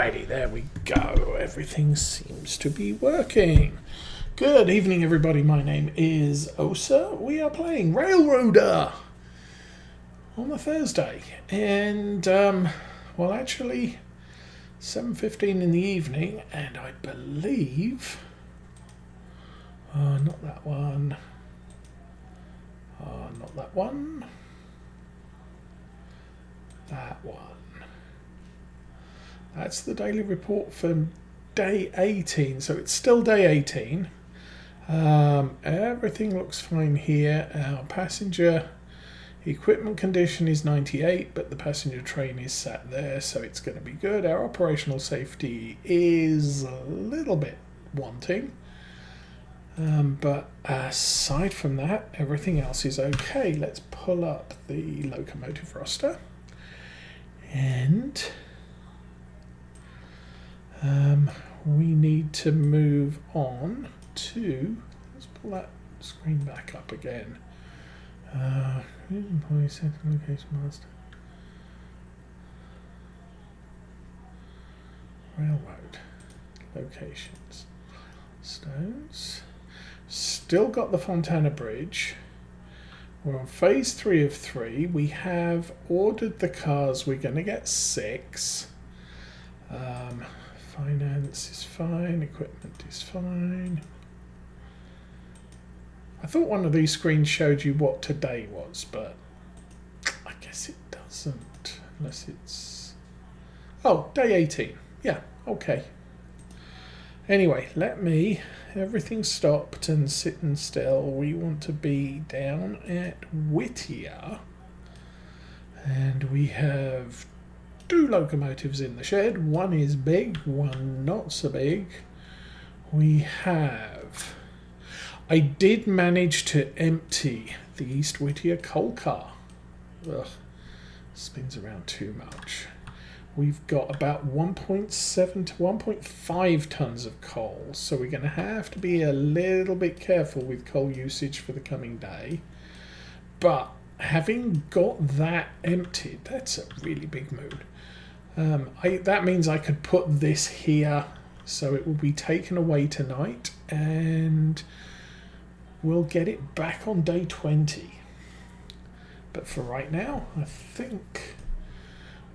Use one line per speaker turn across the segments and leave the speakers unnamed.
Alrighty, there we go. Everything seems to be working. Good evening, everybody. My name is Osa. We are playing Railroader on a Thursday. And, well, actually, 7:15 in the evening, and I believe... not that one. Not that one. That one. That's the daily report for day 18, so it's still day 18. Everything looks fine here. Our passenger equipment condition is 98, but the passenger train is sat there, so it's going to be good. Our operational safety is a little bit wanting, but aside from that, everything else is okay. Let's pull up the locomotive roster, and we need to move on to, let's pull that screen back up again. Employee center location master. Railroad locations. Stones. Still got the Fontana Bridge. We're on phase 3 of 3. We have ordered the cars. We're going to get 6. Finance is fine. Equipment is fine. I thought one of these screens showed you what today was, but I guess it doesn't. Unless it's... Oh, day 18. Yeah, okay. Anyway, let me... Everything stopped and sitting still. We want to be down at Whittier. And we have 2 locomotives in the shed. One is big, one not so big. We have... I did manage to empty the East Whittier coal car. Ugh, spins around too much. We've got about 1.7 to 1.5 tons of coal, so we're going to have to be a little bit careful with coal usage for the coming day. But having got that emptied, that's a really big mood. That means I could put this here, so it will be taken away tonight, and we'll get it back on day 20. But for right now, I think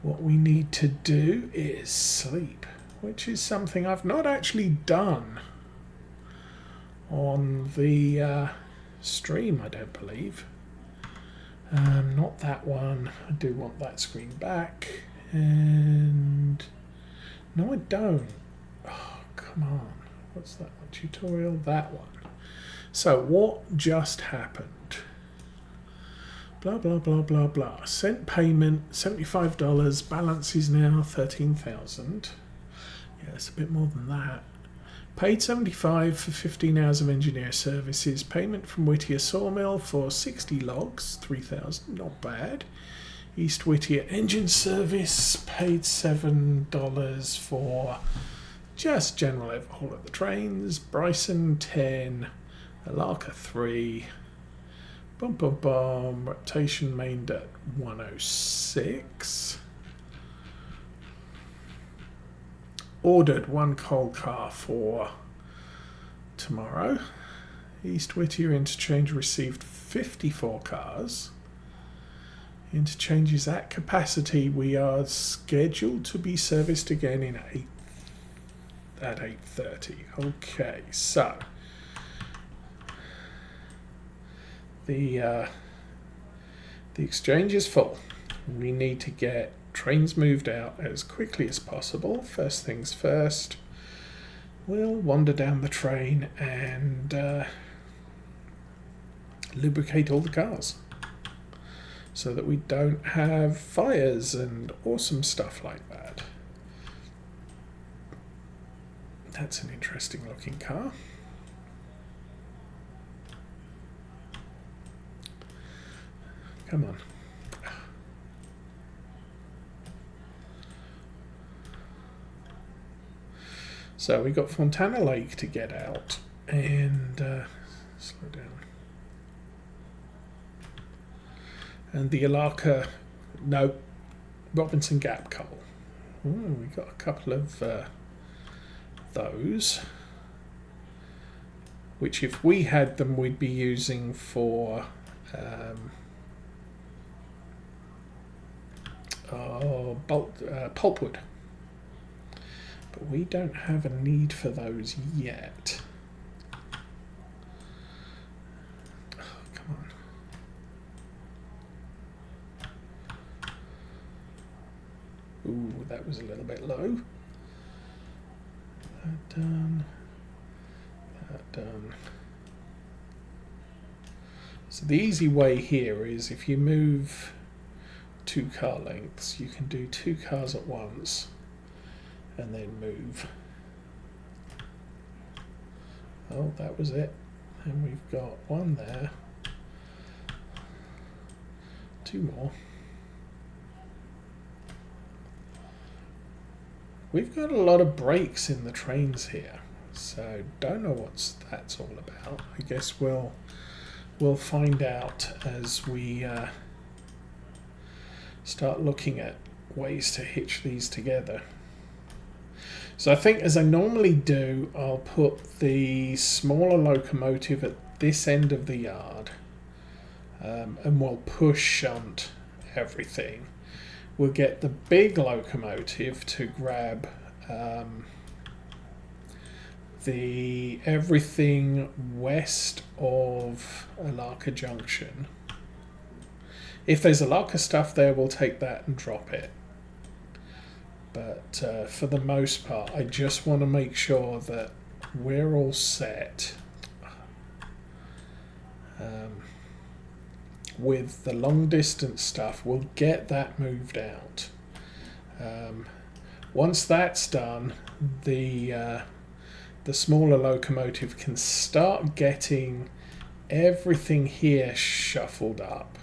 what we need to do is sleep, which is something I've not actually done on the stream, I don't believe. Not that one. I do want that screen back. And no, I don't. Oh, come on. What's that one? Tutorial? That one. So what just happened? Blah, blah, blah, blah, blah. Sent payment, $75. Balance is now $13,000. Yeah, it's a bit more than that. Paid $75 for 15 hours of engineer services. Payment from Whittier Sawmill for 60 logs, $3,000. Not bad. East Whittier engine service. Paid $7 for just general overhaul of the trains. Bryson, 10. Alarka 3. Bum bum bum. Rotation mained at 106. Ordered 1 coal car for tomorrow. East Whittier interchange received 54 cars. Interchange is at capacity. We are scheduled to be serviced again at 8:30. Okay, so the exchange is full. We need to get trains moved out as quickly as possible. First things first, we'll wander down the train and lubricate all the cars so that we don't have fires and awesome stuff like that. That's an interesting looking car. Come on. So we got Fontana Lake to get out, and slow down. And the Alarka, no, Robinson Gap coal. We got a couple of those, which if we had them we'd be using for pulpwood. But we don't have a need for those yet. Oh, come on. Ooh, that was a little bit low. That done. That done. So the easy way here is if you move 2 car lengths, you can do 2 cars at once and then move. Oh, that was it. And we've got 1 there. 2 more. We've got a lot of brakes in the trains here, so don't know what that's all about. I guess we'll find out as we start looking at ways to hitch these together. So I think, as I normally do, I'll put the smaller locomotive at this end of the yard, and we'll push shunt everything. We'll get the big locomotive to grab the everything west of Alaka Junction. If there's Alaka stuff there, we'll take that and drop it. But for the most part, I just want to make sure that we're all set with the long distance stuff. We'll get that moved out. Once that's done, the smaller locomotive can start getting everything here shuffled up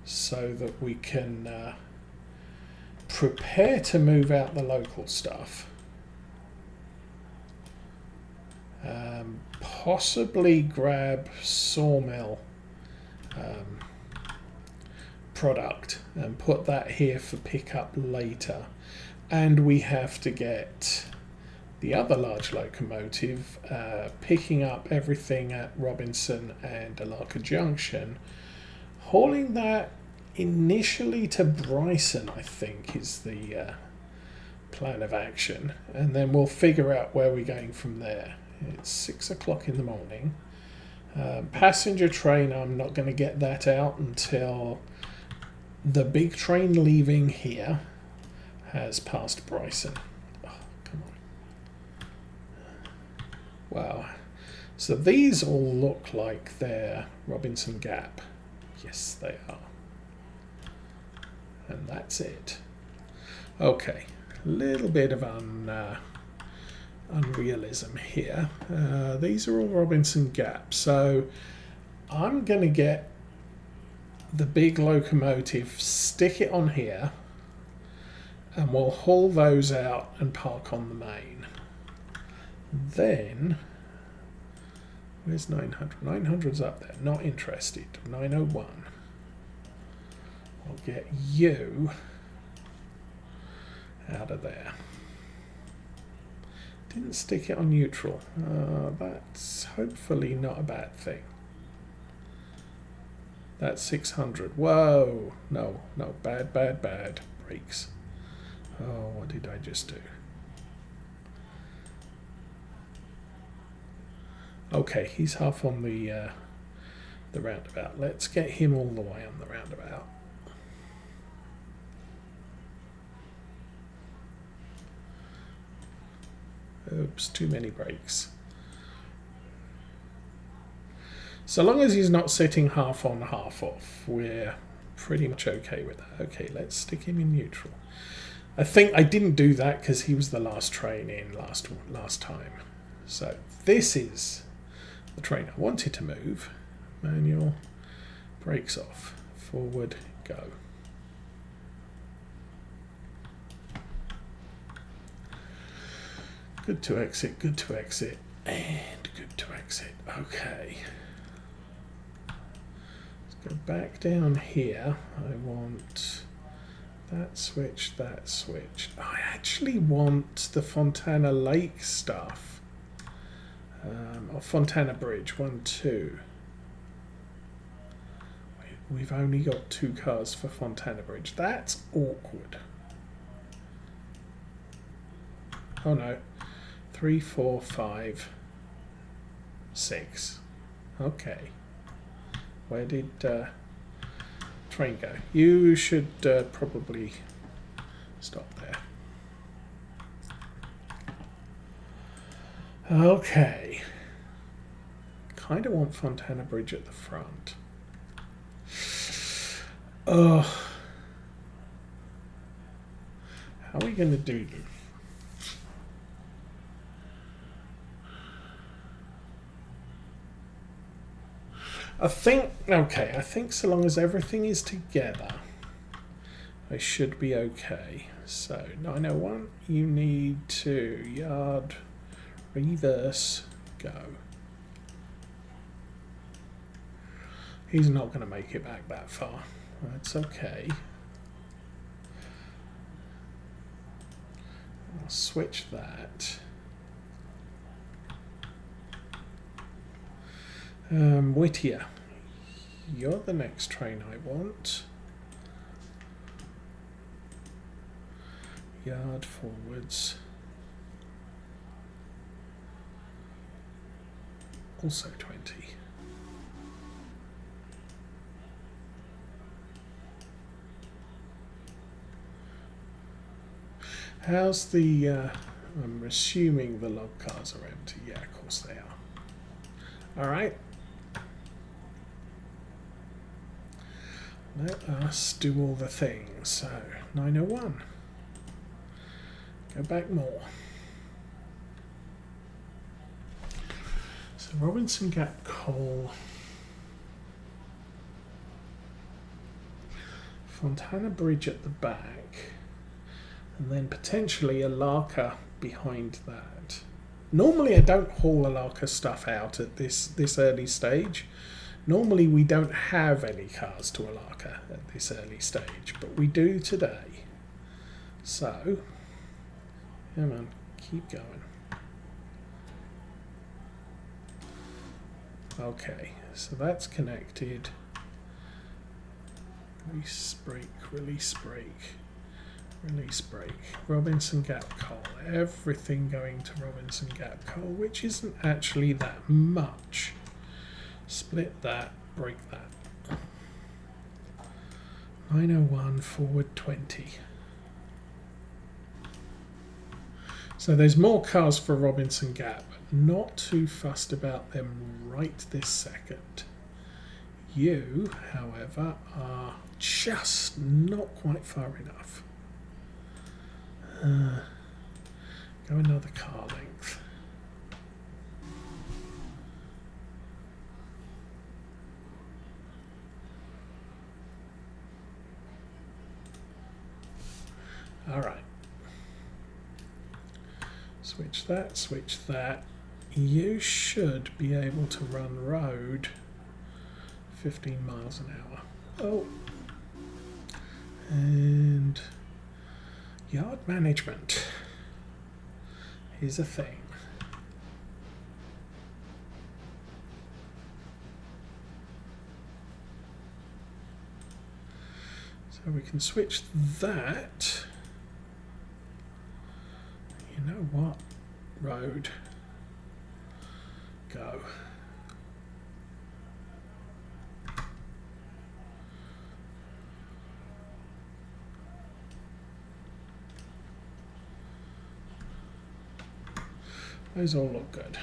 so that we can prepare to move out the local stuff. Possibly grab sawmill product and put that here for pickup later. And we have to get the other large locomotive picking up everything at Robinson and Alaka Junction, hauling that initially to Bryson, I think, is the plan of action, and then we'll figure out where we're going from there. It's 6 o'clock in the morning. Passenger train, I'm not going to get that out until the big train leaving here has passed Bryson. Oh, come on. Wow. So these all look like they're Robinson Gap. Yes, they are. And that's it. Okay, a little bit of unrealism here. These are all Robinson Gap, so I'm going to get the big locomotive, stick it on here, and we'll haul those out and park on the main. Then, where's 900? 900's up there, not interested. 901. I'll get you out of there. Didn't stick it on neutral. That's hopefully not a bad thing. That's 600. Whoa. No, bad. Brakes. Oh, what did I just do? Okay, he's half on the roundabout. Let's get him all the way on the roundabout. Oops, too many brakes. So long as he's not sitting half on, half off, we're pretty much okay with that. Okay, let's stick him in neutral. I think I didn't do that because he was the last train in last time. So this is the train I wanted to move. Manual, brakes off, forward, go. Good to exit, and good to exit. Okay. Let's go back down here. I want That switch, that switch. I actually want the Fontana Lake stuff. Or Fontana Bridge, 1, 2. We've only got 2 cars for Fontana Bridge. That's awkward. Oh no. 3, 4, 5, 6. Okay. Where did train go? You should probably stop there. Okay. Kind of want Fontana Bridge at the front. Oh. How are we going to do this? I think so long as everything is together, I should be okay. So 901, you need to yard, reverse, go. He's not going to make it back that far. That's okay. I'll switch that. Whittier, you're the next train I want. Yard forwards. Also 20. How's the, I'm assuming the log cars are empty. Yeah, of course they are. Alright. Let us do all the things. So, 901. Go back more. So, Robinson Gap Coal. Fontana Bridge at the back. And then potentially a Larker behind that. Normally I don't haul a Larker stuff out at this early stage. Normally we don't have any cars to a Larker at this early stage, but we do today. So, come on, keep going. Okay, so that's connected. Release brake, release brake, release brake. Robinson Gap Coal, everything going to Robinson Gap Coal, which isn't actually that much. Split that, break that. 901 forward 20. So there's more cars for Robinson Gap. Not too fussed about them right this second. You, however, are just not quite far enough. Go another car length. All right. Switch that, switch that. You should be able to run road 15 miles an hour. Oh. And yard management is a thing. So we can switch that. You know what? Road. Go. Those all look good.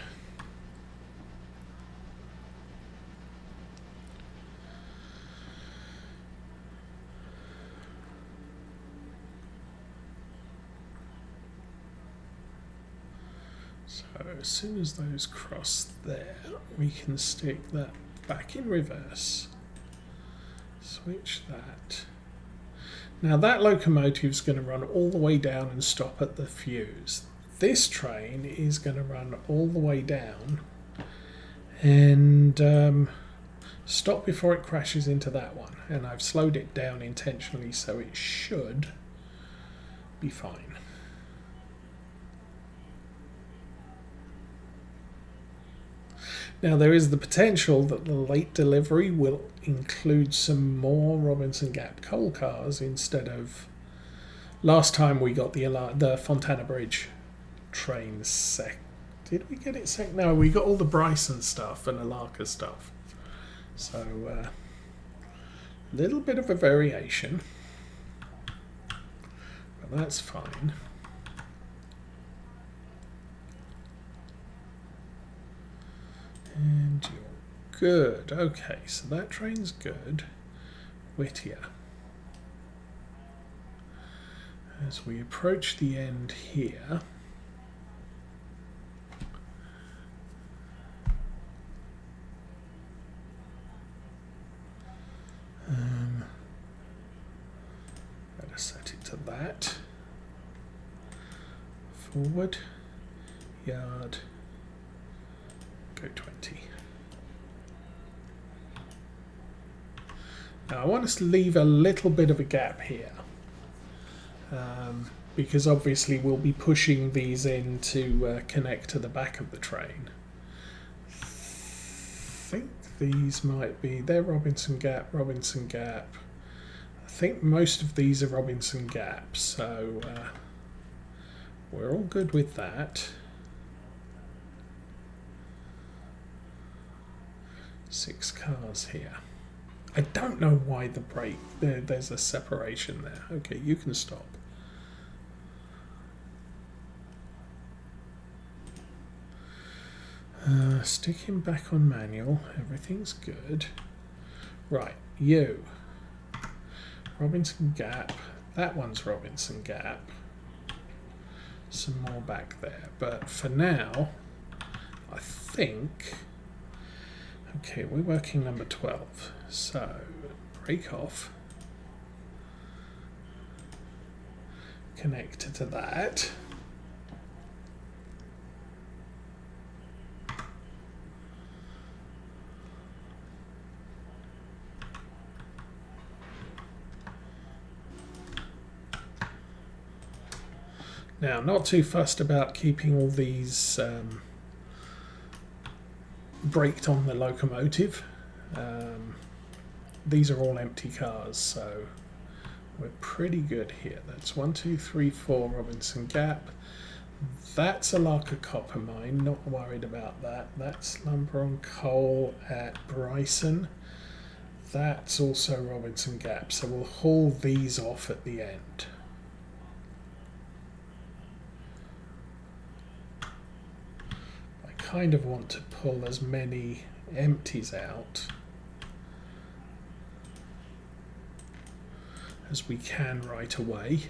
So as soon as those cross there, we can stick that back in reverse. Switch that. Now that locomotive's going to run all the way down and stop at the fuse. This train is going to run all the way down and stop before it crashes into that one. And I've slowed it down intentionally so it should be fine. Now there is the potential that the late delivery will include some more Robinson Gap coal cars instead of last time we got the Fontana Bridge train sec. Did we get it sec? No, we got all the Bryson stuff and Alaka stuff. So a little bit of a variation, but that's fine. And you're good. Okay, so that train's good. Whittier. As we approach the end here, better set it to that. Forward, yard, go 20. Now I want us to leave a little bit of a gap here. Because obviously we'll be pushing these in to connect to the back of the train. I think these might be, they're Robinson Gap, Robinson Gap. I think most of these are Robinson Gap, so we're all good with that. 6 cars here. I don't know why the brake, there's a separation there. Okay, you can stop. Stick him back on manual. Everything's good. Right, you. Robinson Gap. That one's Robinson Gap. Some more back there. But for now, I think... Okay, we're working number 12. So, break off. Connect to that. Now, not too fussed about keeping all these braked on the locomotive. These are all empty cars, so we're pretty good here. That's 1, 2, 3, 4 Robinson Gap. That's a Alaka copper mine, not worried about that. That's lumber on coal at Bryson. That's also Robinson Gap, so we'll haul these off at the end. Kind of want to pull as many empties out as we can right away.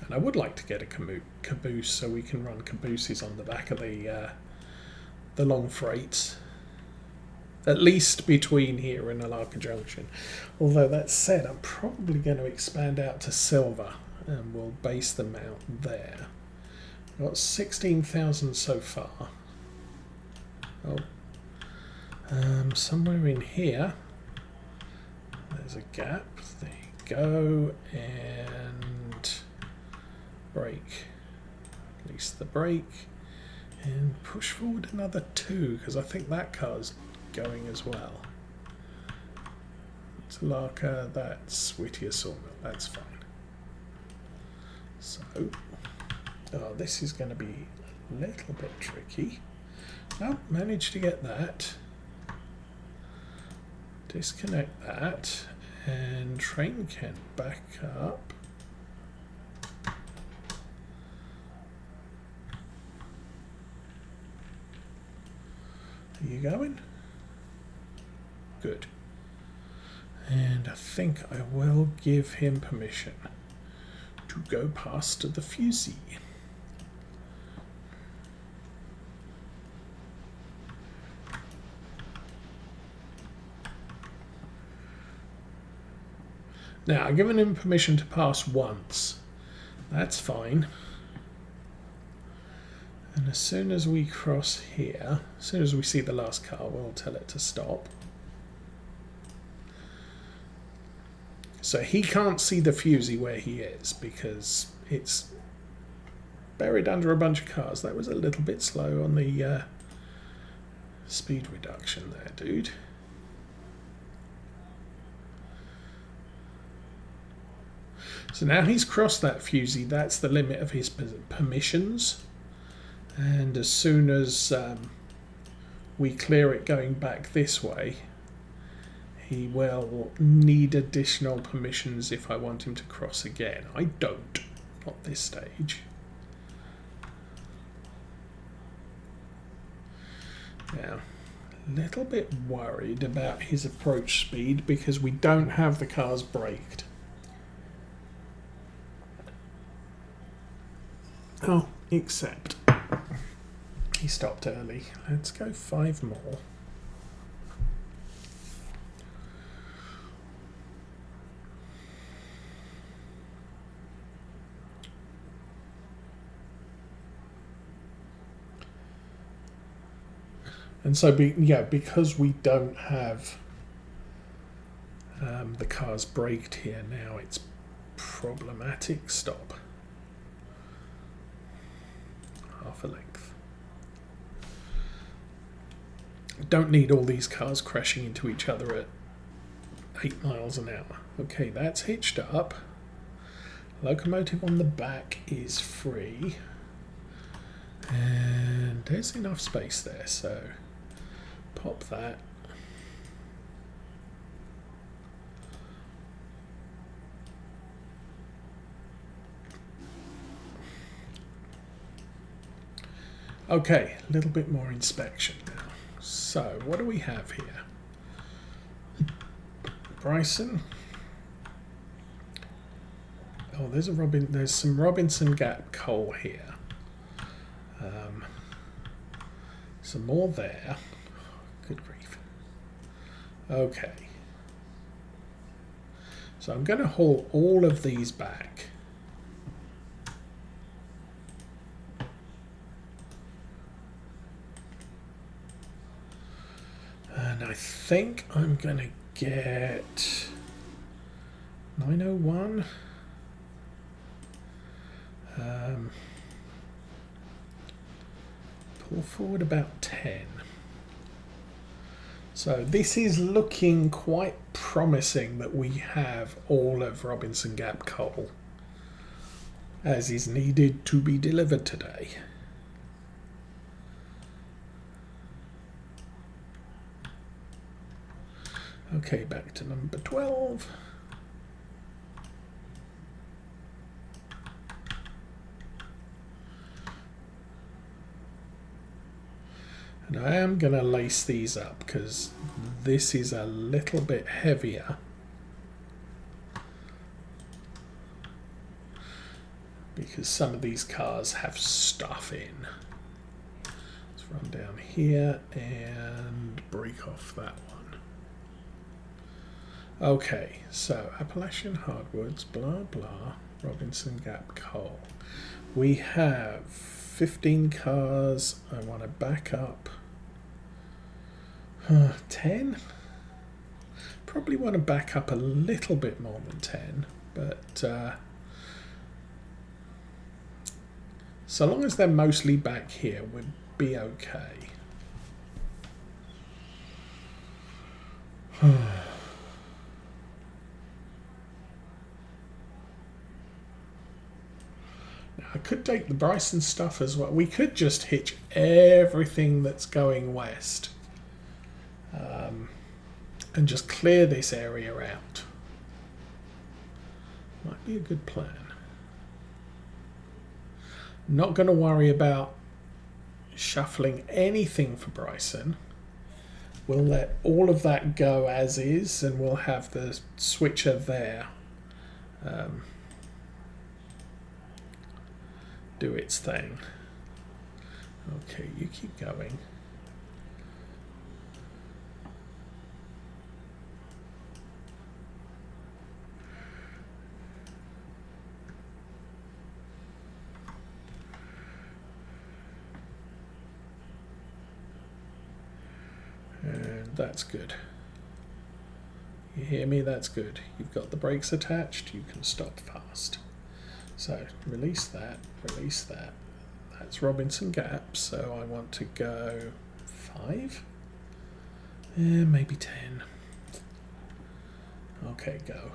And I would like to get a caboose so we can run cabooses on the back of the long freights. At least between here and Alaka Junction. Although that said, I'm probably going to expand out to Silver and we'll base them out there. We've got 16,000 so far. Oh, somewhere in here there's a gap. There you go. And brake. Release the brake and push forward another 2 because I think that car's going as well. It's Alaka, that's Whittier Sawmill, that's fine. So, oh, this is going to be a little bit tricky. Oh, managed to get that. Disconnect that, and train can back up. Are you going? Good. And I think I will give him permission to go past the fusee. Now, I've given him permission to pass once. That's fine. And as soon as we cross here, as soon as we see the last car, we'll tell it to stop. So he can't see the fusee where he is because it's buried under a bunch of cars. That was a little bit slow on the speed reduction there, dude. So now he's crossed that fusee. That's the limit of his permissions. And as soon as we clear it going back this way, he will need additional permissions if I want him to cross again. I don't, not this stage. Now, a little bit worried about his approach speed because we don't have the cars braked. Oh, except he stopped early. Let's go 5 more. And so, because we don't have the cars braked here now, it's problematic. Stop. Half a length. Don't need all these cars crashing into each other at 8 miles an hour. Okay, that's hitched up. Locomotive on the back is free. And there's enough space there, so pop that. Okay, a little bit more inspection now. So, what do we have here? Bryson. Oh, there's some Robinson Gap coal here. Some more there. Good grief. Okay. So I'm going to haul all of these back. And I think I'm going to get 901. Pull forward about 10. So this is looking quite promising that we have all of Robinson Gap coal as is needed to be delivered today. Okay, back to number 12. And I am going to lace these up because this is a little bit heavier. Because some of these cars have stuff in. Let's run down here and break off that one. Okay, so Appalachian Hardwoods, blah blah, Robinson Gap coal. We have 15 cars. I want to back up 10. Probably want to back up a little bit more than 10, but so long as they're mostly back here, we'll be okay. I could take the Bryson stuff as well. We could just hitch everything that's going west and just clear this area out. Might be a good plan. Not going to worry about shuffling anything for Bryson. We'll let all of that go as is, and we'll have the switcher there do its thing. Okay, you keep going. And that's good. You hear me? That's good. You've got the brakes attached, you can stop fast. So release that, release that. That's Robinson Gap, so I want to go 5? Maybe 10. Okay, go.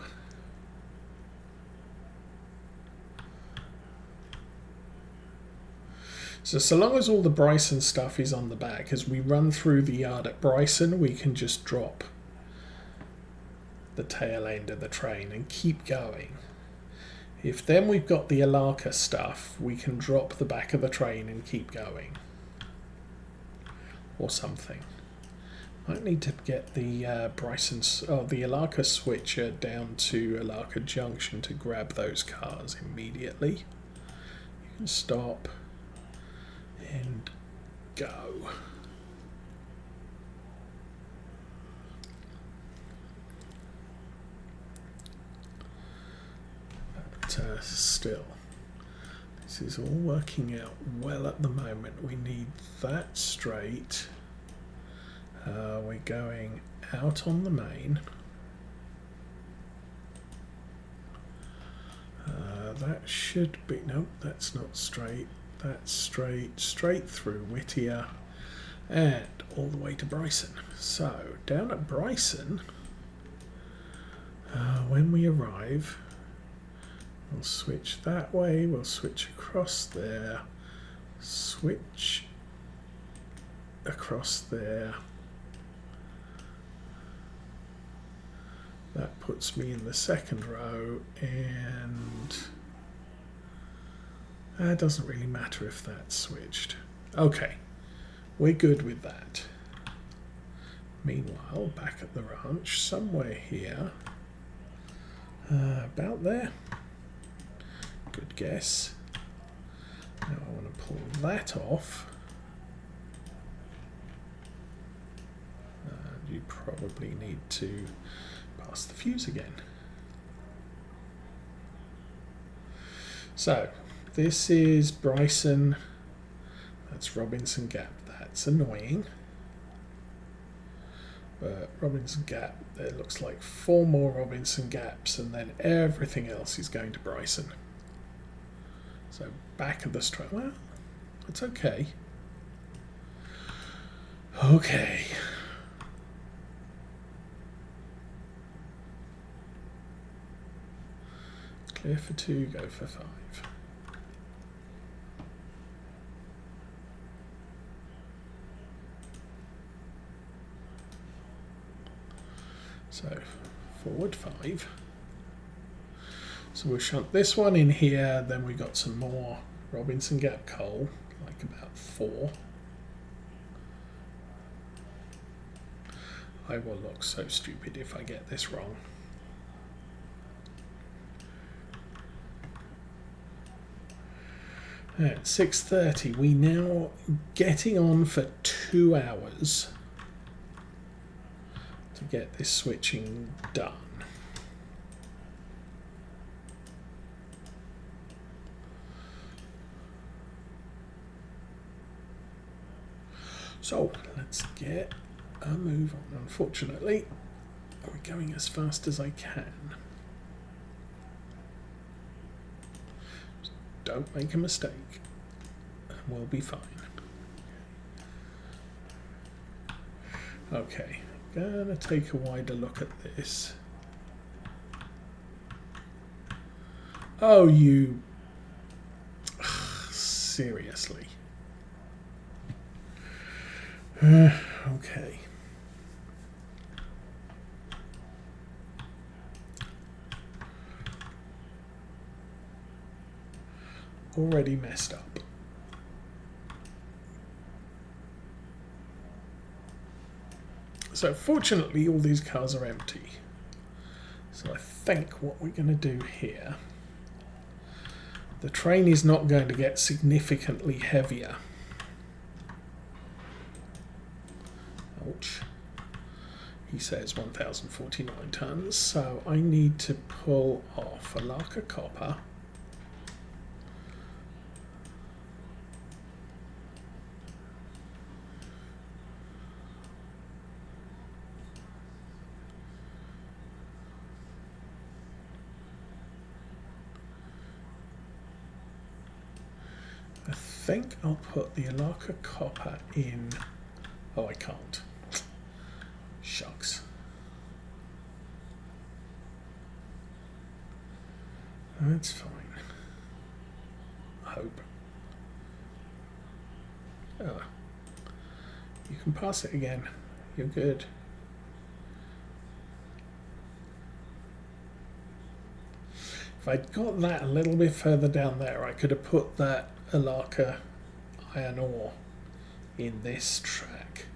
So long as all the Bryson stuff is on the back, as we run through the yard at Bryson, we can just drop the tail end of the train and keep going. If then we've got the Alaka stuff, we can drop the back of the train and keep going. Or something. Might need to get the the Alaka switcher down to Alaka Junction to grab those cars immediately. You can stop and go. But still, this is all working out well at the moment. We need that straight. We're going out on the main. That should be, nope, that's not straight. That's straight through Whittier and all the way to Bryson. So down at Bryson, when we arrive, we'll switch that way, we'll switch across there, switch across there. That puts me in the second row, and it doesn't really matter if that's switched. Okay, we're good with that. Meanwhile, back at the ranch, somewhere here, about there. Good guess. Now I want to pull that off. You probably need to pass the fuse again. So this is Bryson. That's Robinson Gap. That's annoying. But Robinson Gap, there looks like 4 more Robinson Gaps, and then everything else is going to Bryson. So back of the straight. Well, it's okay. Okay. Clear for 2, go for 5. So forward 5. So we'll shunt this one in here, then we got some more Robinson Gap coal, like about 4. I will look so stupid if I get this wrong. At 6:30, we now getting on for 2 hours to get this switching done. So let's get a move on. Unfortunately, we're going as fast as I can. Don't make a mistake, and we'll be fine. Okay, gonna take a wider look at this. Oh, you... seriously. Okay. Already messed up. So fortunately all these cars are empty. So I think what we're going to do here, the train is not going to get significantly heavier. Ouch. He says 1,049 tons, so I need to pull off a Alaka copper. think I'll put the Alaka copper in. Oh, I can't. Shucks. That's fine. I hope. Oh. You can pass it again. You're good. If I'd got that a little bit further down there, I could have put that Alaka iron ore in this track.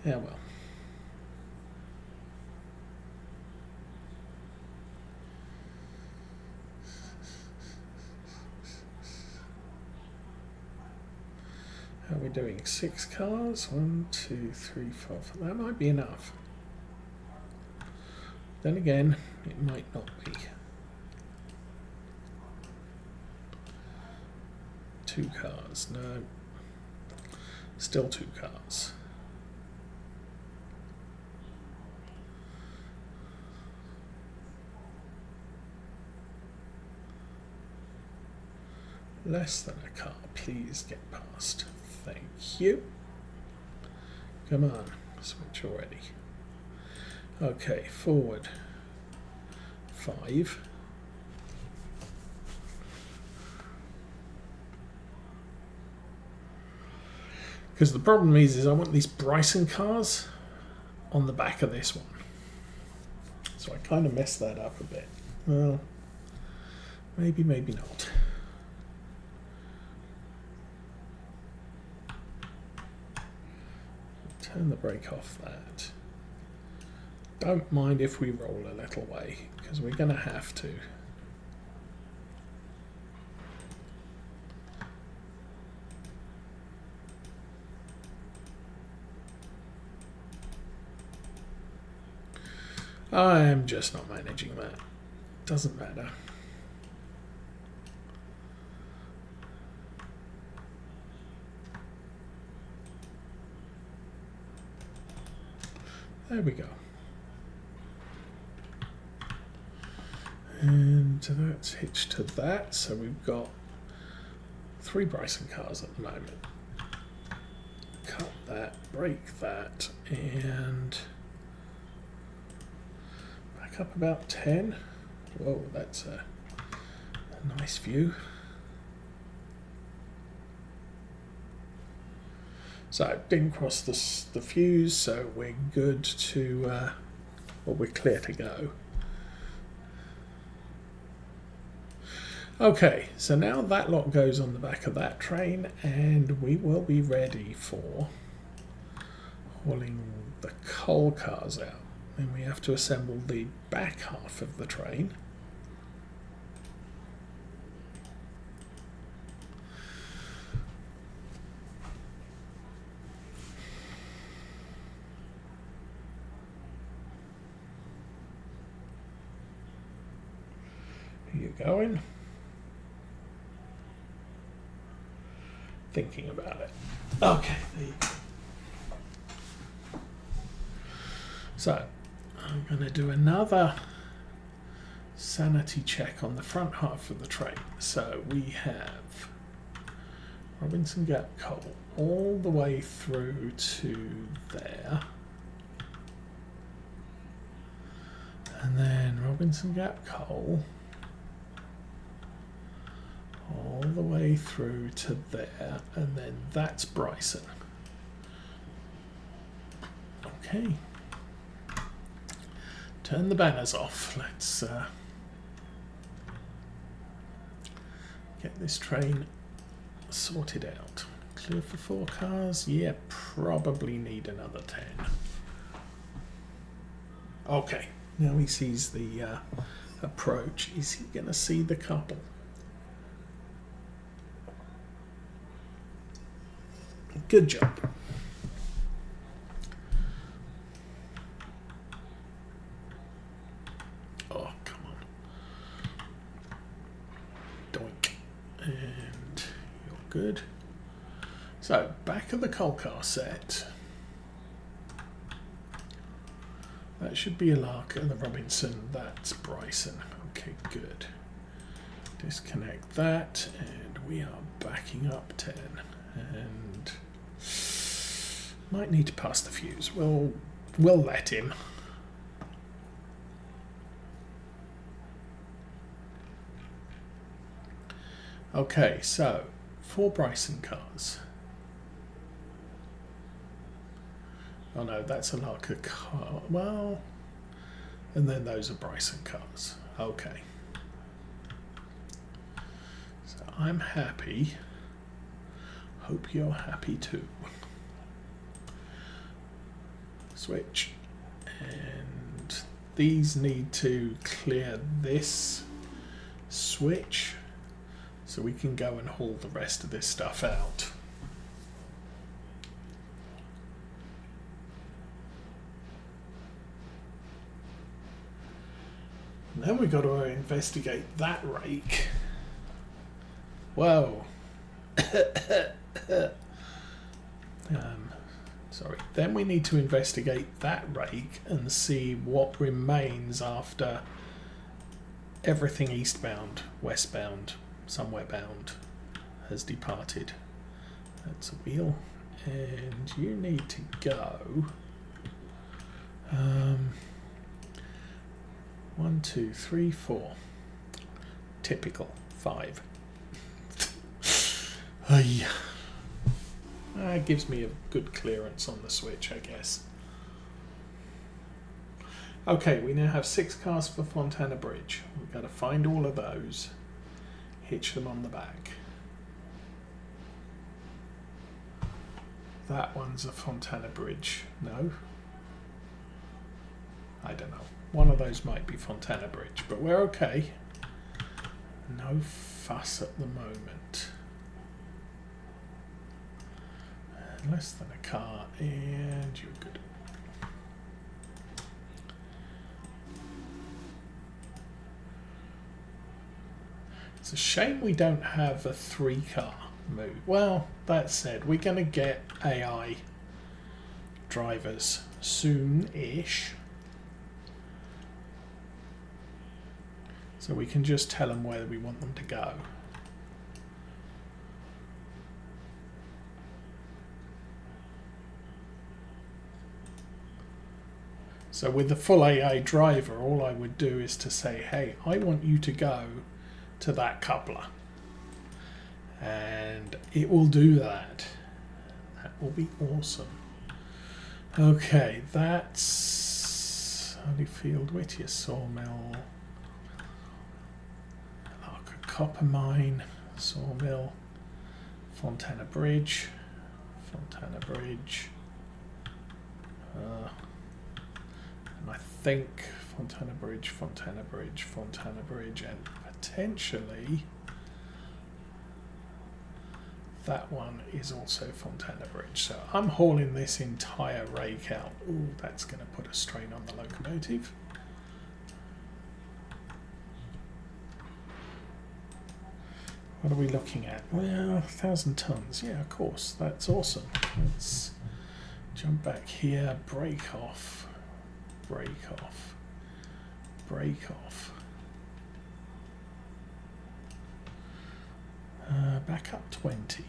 Yeah, well. How are we doing? 6 cars? 1, 2, 3, 4. That might be enough. Then again, it might not be. 2 cars. No. Still 2 cars. Less than a car. Please get past. Thank you. Come on. Switch already. Okay, forward 5. Because the problem is I want these Bryson cars on the back of this one. So I kind of messed that up a bit. Well, maybe, maybe not. Turn the brake off that. Don't mind if we roll a little way, because we're going to have to. I am just not managing that. Doesn't matter. There we go. And that's hitched to that, so we've got 3 Bryson cars at the moment. Cut that, break that, and back up about 10. Whoa, that's a nice view. So didn't cross the fuse, so we're good to, well, we're clear to go. Okay, so now that lot goes on the back of that train, and we will be ready for hauling the coal cars out. Then we have to assemble the back half of the train. Are you going? Thinking about it. Okay, there you go. So, I'm going to do another sanity check on the front half of the train. So we have Robinson Gap coal all the way through to there. And then Robinson Gap coal all the way through to there, and then that's Bryson. Okay. Turn the banners off. Let's get this train sorted out. Clear for 4 cars? Yeah, probably need another 10. Okay, now he sees the approach. Is he going to see the couple? Good job. Oh, come on. Doink. And you're good. So, back of the coal car set. That should be Alaka and the Robinson. That's Bryson. Okay, good. Disconnect that, and we are backing up 10. And might need to pass the fuse. We'll let him. Okay, so 4 Bryson cars. Oh no, that's a Larka car. Well, and then those are Bryson cars. Okay. So I'm happy. Hope you're happy too. Switch. And these need to clear this switch so we can go and haul the rest of this stuff out. And then we've got to investigate that rake. Whoa. Sorry. Then we need to investigate that rake and see what remains after everything eastbound, westbound, somewhere bound has departed. That's a wheel. And you need to go 1, 2, 3, 4. Typical. 5. That gives me a good clearance on the switch, I guess. Okay, we now have 6 cars for Fontana Bridge. We've got to find all of those, hitch them on the back. That one's a Fontana Bridge. No? I don't know. One of those might be Fontana Bridge, but we're okay. No fuss at the moment. Less than a car, and you're good. It's a shame we don't have a 3-car move. Well, that said, we're going to get AI drivers soon-ish. So we can just tell them where we want them to go. So with the full AI driver, all I would do is to say, hey, I want you to go to that coupler. And it will do that. That will be awesome. Okay, that's Honeyfield, Whittier Sawmill, Larka Copper Mine, Sawmill, Fontana Bridge, Fontana Bridge. And I think Fontana Bridge, Fontana Bridge, Fontana Bridge, and potentially that one is also Fontana Bridge. So I'm hauling this entire rake out. Ooh, that's going to put a strain on the locomotive. What are we looking at? Well, 1,000 tons. Yeah, of course. That's awesome. Let's jump back here. Break off. Break off. Break off. Back up 20.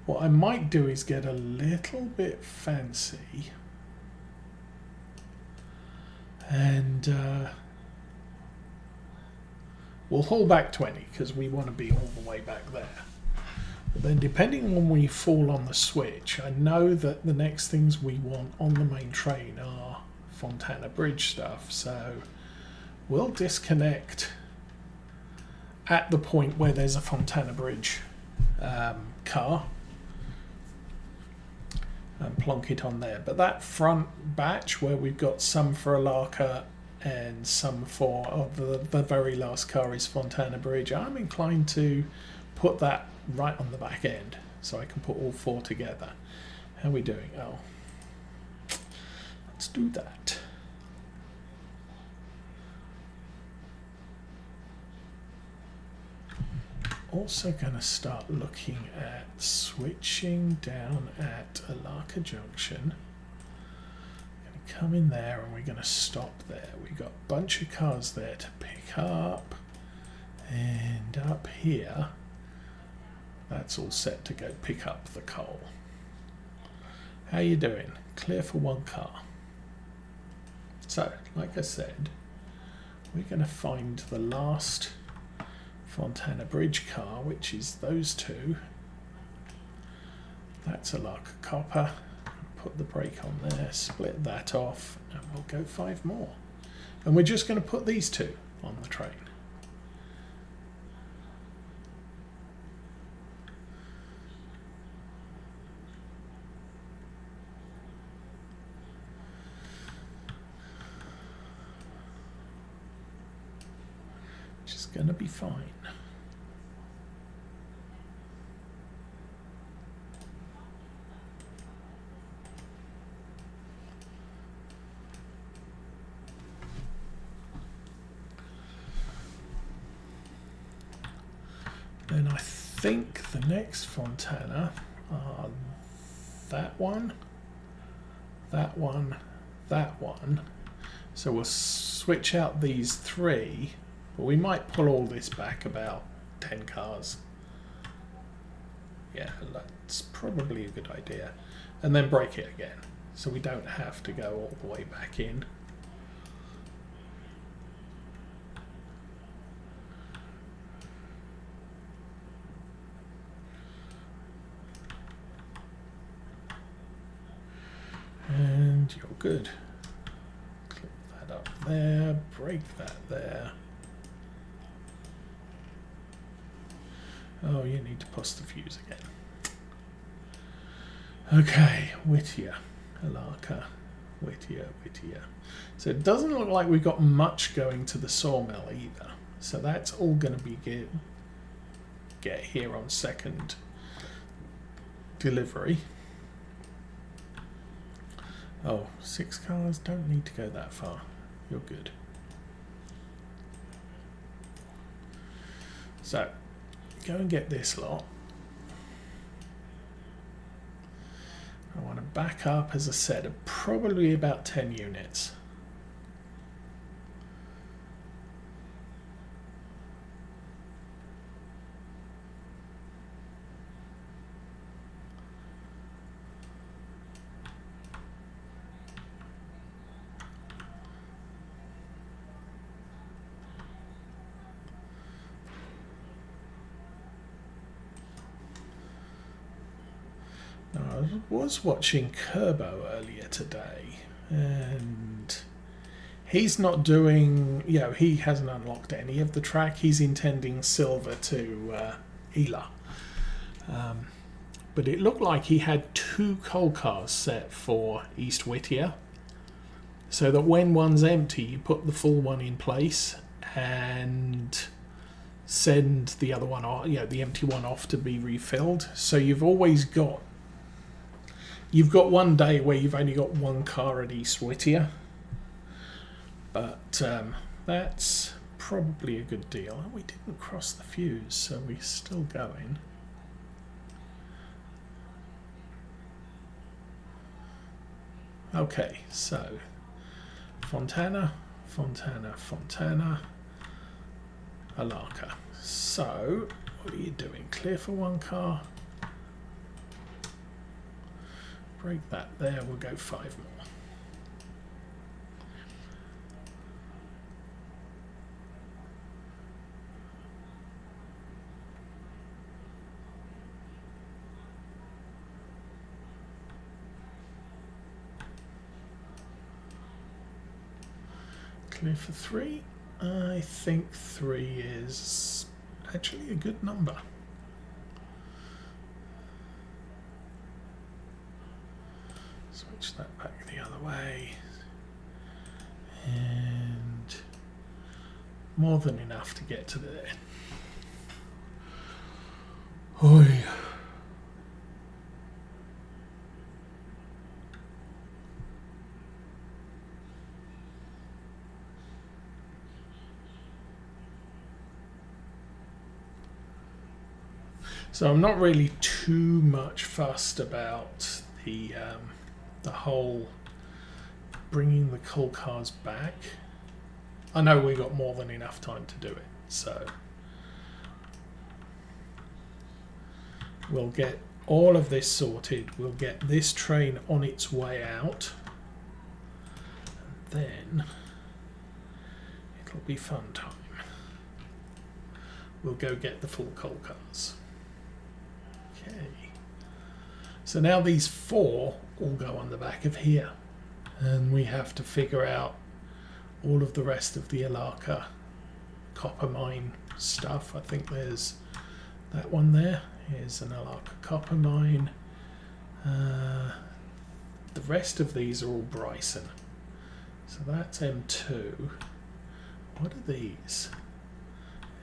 What I might do is get a little bit fancy and we'll haul back 20 because we want to be all the way back there. But then depending on when we fall on the switch, I know that the next things we want on the main train are Fontana Bridge stuff. So we'll disconnect at the point where there's a Fontana Bridge car and plonk it on there. But that front batch where we've got some for Larka and some for the very last car is Fontana Bridge, I'm inclined to put that right on the back end so I can put all 4 together. How are we doing? Oh, let's do that. Also going to start looking at switching down at Larka Junction. Going to come in there and we're going to stop there. We've got a bunch of cars there to pick up, and up here that's all set to go pick up the coal. How you doing? Clear for one car. So, like I said, we're going to find the last Fontana Bridge car, which is those two. That's a lock of copper. Put the brake on there, split that off, and we'll go 5 more. And we're just going to put these 2 on the train. Which is going to be fine. Then I think the next Fontana are that one, that one, that one. So we'll switch out these 3, but we might pull all this back about 10 cars. Yeah, that's probably a good idea. And then break it again, so we don't have to go all the way back in. And you're good. Clip that up there, break that there. Oh, you need to push the fuse again. Okay, Whittier, Alarka, Whittier. So it doesn't look like we've got much going to the sawmill either. So that's all going to be get here on second delivery. Oh, 6 cars, don't need to go that far. You're good. So, go and get this lot. I want to back up, as I said, probably about 10 units. I was watching Kerbo earlier today, and he's not doing, he hasn't unlocked any of the track. He's intending Silver to Ela. But it looked like he had 2 coal cars set for East Whittier, so that when one's empty, you put the full one in place and send the other one off, the empty one off to be refilled. So you've got one day where you've only got 1 car at East Whittier, but that's probably a good deal. We didn't cross the fuse, so we're still going. Okay, so Fontana, Alarka. So, what are you doing? Clear for 1 car. Break that there, we'll go 5 more. Clear for 3. I think 3 is actually a good number. Switch that back the other way. And more than enough to get to there. Oi. So I'm not really too much fussed about the whole bringing the coal cars back. I know we got more than enough time to do it, so we'll get all of this sorted. We'll get this train on its way out, and then it'll be fun time. We'll go get the full coal cars. Okay. So now these 4 all go on the back of here, and we have to figure out all of the rest of the Alaka copper mine stuff. I think there's that one there. Here's an Alaka copper mine. The rest of these are all Bryson. So that's M2. What are these?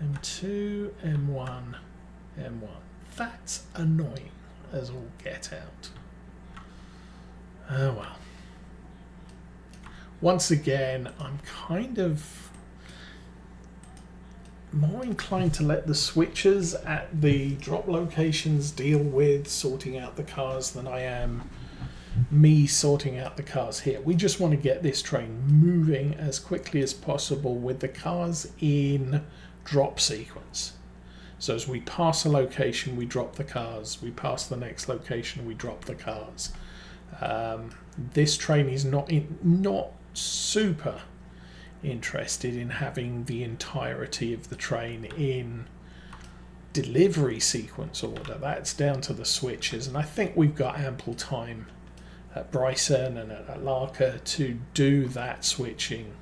M2, M1, M1. That's annoying as all get out. Oh well. Once again, I'm kind of more inclined to let the switchers at the drop locations deal with sorting out the cars than I am me sorting out the cars here. We just want to get this train moving as quickly as possible with the cars in drop sequence. So as we pass a location, we drop the cars. We pass the next location, we drop the cars. This train is not super interested in having the entirety of the train in delivery sequence order. That's down to the switches, and I think we've got ample time at Bryson and at Alaka to do that switching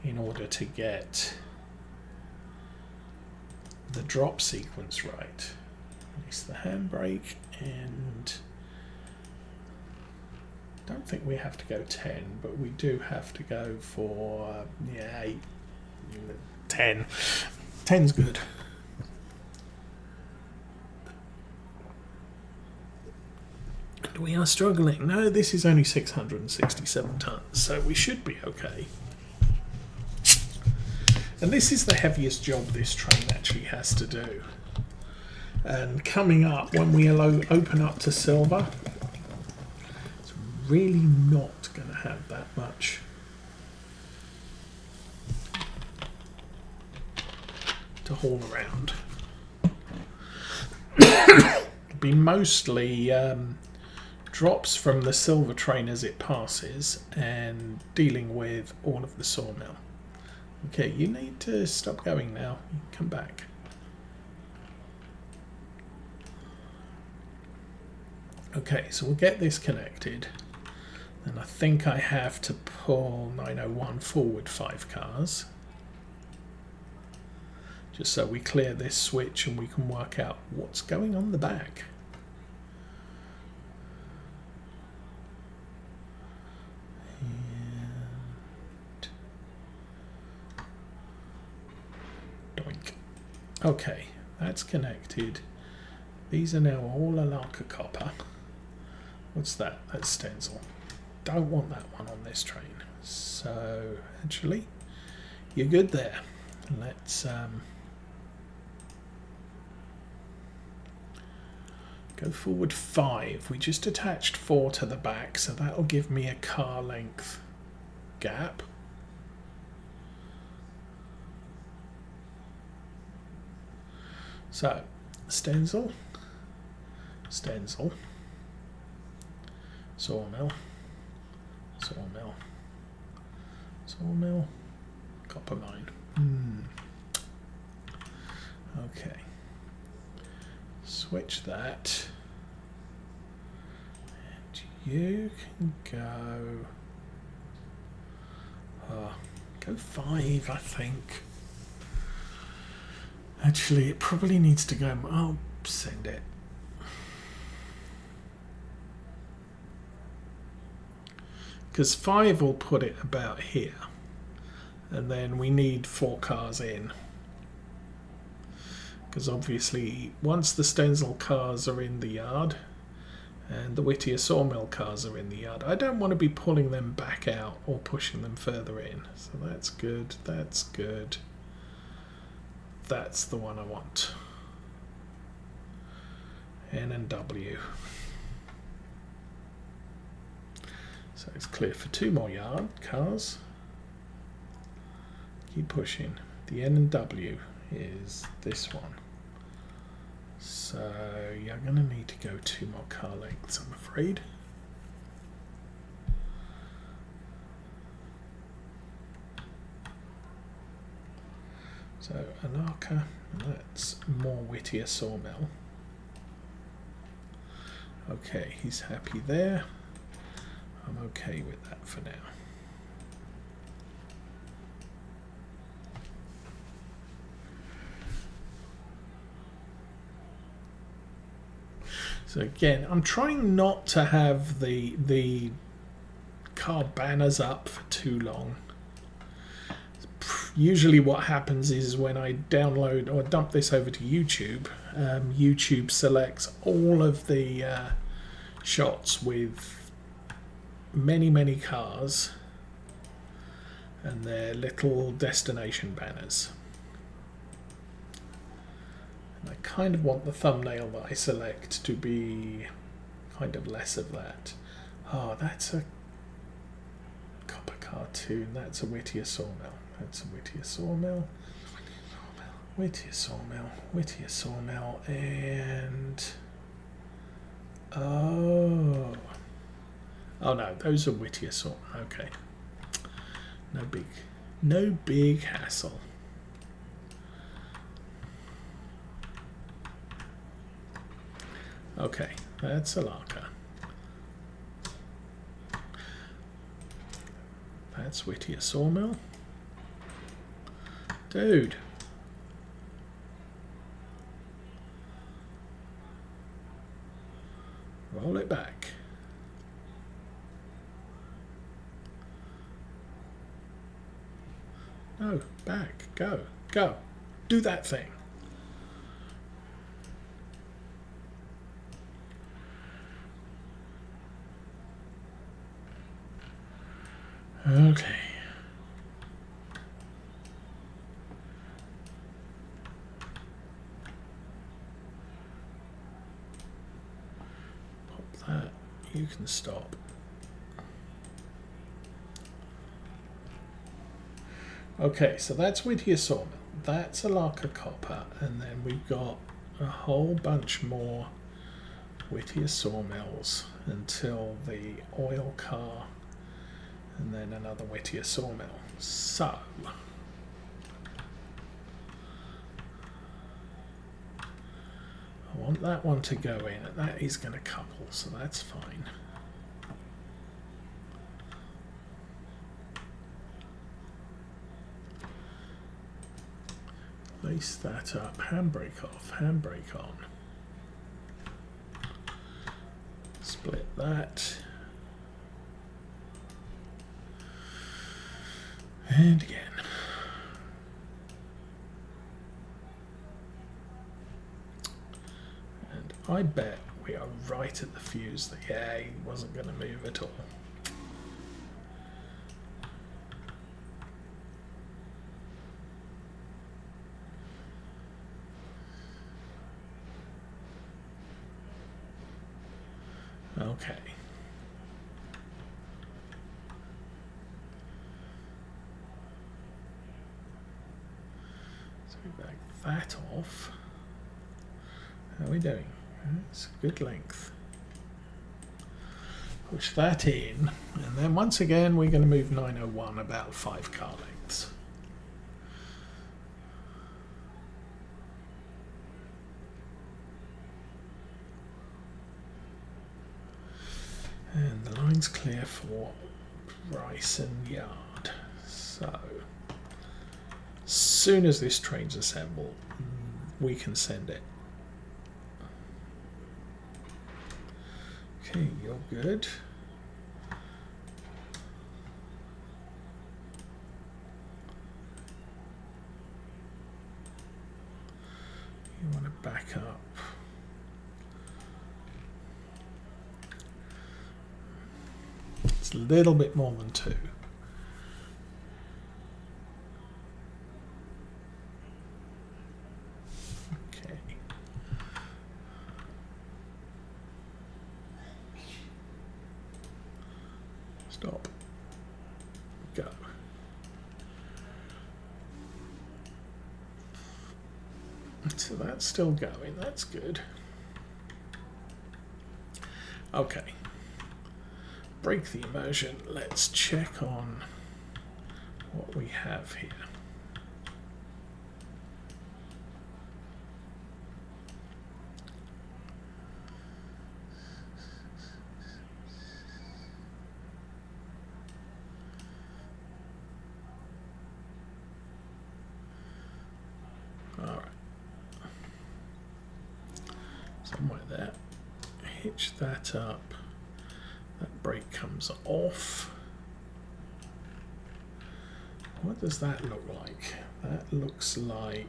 in order to get the drop sequence right. Release the handbrake, and don't think we have to go 10, but we do have to go for 8, 10. 10's good. And we are struggling. No, this is only 667 tons, so we should be okay. And this is the heaviest job this train actually has to do. And coming up, when we open up to silver, it's really not going to have that much to haul around. It'll be mostly drops from the silver train as it passes and dealing with all of the sawmill. Okay, you need to stop going now. You can come back. Okay, so we'll get this connected. And I think I have to pull 901 forward 5 cars. Just so we clear this switch and we can work out what's going on the back. Doink. Okay, that's connected. These are now all Alaka copper. What's that? That's Stenzel. Don't want that one on this train. So, actually, you're good there. Let's go forward 5. We just attached 4 to the back, so that'll give me a car length gap. So, Stenzel, Stenzel, sawmill, sawmill, sawmill, copper mine. Okay. Switch that. And you can go... go 5, I think. Actually, it probably needs to go... I'll send it. Because 5 will put it about here. And then we need 4 cars in. Because obviously, once the Stenzel cars are in the yard, and the Whittier sawmill cars are in the yard, I don't want to be pulling them back out or pushing them further in. So that's good, that's good. That's the one I want. N and W. So it's clear for 2 more cars. Keep pushing. The N and W is this one. So you're going to need to go 2 more car lengths, I'm afraid. So Anarka, that's more Whittier Sawmill. Okay, he's happy there. I'm okay with that for now. So again, I'm trying not to have the car banners up for too long. Usually what happens is when I download or dump this over to YouTube, YouTube selects all of the shots with many cars and their little destination banners. And I kind of want the thumbnail that I select to be kind of less of that. Oh, that's a copper cartoon. That's a Whittier Sawmill. That's a Whittier Sawmill. Whittier Sawmill. Whittier Sawmill. And oh no, those are Whittier Sawmill. Okay. No big hassle. Okay, that's a Larka. That's Whittier Sawmill. Dude. Roll it back. No, back. Go. Go. Do that thing. Okay. Pop that. You can stop. Okay, so that's Whittier Sawmill. That's a Larka Copper, and then we've got a whole bunch more Whittier Sawmills until the oil car, and then another Whittier Sawmill. So I want that one to go in, and that is going to couple, so that's fine. Lace that up, handbrake off, handbrake on. Split that. And again. And I bet we are right at the fuse that, yeah, he wasn't going to move at all. Okay. So we back that off. How are we doing? It's a good length. Push that in, and then once again we're going to move 901 about 5 car lengths. And the line's clear for Bryson Yard. So, as soon as this train's assembled, we can send it. Okay, you're good. You want to back up. It's a little bit more than 2. Okay. Stop. Go. So that's still going. That's good. Okay. Break the immersion. Let's check on what we have here. Somewhere there. Hitch that up. That brake comes off. What does that look like? That looks like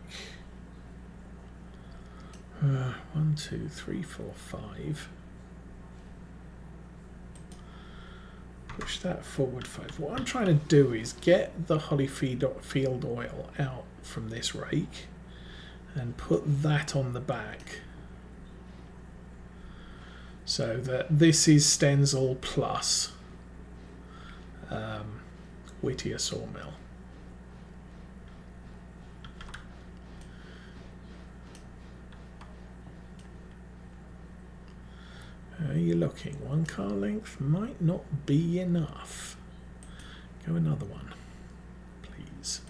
1, 2, 3, 4, 5. Push that forward 5. What I'm trying to do is get the Holyfield oil out from this rake and put that on the back, so that this is Stenzel plus Whittier sawmill. How are you looking? 1 car length might not be enough. Go another one, please.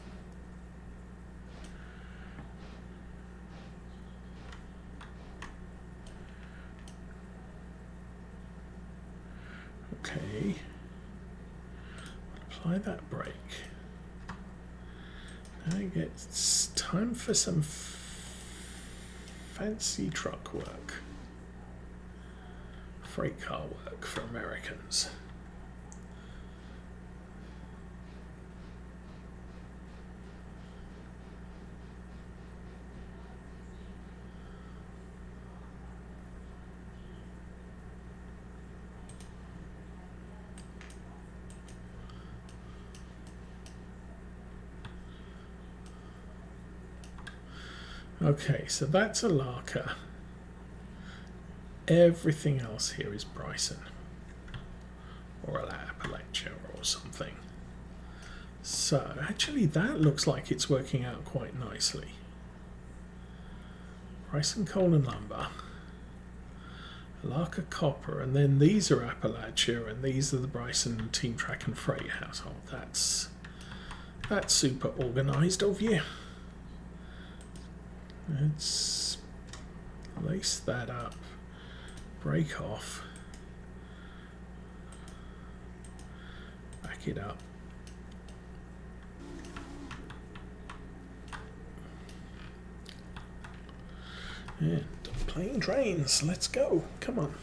Okay. Apply that brake. Now it's time for some fancy truck work. Freight car work for Americans. Okay, so that's a Larker. Everything else here is Bryson or a Appalachia or something. So actually that looks like it's working out quite nicely. Bryson coal and lumber, Larker copper, and then these are Appalachia and these are the Bryson Team Track and Freight household. That's super organized of you. Let's lace that up. Break off, back it up, and plain trains, let's go, come on.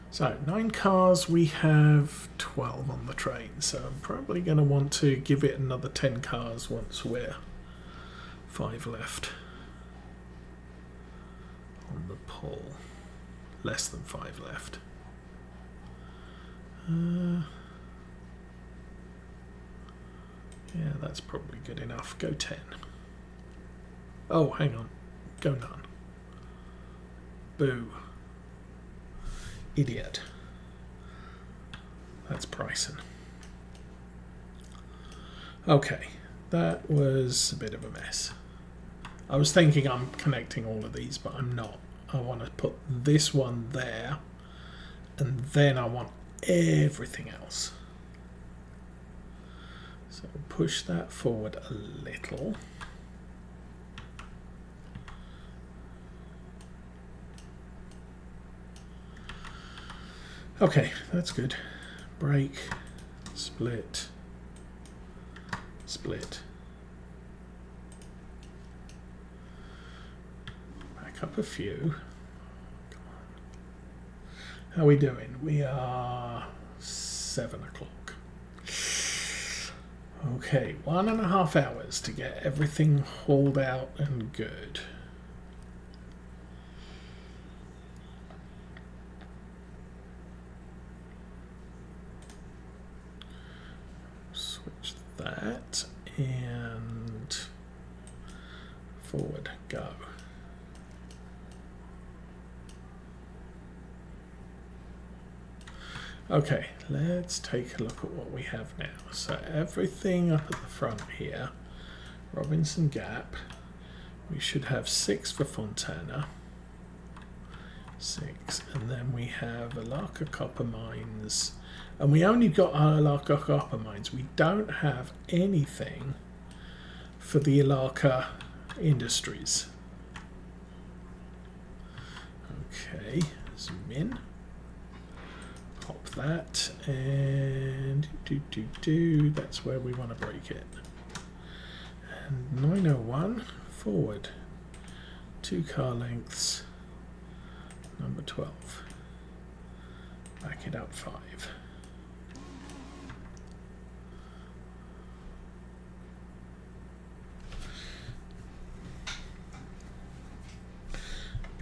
So 9 cars, we have 12 on the train, so I'm probably going to want to give it another 10 cars once we're 5 left. On the pull, less than 5 left. Yeah, that's probably good enough. Go 10. Oh, hang on. Go none. Boo. Idiot. That's Bryson. Okay, that was a bit of a mess. I was thinking I'm connecting all of these, but I'm not. I want to put this one there, and then I want everything else. So push that forward a little. Okay, that's good. Break, split, split. Up a few. Come on. How are we doing? We are 7 o'clock. Okay, 1.5 hours to get everything hauled out and good. Switch that and forward, go. Okay, let's take a look at what we have now. So everything up at the front here, Robinson Gap, we should have 6 for Fontana. 6, and then we have Alaka Copper Mines, and we only got Alaka Copper Mines. We don't have anything for the Alaka Industries. Okay, zoom in, pop that, and that's where we want to break it. And 901 forward, 2 car lengths. Number 12. Back it up 5.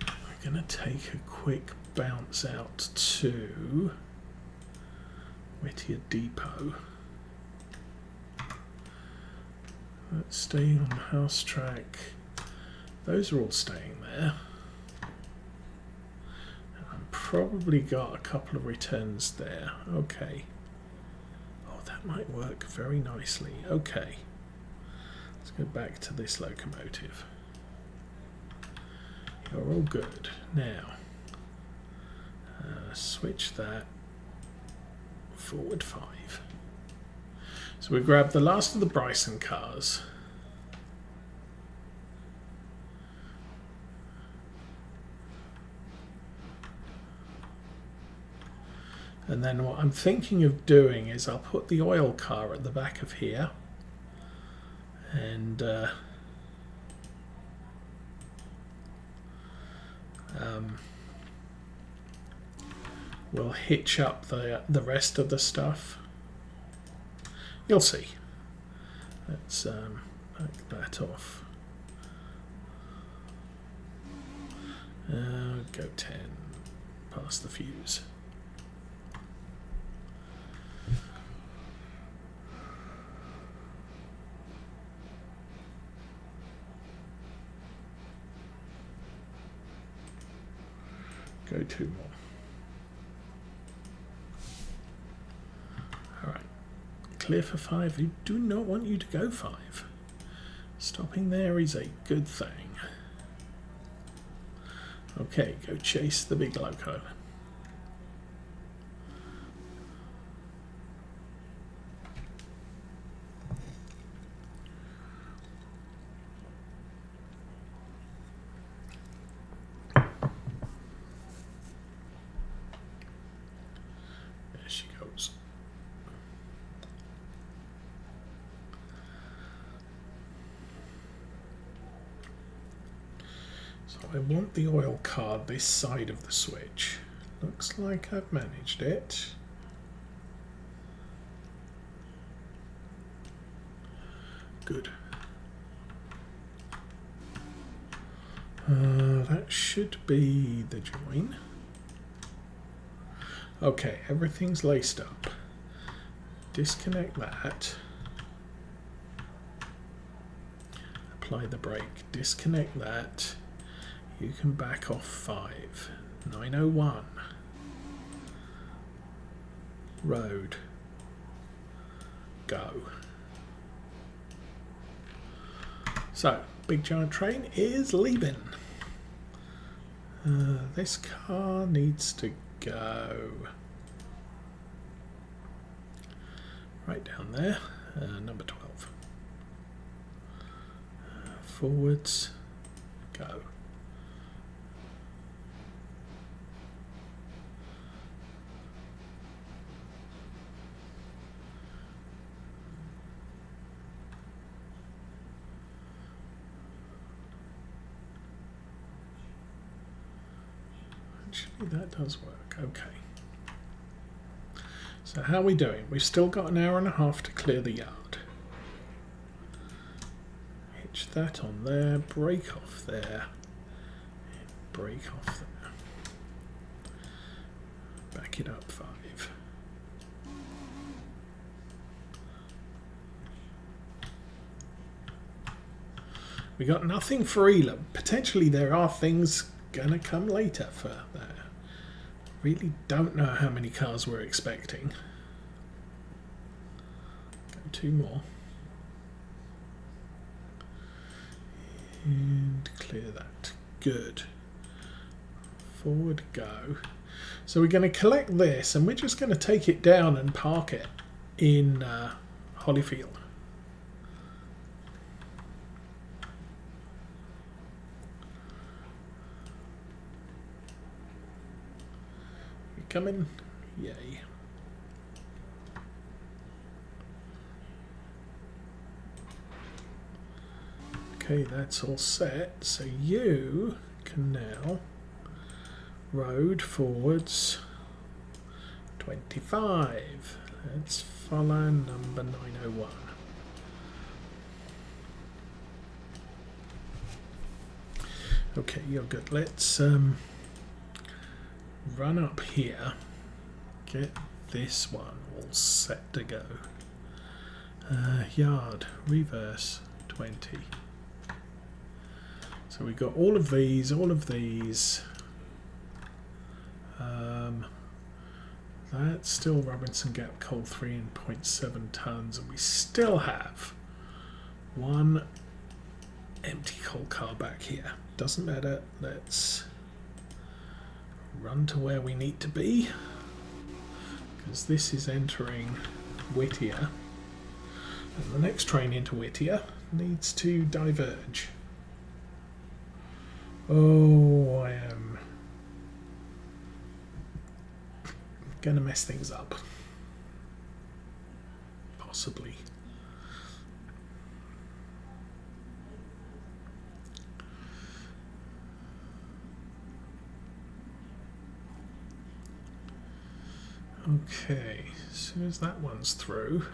We're going to take a quick bounce out to Whittier Depot. Let's stay on the house track. Those are all staying there. Probably got a couple of returns there. Okay. Oh, that might work very nicely. Okay. Let's go back to this locomotive. You're all good. Now, switch that. Forward 5. So we grabbed the last of the Bryson cars. And then what I'm thinking of doing is I'll put the oil car at the back of here, and we'll hitch up the rest of the stuff. You'll see. Let's back that off. Go 10, past the fuse. Go 2 more. Alright. Clear for 5. We do not want you to go 5. Stopping there is a good thing. Okay, go chase the big loco. I want the oil car this side of the switch. Looks like I've managed it. Good. That should be the join. Okay, everything's laced up. Disconnect that. Apply the brake. Disconnect that. You can back off 5. 901. Road. Go. So, big giant train is leaving. This car needs to go right down there. Number 12. Forwards. Go. Actually, that does work. Okay. So how are we doing? We've still got an hour and a half to clear the yard. Hitch that on there, break off there, break off there. Back it up 5. We got nothing for Elam. Potentially there are things gonna come later for that. really don't know how many cars we're expecting. Go 2 more. And clear that. Good. Forward go. So we're going to collect this and we're just going to take it down and park it in Hollyfield. You coming? Yay. Okay, that's all set. So you can now road forwards 25. Let's follow number 901. Okay, you're good. Let's run up here. Get this one all set to go. Yard, reverse 20. So we've got all of these, that's still Robinson Gap coal 3.7 tons, and we still have one empty coal car back here. Doesn't matter, let's run to where we need to be, because this is entering Whittier, and the next train into Whittier needs to diverge. Oh, I am going to mess things up. Possibly. Okay, as soon as that one's through.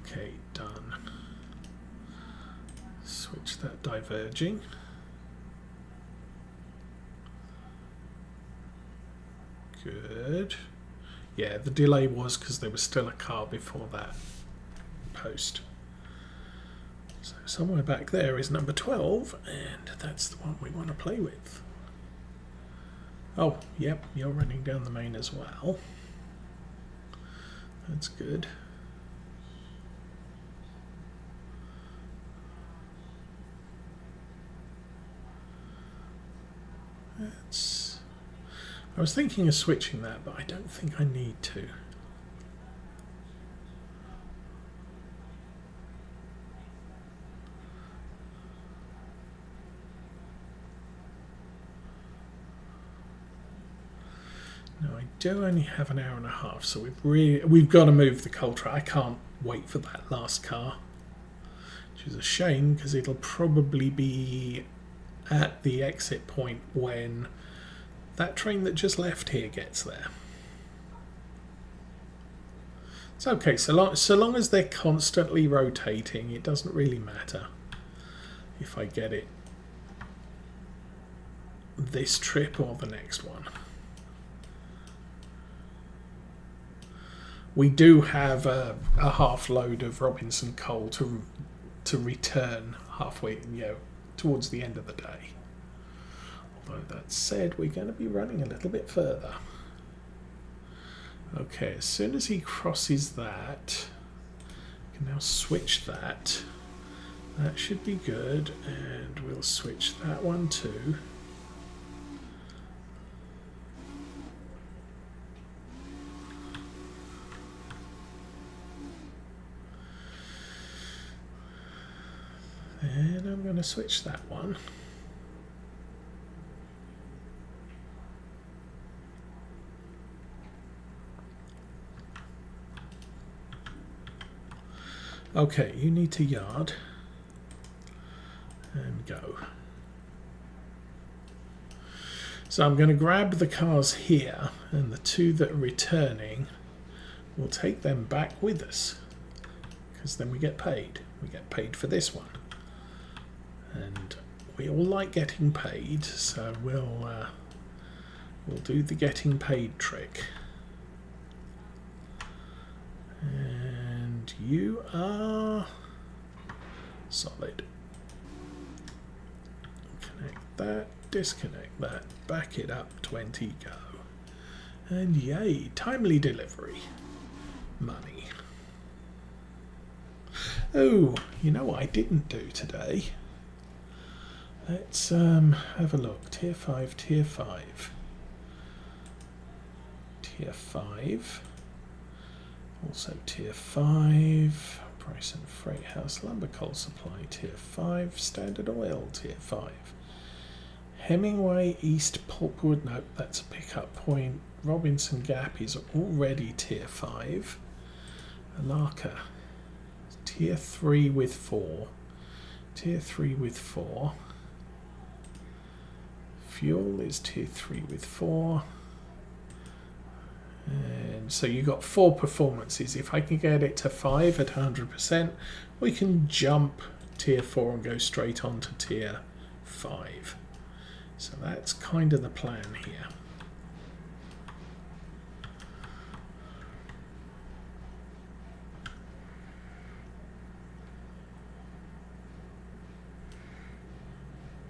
Okay, done. Switch that diverging. Good. Yeah, the delay was because there was still a car before that post. So somewhere back there is number 12, and that's the one we want to play with. Oh, yep, you're running down the main as well. That's good. I was thinking of switching that, but I don't think I need to. No, I do only have an hour and a half, so we've got to move the coal track. I can't wait for that last car, which is a shame because it'll probably be at the exit point when that train that just left here gets there. It's okay, so long as they're constantly rotating, it doesn't really matter if I get it this trip or the next one. We do have a half load of Robinson coal to return halfway, towards the end of the day. Although that said, we're going to be running a little bit further. Okay, as soon as he crosses that, we can now switch that. That should be good, and we'll switch that one too. And I'm going to switch that one. Okay, you need to yard and go. So I'm going to grab the cars here, and the two that are returning, we'll take them back with us, because then we get paid. We get paid for this one. And we all like getting paid, so we'll do the getting paid trick. And you are solid. that, disconnect that, back it up, 20, go. And yay, timely delivery. Money. Oh, you know what I didn't do today? Let's have a look. Tier 5, Tier 5. Tier 5. Also Tier 5. Price and Freight House Lumber Coal Supply, Tier 5. Standard Oil, Tier 5. Hemingway East Pulpwood, no, that's a pickup point. Robinson Gap is already Tier 5. Alaka, Tier 3 with 4. Tier 3 with 4. Fuel is Tier 3 with 4. And so you got 4 performances. If I can get it to 5 at 100%, we can jump Tier 4 and go straight on to Tier 5. So that's kind of the plan here.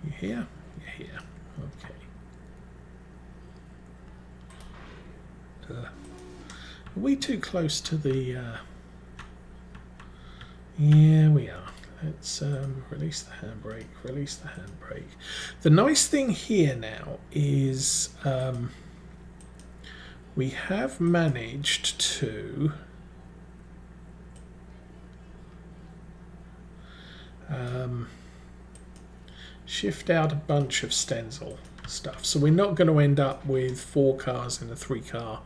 You here? You're here. Okay. Are we too close to the... Yeah, we are. Let's release the handbrake, release the handbrake. The nice thing here now is we have managed to shift out a bunch of stencil stuff. So we're not going to end up with 4 cars in a 3-car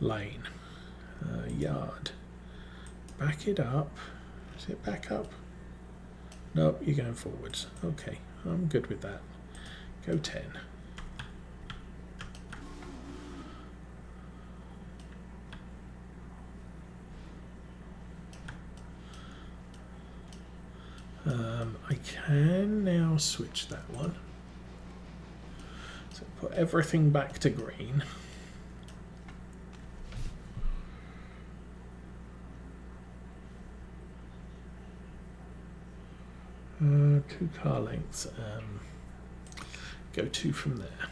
lane. Yard. Back it up. Is it back up? Nope, you're going forwards. Okay, I'm good with that. Go 10. I can now switch that one. So put everything back to green. Two car lengths. Go 2 from there.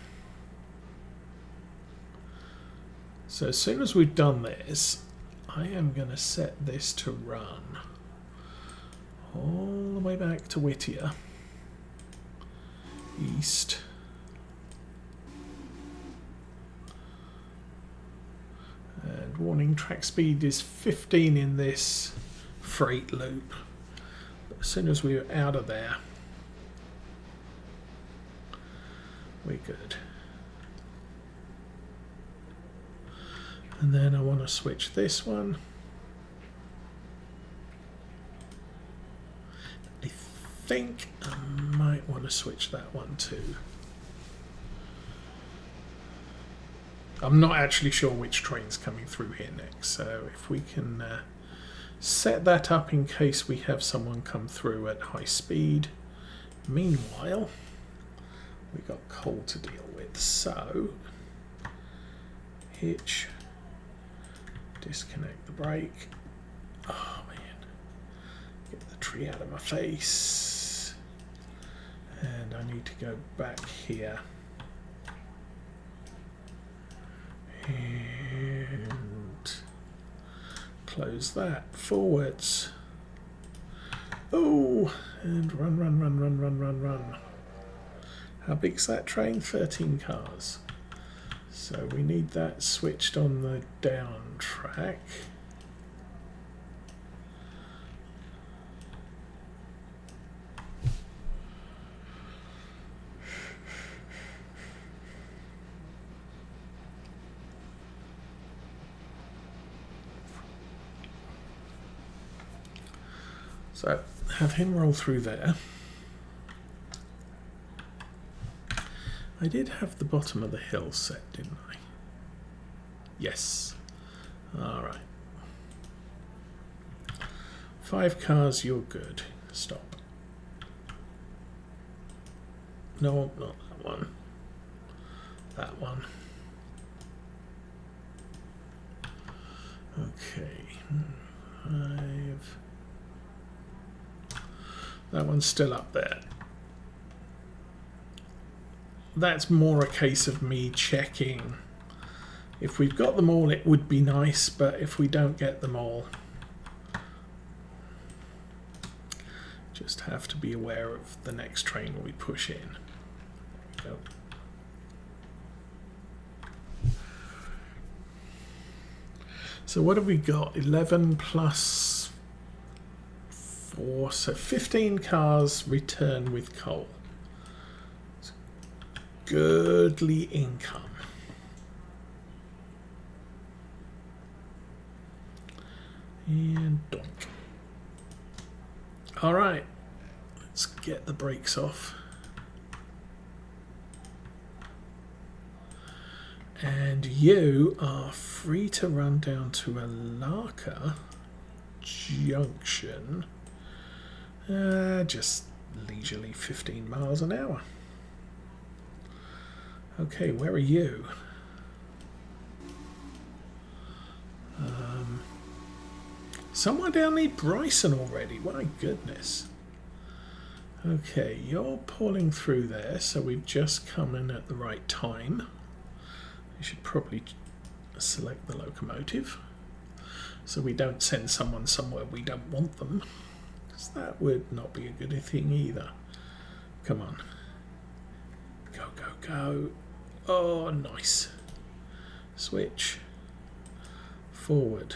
So as soon as we've done this, I am going to set this to run all the way back to Whittier, east, and warning track speed is 15 in this freight loop. But as soon as we're out of there, we're good. And then I want to switch this one. I think I might want to switch that one too. I'm not actually sure which train's coming through here next, so if we can set that up in case we have someone come through at high speed. Meanwhile, we got coal to deal with, so hitch, disconnect the brake. Oh man, get the tree out of my face. And I need to go back here. And close that, forwards. Oh, and run, run, run, run, run, run, run. How big's that train? 13 cars. So we need that switched on the down track. So have him roll through there. I did have the bottom of the hill set, didn't I? Yes. All right. 5 cars, you're good. Stop. No, not that one. That one. Okay. 5. That one's still up there. that's more a case of me checking. If we've got them all, it would be nice, but if we don't get them all, just have to be aware of the next train we push in. There we go. So what have we got? 11 plus 4, so 15 cars return with coal. It's goodly income. And donk. All right, let's get the brakes off. And you are free to run down to Alaka Junction. Just leisurely 15 miles an hour. Okay, where are you? Somewhere down near Bryson already. My goodness. Okay, you're pulling through there, so we've just come in at the right time. You should probably select the locomotive so we don't send someone somewhere we don't want them, because that would not be a good thing either. Come on. Go, go, go. Oh, nice. Switch. Forward.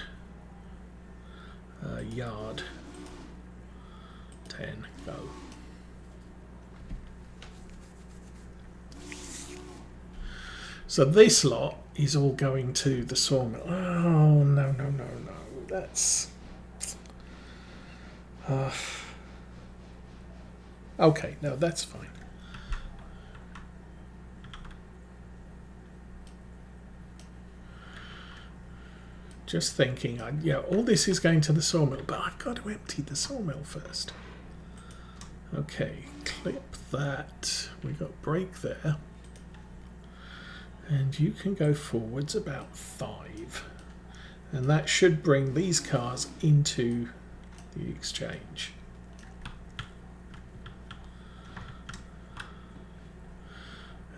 Yard. 10. Go. So this lot is all going to the sawmill. Oh, no, no, no, no. That's... okay, no, that's fine. Just thinking, yeah, all this is going to the sawmill, but I've got to empty the sawmill first. Okay, clip that. We got brake there. And you can go forwards about 5. And that should bring these cars into the exchange.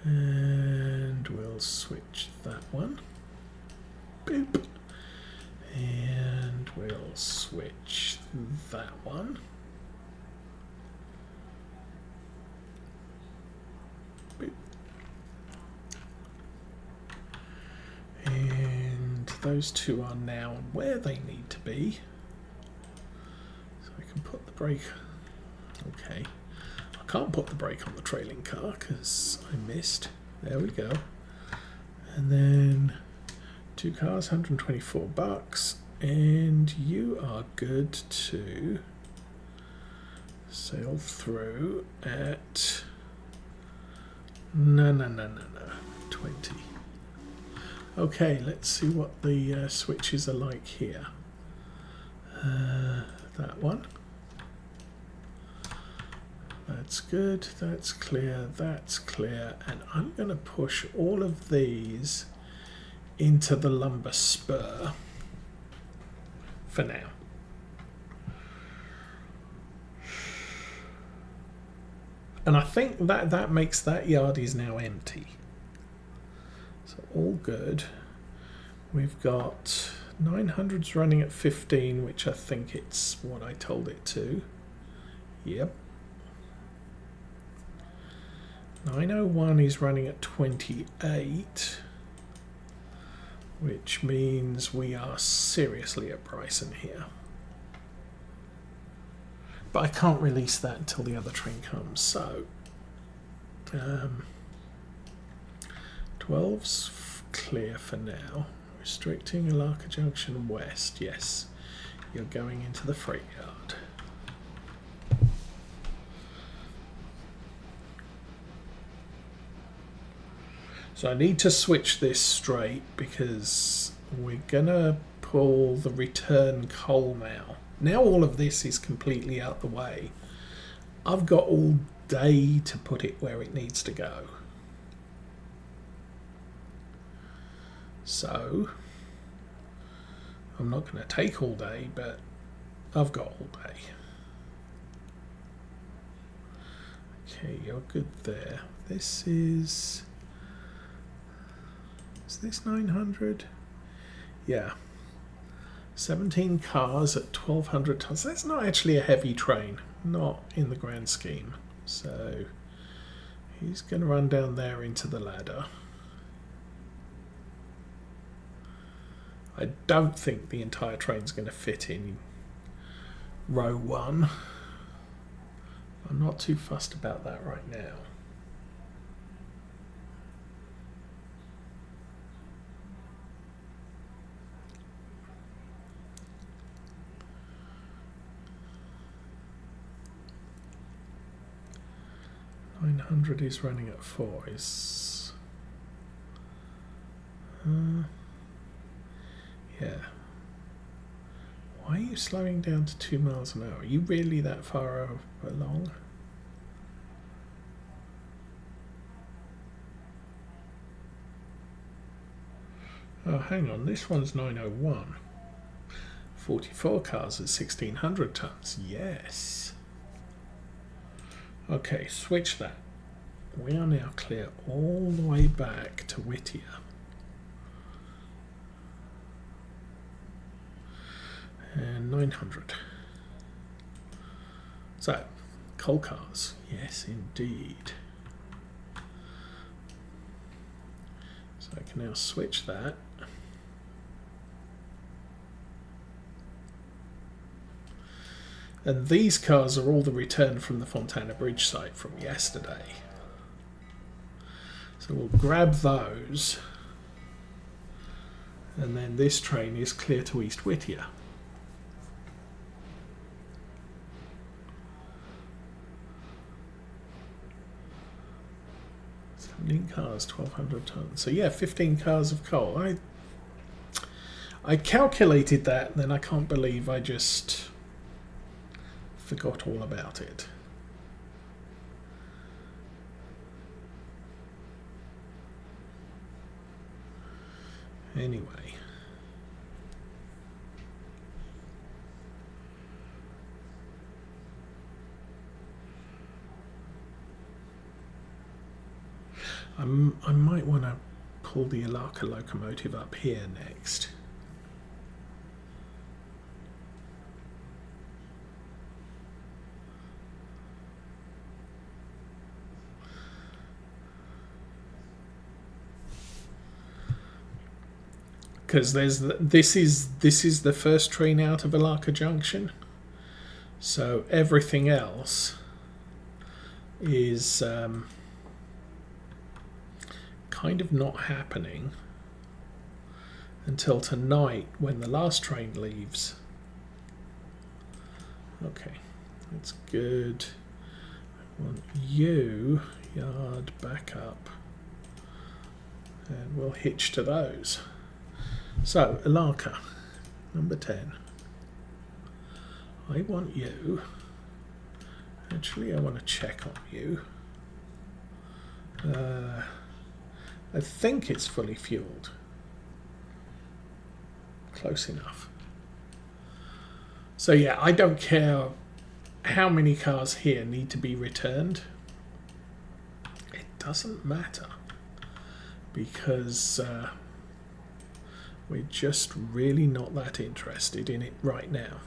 And we'll switch that one. Boop. And we'll switch that one. Boop. And those two are now where they need to be. So I can put the brake. Okay. I can't put the brake on the trailing car because I missed. There we go. And then 2 cars, $124, and you are good to sail through at no 20. Okay, let's see what the switches are like here. That one. That's good, that's clear, and I'm going to push all of these into the lumber spur for now. And I think that makes that yard is now empty. So all good. We've got 900s running at 15, which I think it's what I told it to. Yep. 901 is running at 28, which means we are seriously at Bryson here. But I can't release that until the other train comes. So 12's clear for now. Restricting Alaka Junction West. Yes, you're going into the freight yard. So I need to switch this straight because we're gonna pull the return coal now. Now all of this is completely out the way. I've got all day to put it where it needs to go. So I'm not going to take all day, but I've got all day. Okay, you're good there. This is this 900? Yeah. 17 cars at 1,200 tons. That's not actually a heavy train, not in the grand scheme. So he's going to run down there into the ladder. I don't think the entire train's going to fit in row 1. I'm not too fussed about that right now. $900 is running at 4. Yeah. Why are you slowing down to 2 miles an hour? Are you really that far along? Oh, hang on. This one's 901. 44 cars at 1,600 tons. Yes. Okay, switch that. We are now clear all the way back to Whittier. And 900. So, coal cars. Yes, indeed. So I can now switch that. And these cars are all the return from the Fontana Bridge site from yesterday. So we'll grab those. And then this train is clear to East Whittier. Cars, 1,200 tons. So yeah, 15 cars of coal. I calculated that, and then I can't believe I just forgot all about it. Anyway. I might want to pull the Alaka locomotive up here next. Because this is the first train out of Alaka Junction, so everything else is kind of not happening until tonight when the last train leaves. Okay, that's good. I want you yard back up, and we'll hitch to those. So Alaka number 10. I want you. Actually, I want to check on you. I think it's fully fueled. Close enough. So yeah, I don't care how many cars here need to be returned. It doesn't matter, because we're just really not that interested in it right now.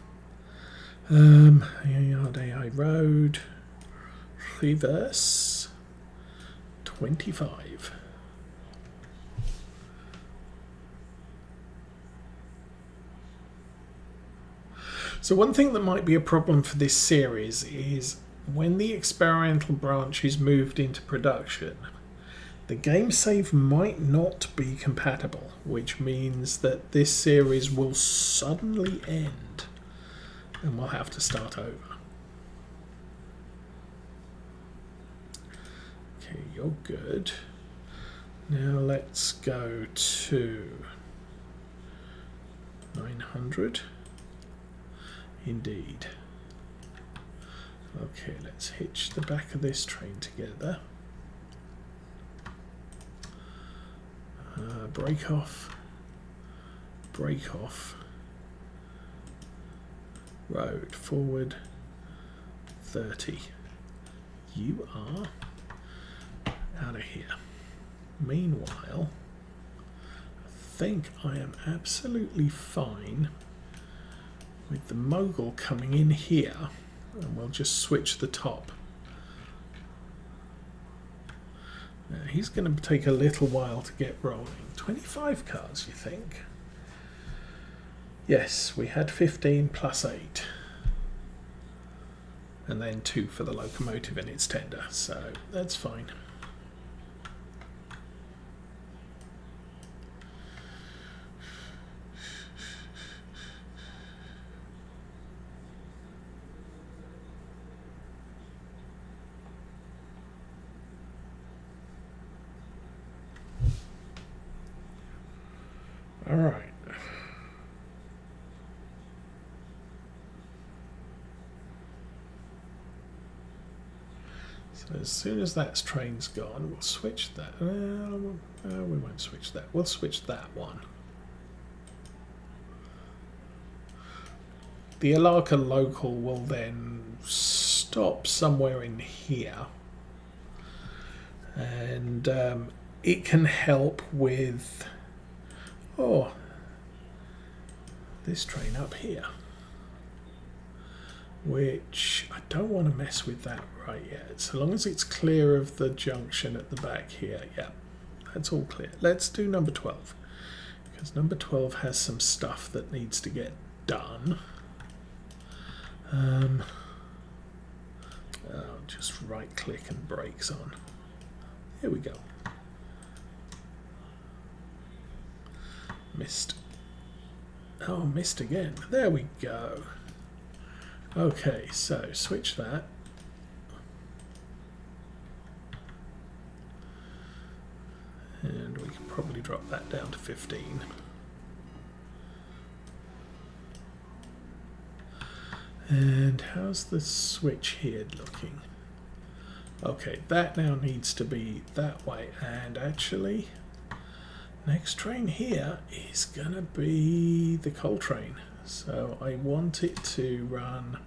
Yard AI Road, reverse, 25. So one thing that might be a problem for this series is when the experimental branch is moved into production, the game save might not be compatible, which means that this series will suddenly end and we'll have to start over. Okay, you're good. Now let's go to 900. Indeed. Okay, let's hitch the back of this train together. Break off. Break off. Road forward 30. you are out of here. Meanwhile, I think I am absolutely fine with the mogul coming in here, and we'll just switch the top. Now, he's going to take a little while to get rolling. 25 cars, you think? Yes, we had 15 plus 8. And then 2 for the locomotive in its tender, so that's fine. All right. So as soon as that train's gone, we'll switch that. We won't switch that. We'll switch that one. The Alarka local will then stop somewhere in here, and it can help with this train up here, which I don't want to mess with that right yet. So long as it's clear of the junction at the back here, yeah, that's all clear. Let's do number 12, because number 12 has some stuff that needs to get done. Just right click and brakes on. Here we go. Missed. Oh, missed again. There we go. Okay, so switch that. And we can probably drop that down to 15. And how's the switch here looking? Okay, that now needs to be that way. And actually, next train here is gonna be the coal train. So I want it to run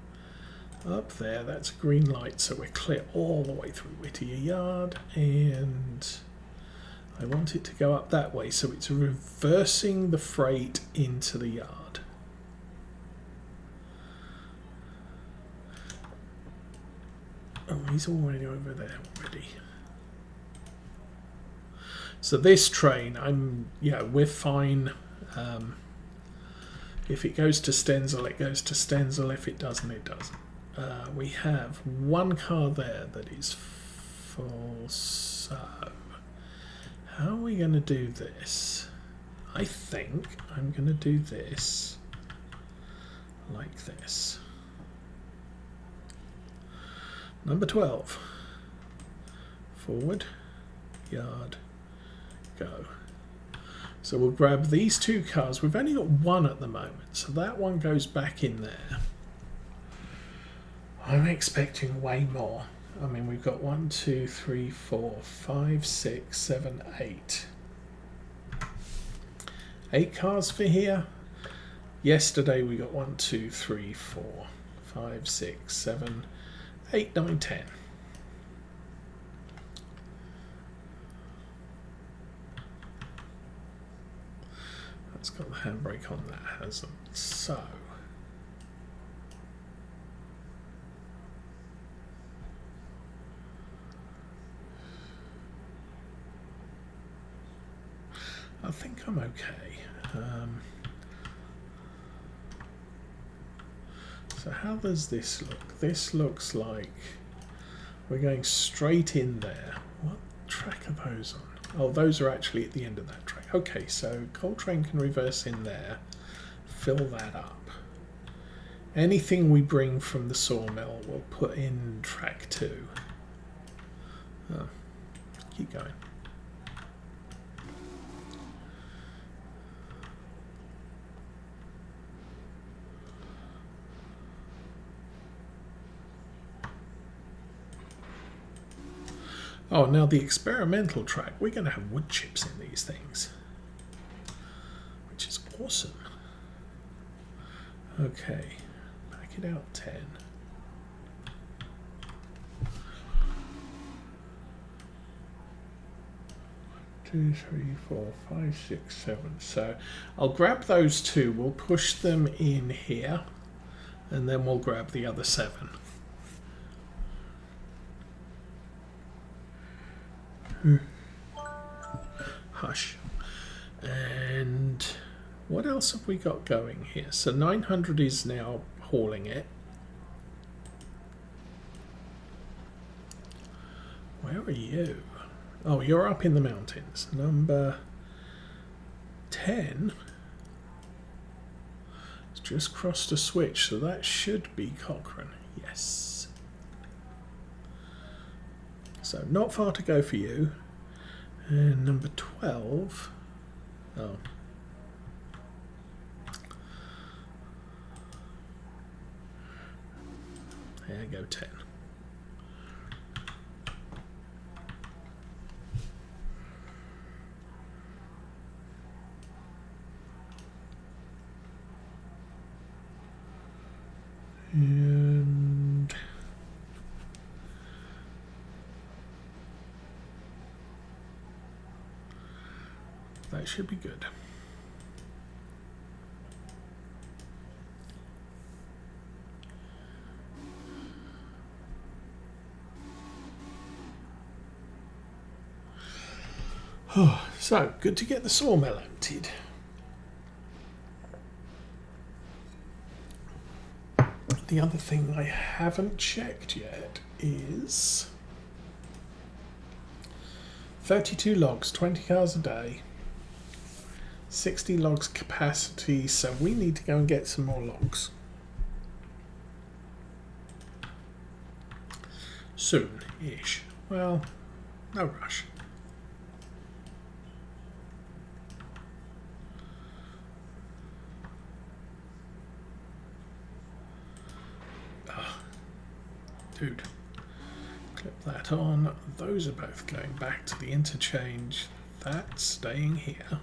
up there. That's a green light, so we're clear all the way through Whittier Yard. And I want it to go up that way, so it's reversing the freight into the yard. Oh, he's already over there already. So this train, we're fine. If it goes to Stenzel, it goes to Stenzel. If it doesn't, it doesn't. We have one car there that is full. So how are we going to do this? I think I'm going to do this like this. Number 12. Forward, yard, go. So we'll grab these 2 cars. We've only got 1 at the moment, so that one goes back in there. I'm expecting way more. I mean, we've got 1, 2, 3, 4, 5, 6, 7, 8. 8 cars for here. Yesterday we got 1, 2, 3, 4, 5, 6, 7, 8, 9, 10. That's got the handbrake on, that hasn't. So I think I'm okay. So how does this look? This looks like we're going straight in there. What track are those on? Oh, those are actually at the end of that track. Okay, so coal train can reverse in there, fill that up. Anything we bring from the sawmill we'll put in track 2. Oh, keep going. Oh, now the experimental track, we're going to have wood chips in these things, which is awesome. Okay, back it out 10. 2, 3, 4, 5, 6, 7. So I'll grab those two. We'll push them in here, and then we'll grab the other 7. Hush. And what else have we got going here? So 900 is now hauling it. Where are you? Oh, you're up in the mountains. Number 10 has just crossed a switch, so that should be Cochrane. Yes. So not far to go for you. And number 12. Oh. There you go, 10. And that should be good. So, good to get the sawmill emptied. The other thing I haven't checked yet is 32 logs, 20 cars a day, 60 logs capacity, so we need to go and get some more logs. Soon-ish. Well, no rush. Dude, clip that on. Those are both going back to the interchange. That's staying here.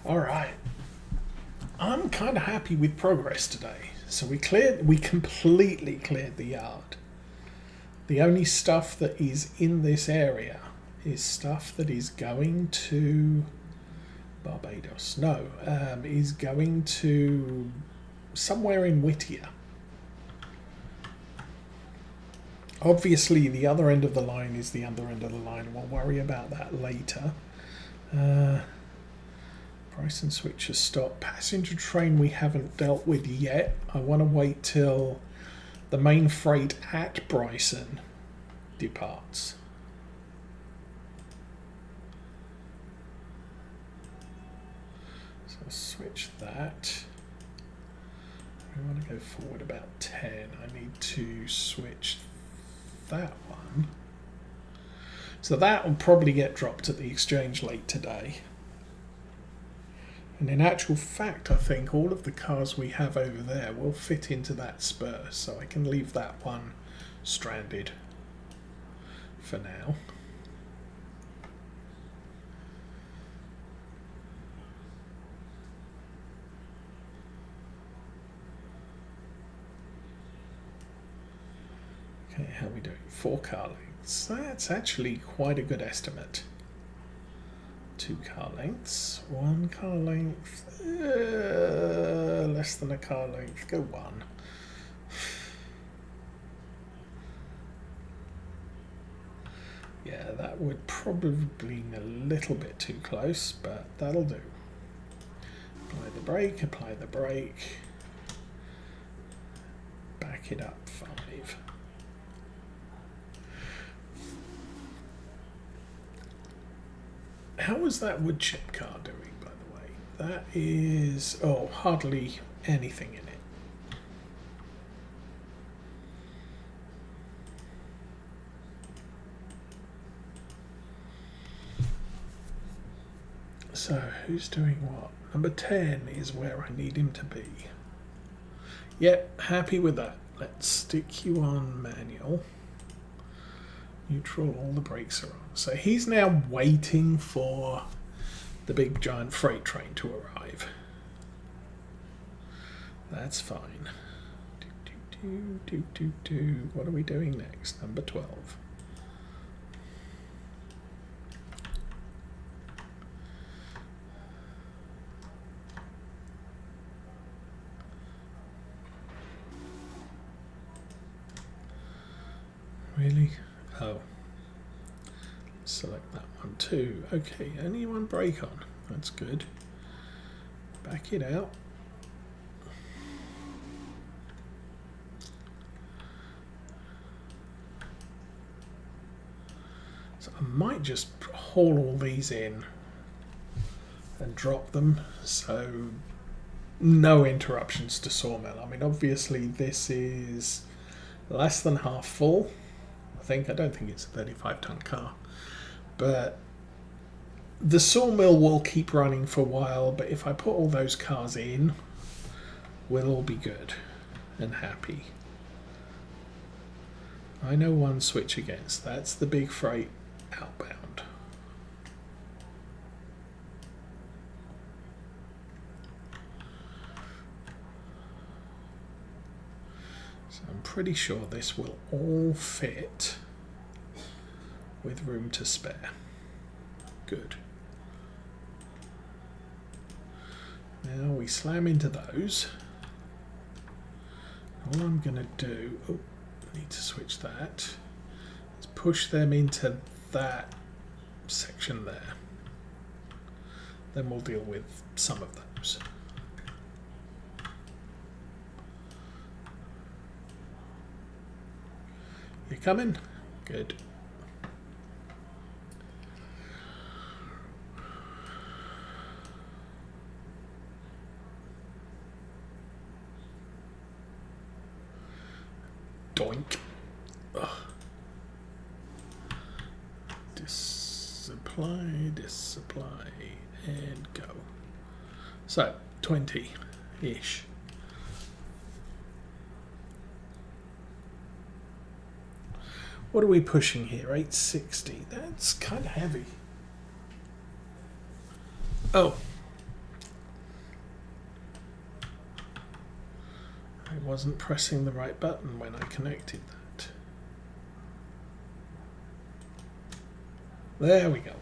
All right. I'm kind of happy with progress today. So we completely cleared the yard. The only stuff that is in this area is stuff that is going to Barbados. No, is going to somewhere in Whittier. Obviously, the other end of the line is the other end of the line. We'll worry about that later. Price and switcher stop. Passenger train we haven't dealt with yet. I want to wait till the main freight at Bryson departs. Switch that. We want to go forward about 10. I need to switch that one. So that will probably get dropped at the exchange late today. And in actual fact, I think all of the cars we have over there will fit into that spur, so I can leave that one stranded for now. Okay, how are we doing? 4 car lengths. That's actually quite a good estimate. 2 car lengths. 1 car length. Less than a car length. Go 1. Yeah, that would probably be a little bit too close, but that'll do. Apply the brake, apply the brake. Back it up 5. How is that wood chip car doing, by the way? That is, oh, hardly anything in it. So, who's doing what? Number 10 is where I need him to be. Yep, happy with that. Let's stick you on manual. Neutral, all the brakes are on. So he's now waiting for the big giant freight train to arrive. That's fine. What are we doing next? Number 12. Really? Oh. Select that one too. Okay, only one brake on. That's good. Back it out. So I might just haul all these in and drop them, so no interruptions to sawmill. I mean, obviously this is less than half full. I don't think it's a 35-ton car, but the sawmill will keep running for a while. But if I put all those cars in, we'll all be good and happy. I know one switch against. That's the big freight outbound. So I'm pretty sure this will all fit with room to spare. Good. Now we slam into those. All I'm going to do, I need to switch that, is push them into that section there. Then we'll deal with some of those. You coming? Good. Doink. Ugh. Disapply, and go. So, 20-ish. What are we pushing here? 860. That's kind of heavy. Oh. I wasn't pressing the right button when I connected that. There we go.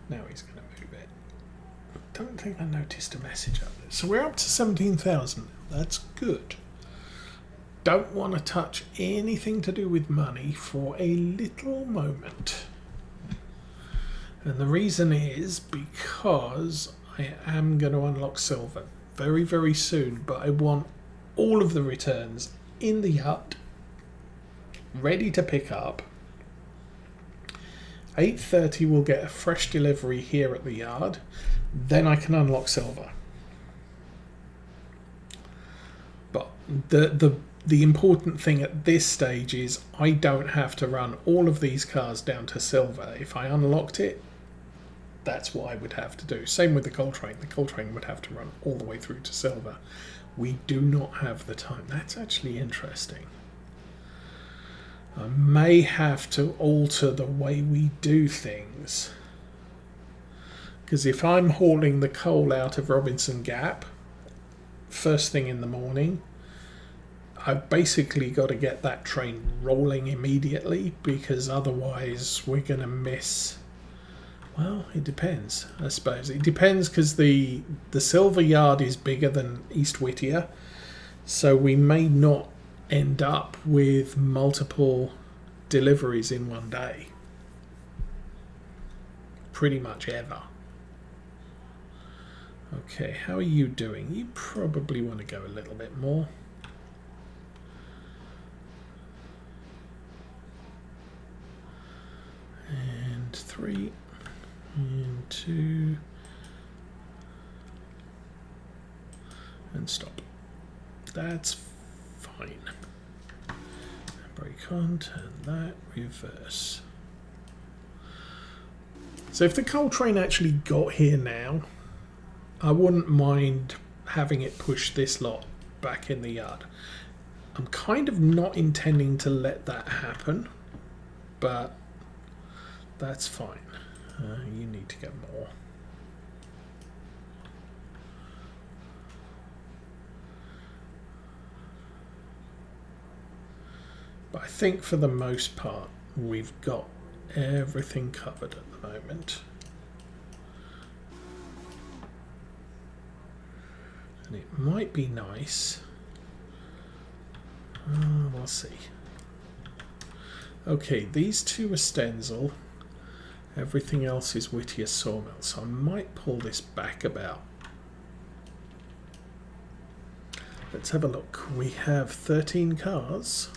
Now he's going to move it. I don't think I noticed a message up there. So we're up to 17,000. That's good. Don't want to touch anything to do with money for a little moment. And the reason is because I am going to unlock silver very, very soon, but I want all of the returns in the hut ready to pick up. 8:30 we'll get a fresh delivery here at the yard. Then I can unlock silver. But the important thing at this stage is I don't have to run all of these cars down to silver. If I unlocked it, that's what I would have to do. Same with the coal train. The coal train would have to run all the way through to silver. We do not have the time. That's actually interesting. I may have to alter the way we do things. Because if I'm hauling the coal out of Robinson Gap first thing in the morning, I've basically got to get that train rolling immediately, because otherwise we're going to miss. Well, it depends, I suppose. It depends, because the silver yard is bigger than East Whittier, so we may not end up with multiple deliveries in one day. Pretty much ever. Okay, how are you doing? You probably want to go a little bit more. And 3 and 2 and stop. That's fine. Brake on, turn that, reverse. So if the coal train actually got here now, I wouldn't mind having it push this lot back in the yard. I'm kind of not intending to let that happen, but that's fine. You need to get more. But I think for the most part we've got everything covered at the moment. And it might be nice. We'll see. Okay, these two are Stenzel. Everything else is Whittier Sawmill, so I might pull this back about. Let's have a look. We have 13 cars.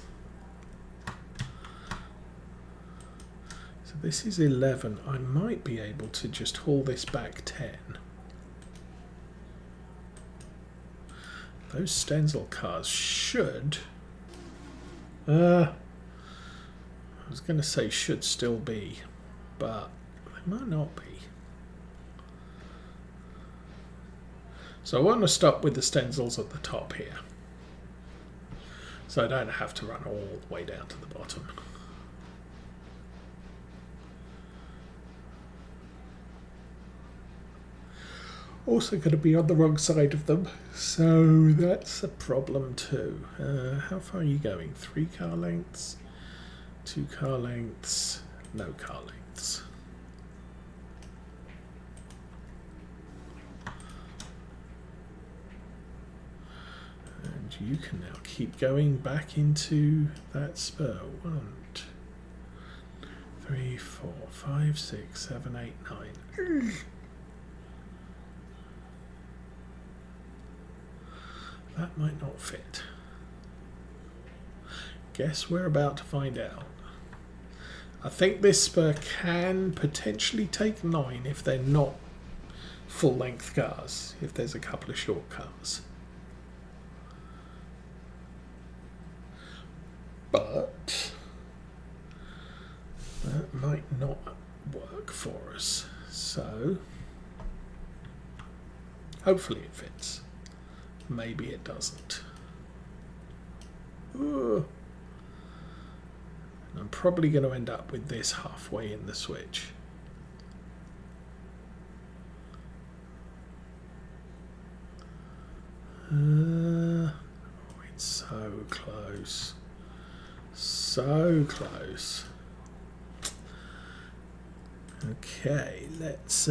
So this is 11. I might be able to just haul this back 10. Those Stenzel cars should... I was going to say should still be, but they might not be. So I want to stop with the Stenzels at the top here, so I don't have to run all the way down to the bottom. Also going to be on the wrong side of them, so that's a problem too. How far are you going? 3 car lengths, 2 car lengths, no car lengths. And you can now keep going back into that spur. 1, 2, 3, 4, 5, 6, 7, 8, 9. That might not fit. Guess we're about to find out. I think this spur can potentially take 9 if they're not full-length cars, if there's a couple of short cars. But that might not work for us. So hopefully it fits. Maybe it doesn't. Ooh. I'm probably going to end up with this halfway in the switch. Oh, it's so close. So close. Okay, let's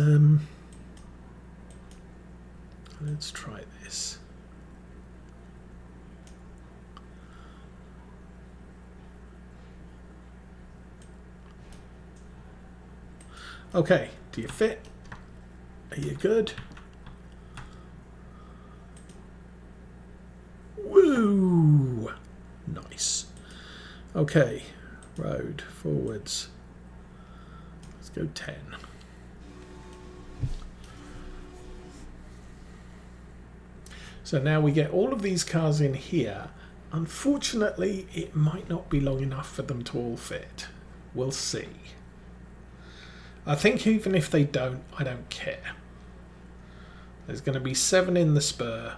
try this. Okay, do you fit? Are you good? Woo! Nice. Okay, road forwards. Let's go 10. So now we get all of these cars in here. Unfortunately, it might not be long enough for them to all fit. We'll see. I think even if they don't, I don't care. There's going to be 7 in the spur.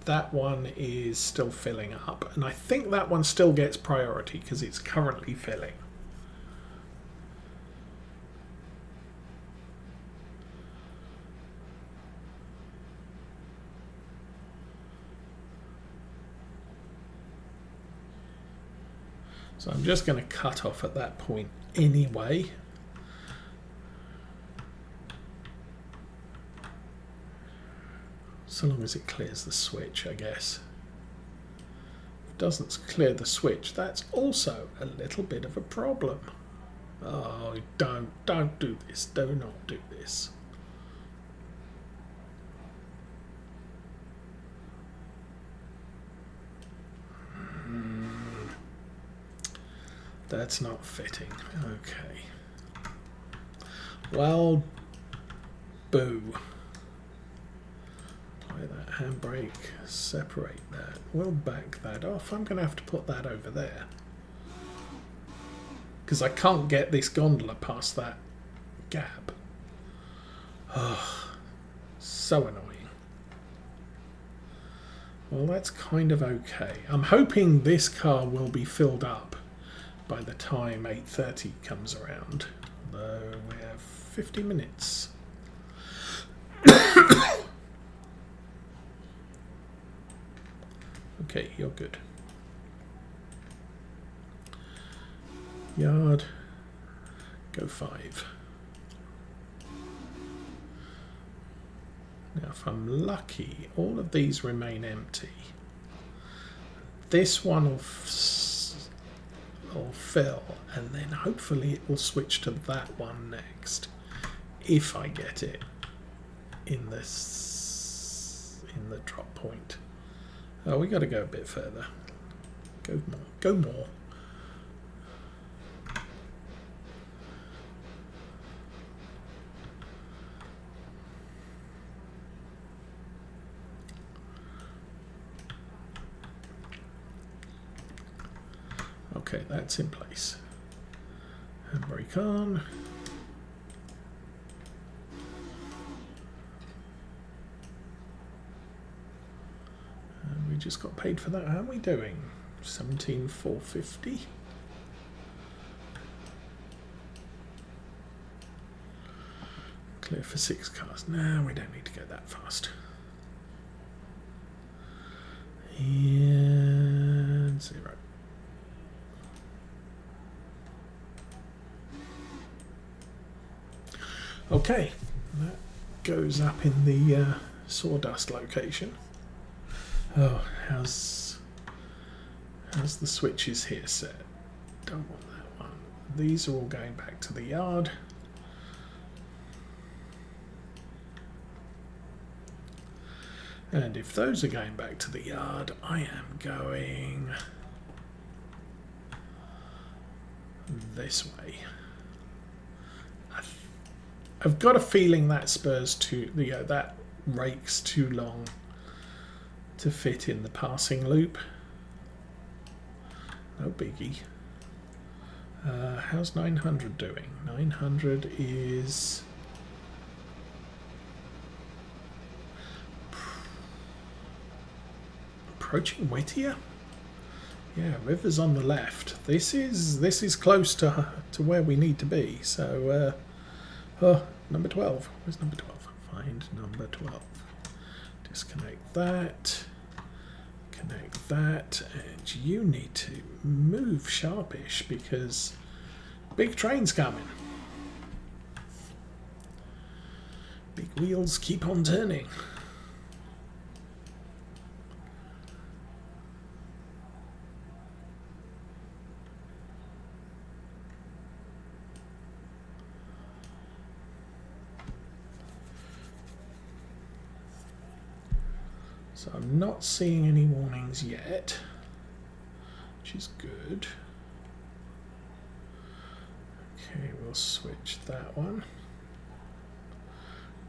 That one is still filling up. And I think that one still gets priority because it's currently filling. So I'm just going to cut off at that point anyway. So long as it clears the switch, I guess. If it doesn't clear the switch, that's also a little bit of a problem. Oh, don't do this. Do not do this. That's not fitting. Okay. Well, boo. That handbrake, separate that. We'll back that off. I'm going to have to put that over there because I can't get this gondola past that gap. Oh, so annoying. Well, that's kind of okay. I'm hoping this car will be filled up by the time 8:30 comes around. Though we have 50 minutes. Okay, you're good. Yard. Go 5. Now if I'm lucky, all of these remain empty. This one will fill, and then hopefully it will switch to that one next. If I get it in the drop point. Oh, we got to go a bit further. Go more. Go more. Okay, that's in place. Handbrake on. And we just got paid for that. How are we doing? 17,450. Clear for 6 cars. No, we don't need to go that fast. And 0. Okay, that goes up in the sawdust location. Oh, how's the switches here set? Don't want that one. These are all going back to the yard. And if those are going back to the yard, I am going this way. I've got a feeling that spurs to that rake's too long to fit in the passing loop. No biggie. How's 900 doing? 900 is approaching Whittier. Yeah, river's on the left. This is close to where we need to be. So. Oh, number 12. Where's number 12? Find number 12. Disconnect that. Connect that. And you need to move sharpish because big train's coming. Big wheels keep on turning. So I'm not seeing any warnings yet, which is good. Okay, we'll switch that one.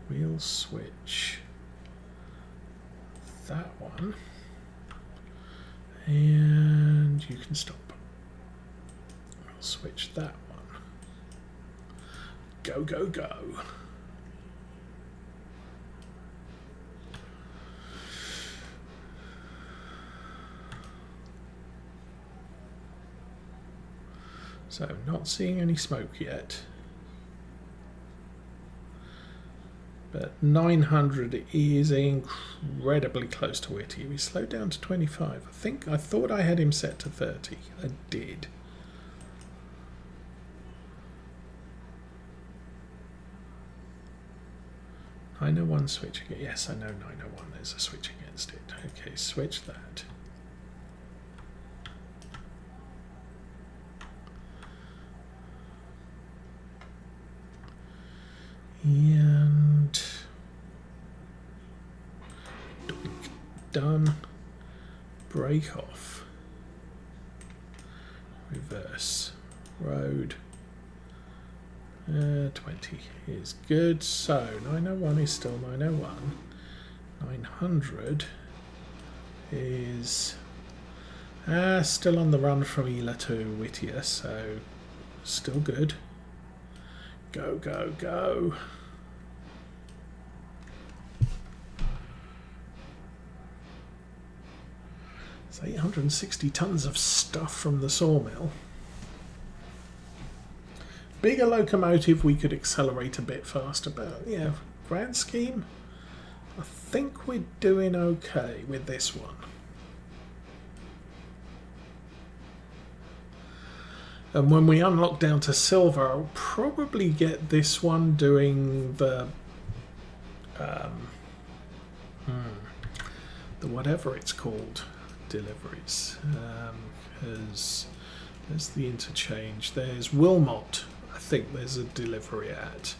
We'll switch that one. And you can stop. We'll switch that one. Go, go, go. So, not seeing any smoke yet. But 900 is incredibly close to Whittier. We slowed down to 25. I thought I had him set to 30. I did. I know one switch. Yes, I know 901. There's a switch against it. Okay, switch that. And done. Brake off. Reverse. Road. 20 is good. So 901 is still 901. 900 is still on the run from Ela to Whittier, so still good. Go, go, go. It's 860 tons of stuff from the sawmill. Bigger locomotive, we could accelerate a bit faster, but yeah, grand scheme, I think we're doing okay with this one. And when we unlock down to silver, I'll probably get this one doing the whatever it's called deliveries. There's the interchange. There's Wilmot. I think there's a delivery at.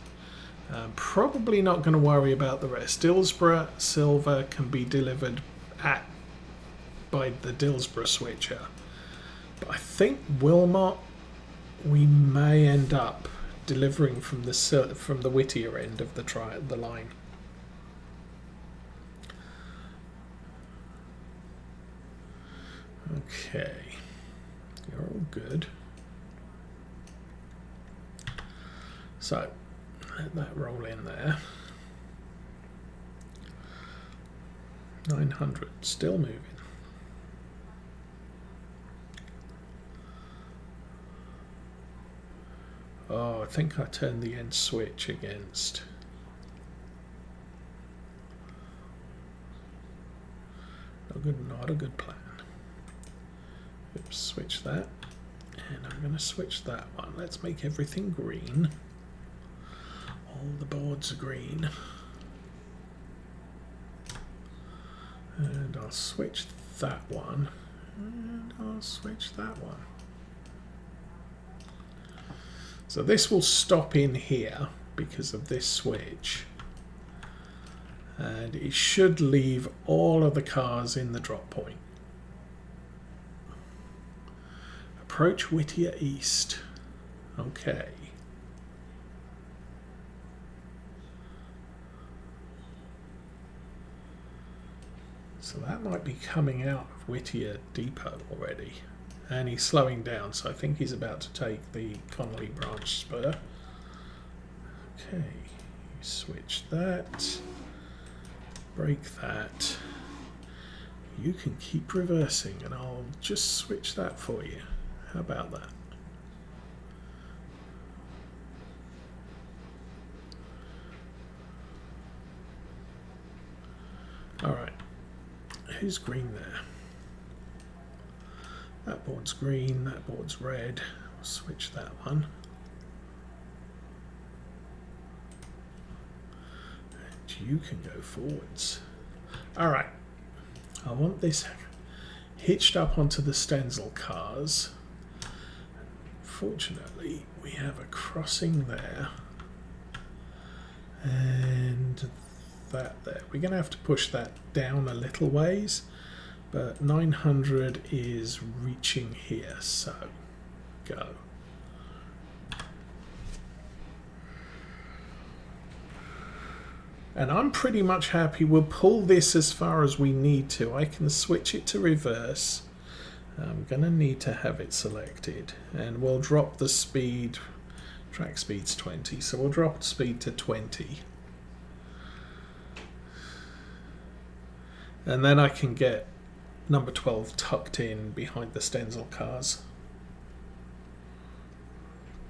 Probably not going to worry about the rest. Dillsborough silver can be delivered at by the Dillsborough switcher. But I think Wilmot we may end up delivering from the Whittier end of the line. Okay, you're all good. So let that roll in there. 900, still moving. Oh, I think I turned the end switch against. Not a good plan. Oops, switch that. And I'm going to switch that one. Let's make everything green. All the boards are green. And I'll switch that one. And I'll switch that one. So this will stop in here because of this switch. And it should leave all of the cars in the drop point. Approach Whittier East. Okay. So that might be coming out of Whittier Depot already. And he's slowing down, so I think he's about to take the Connolly branch spur. Okay, switch that. Break that. You can keep reversing and I'll just switch that for you. How about that? Alright, who's green there? That board's green, that board's red. I'll switch that one. And you can go forwards. Alright, I want this hitched up onto the Stenzel cars. Fortunately, we have a crossing there. And that there. We're going to have to push that down a little ways. But 900 is reaching here, so go. And I'm pretty much happy. We'll pull this as far as we need to. I can switch it to reverse. I'm going to need to have it selected. And we'll drop the speed. Track speed's 20, so we'll drop the speed to 20. And then I can get number 12 tucked in behind the Stenzel cars.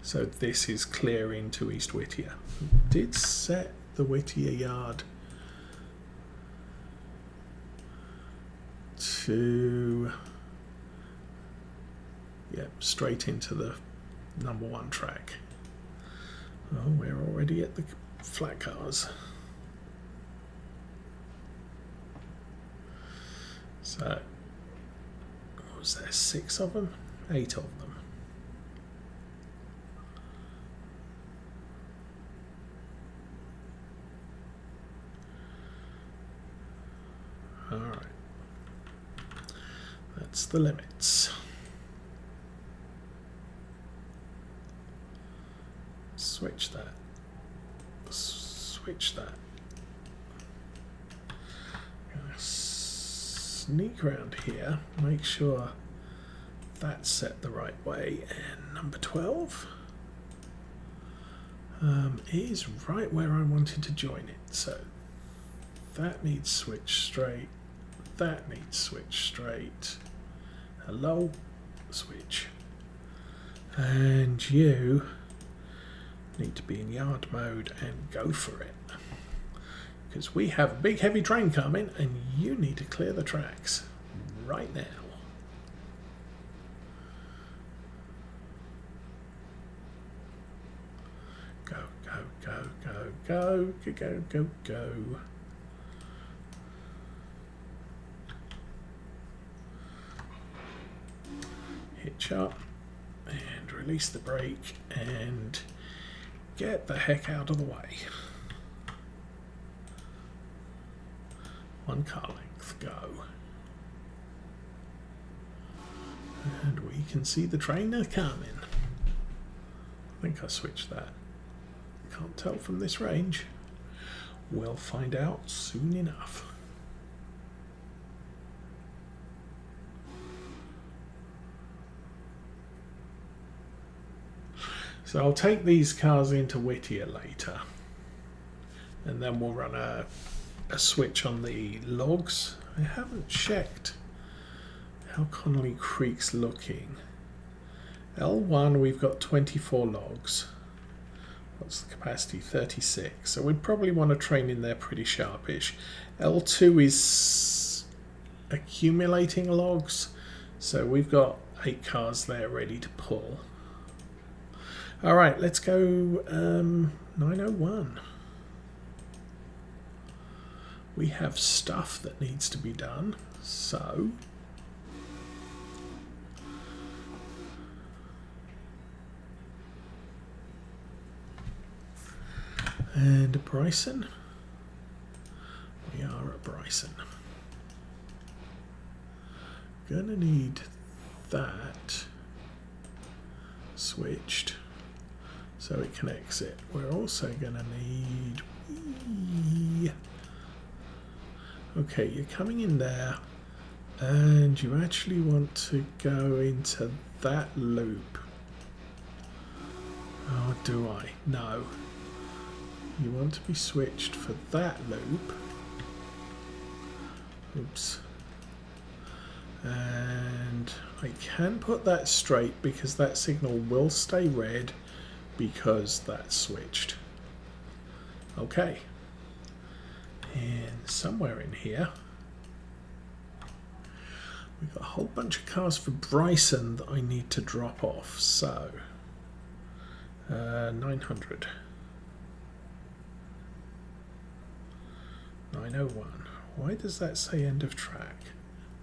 So this is clear into East Whittier. Did set the Whittier yard to straight into the number 1 track. Oh, we're already at the flat cars. So, what was there, 6 of them? 8 of them. Alright. That's the limits. Switch that. Switch that. Sneak around here, make sure that's set the right way, and number 12 is right where I wanted to join it, so that needs switch straight, that needs switch straight, hello, switch, and you need to be in yard mode and go for it. Because we have a big heavy train coming and you need to clear the tracks right now. go, go, go, go, go, go, go. Hitch up and release the brake and get the heck out of the way. 1 car length, go. And we can see the trainer coming. I think I switched that. Can't tell from this range. We'll find out soon enough. So I'll take these cars into Whittier later, and then we'll run a switch on the logs. I haven't checked how Connolly Creek's looking. L1 we've got 24 logs. What's the capacity? 36. So we'd probably want to train in there pretty sharpish. L2 is accumulating logs, so we've got 8 cars there ready to pull. Alright, let's go 901. We have stuff that needs to be done, so and Bryson. We are at Bryson. Gonna need that switched so it can exit. We're also gonna need... Okay, you're coming in there and you actually want to go into that loop. Oh, do I? No. You want to be switched for that loop. Oops. And I can put that straight because that signal will stay red because that's switched. Okay. And somewhere in here we've got a whole bunch of cars for Bryson that I need to drop off. So 900. 901. Why does that say end of track?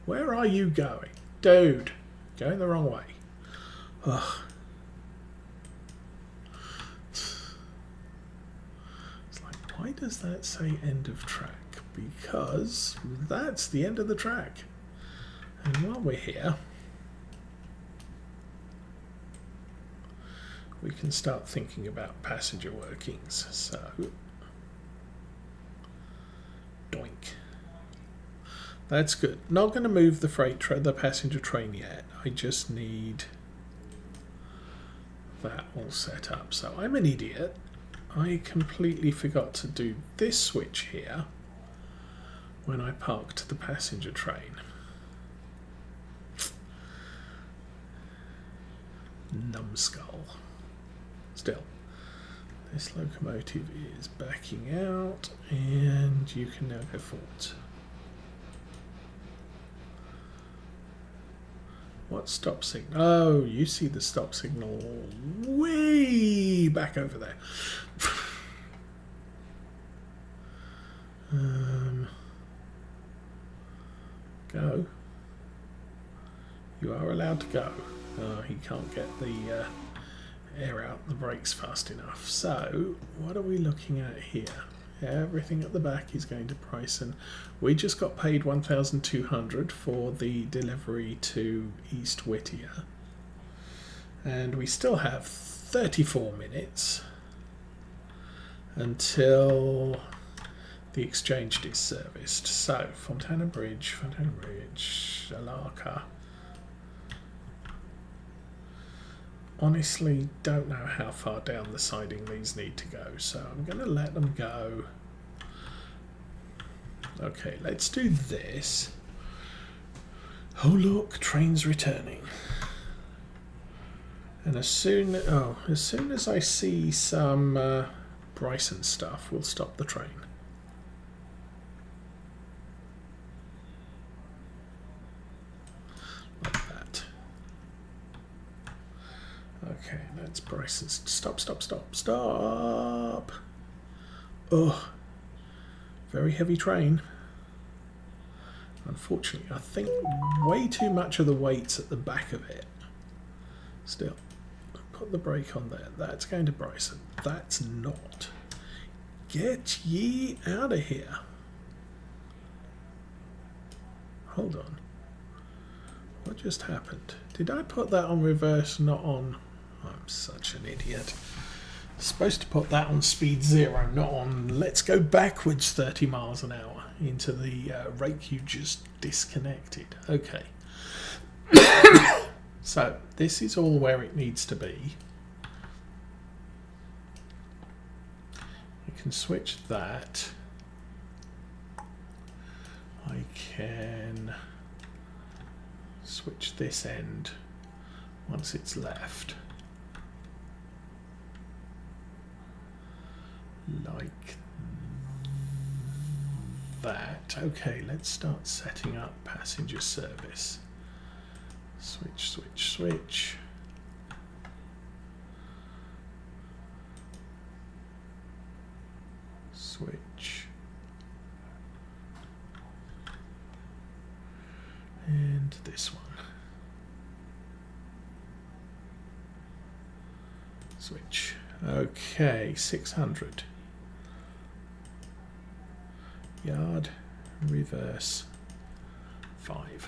Where are you going? Dude, going the wrong way. Ugh. It's like, why does that say end of track? Because that's the end of the track. And while we're here, we can start thinking about passenger workings. So, doink. That's good. Not going to move the the passenger train yet. I just need that all set up. So I'm an idiot. I completely forgot to do this switch here when I parked the passenger train. Numbskull. Still, this locomotive is backing out and you can now go forward. What stop signal? Oh, you see the stop signal way back over there. Go. You are allowed to go. He can't get the air out the brakes fast enough. So, what are we looking at here? Everything at the back is going to Bryson. We just got paid 1,200 for the delivery to East Whittier. And we still have 34 minutes until the exchange is serviced. So, Fontana Bridge, Alaka. Honestly, don't know how far down the siding these need to go, so I'm going to let them go. Okay, let's do this. Oh look, train's returning. And as soon as I see some Bryson stuff, we'll stop the train. Like that. Okay, that's Bryce's. Stop, stop, stop, stop. Oh, very heavy train. Unfortunately, I think way too much of the weight's at the back of it. Still, put the brake on there. That's going to Bryson. That's not. Get ye out of here. Hold on. What just happened? Did I put that on reverse, not on... I'm such an idiot. Supposed to put that on speed 0, not on let's go backwards 30 miles an hour into the rake you just disconnected. Okay. So this is all where it needs to be. You can switch that. I can switch this end once it's left. Like that. Okay, let's start setting up passenger service. Switch, switch, switch. Switch. And this one. Switch. Okay, 600. Yard, reverse, 5.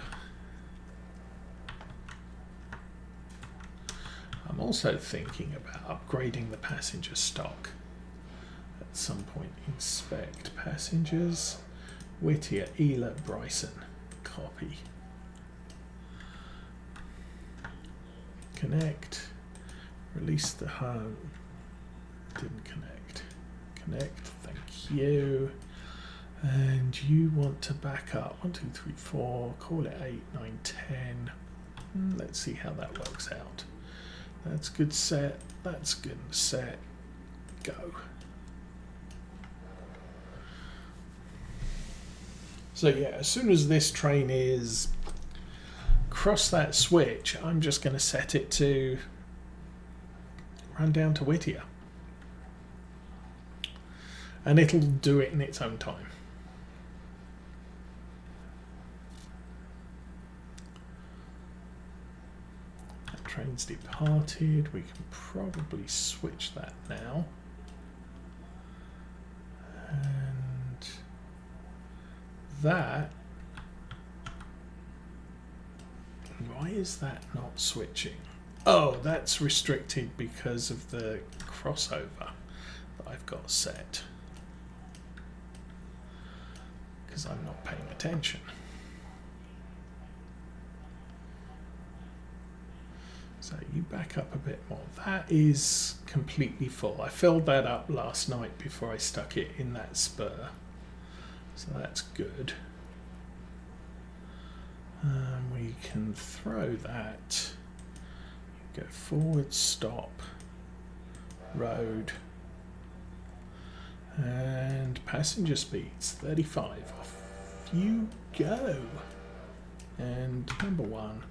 I'm also thinking about upgrading the passenger stock at some point. Inspect passengers, Whittier, Ela, Bryson, copy. Connect, release the home, didn't connect. Connect, thank you. And you want to back up 1, 2, 3, 4, call it 8, 9, 10. Let's see how that works out. That's good set, that's good set, go. So yeah, as soon as this train is cross that switch, I'm just going to set it to run down to Whittier. And it'll do it in its own time. Train's departed. We can probably switch that now. And that, why is that not switching? Oh, that's restricted because of the crossover that I've got set. Because I'm not paying attention. So you back up a bit more. That is completely full. I filled that up last night before I stuck it in that spur. So that's good. We can throw that. Go forward, stop, road, and passenger speeds 35. Off you go. And number 1.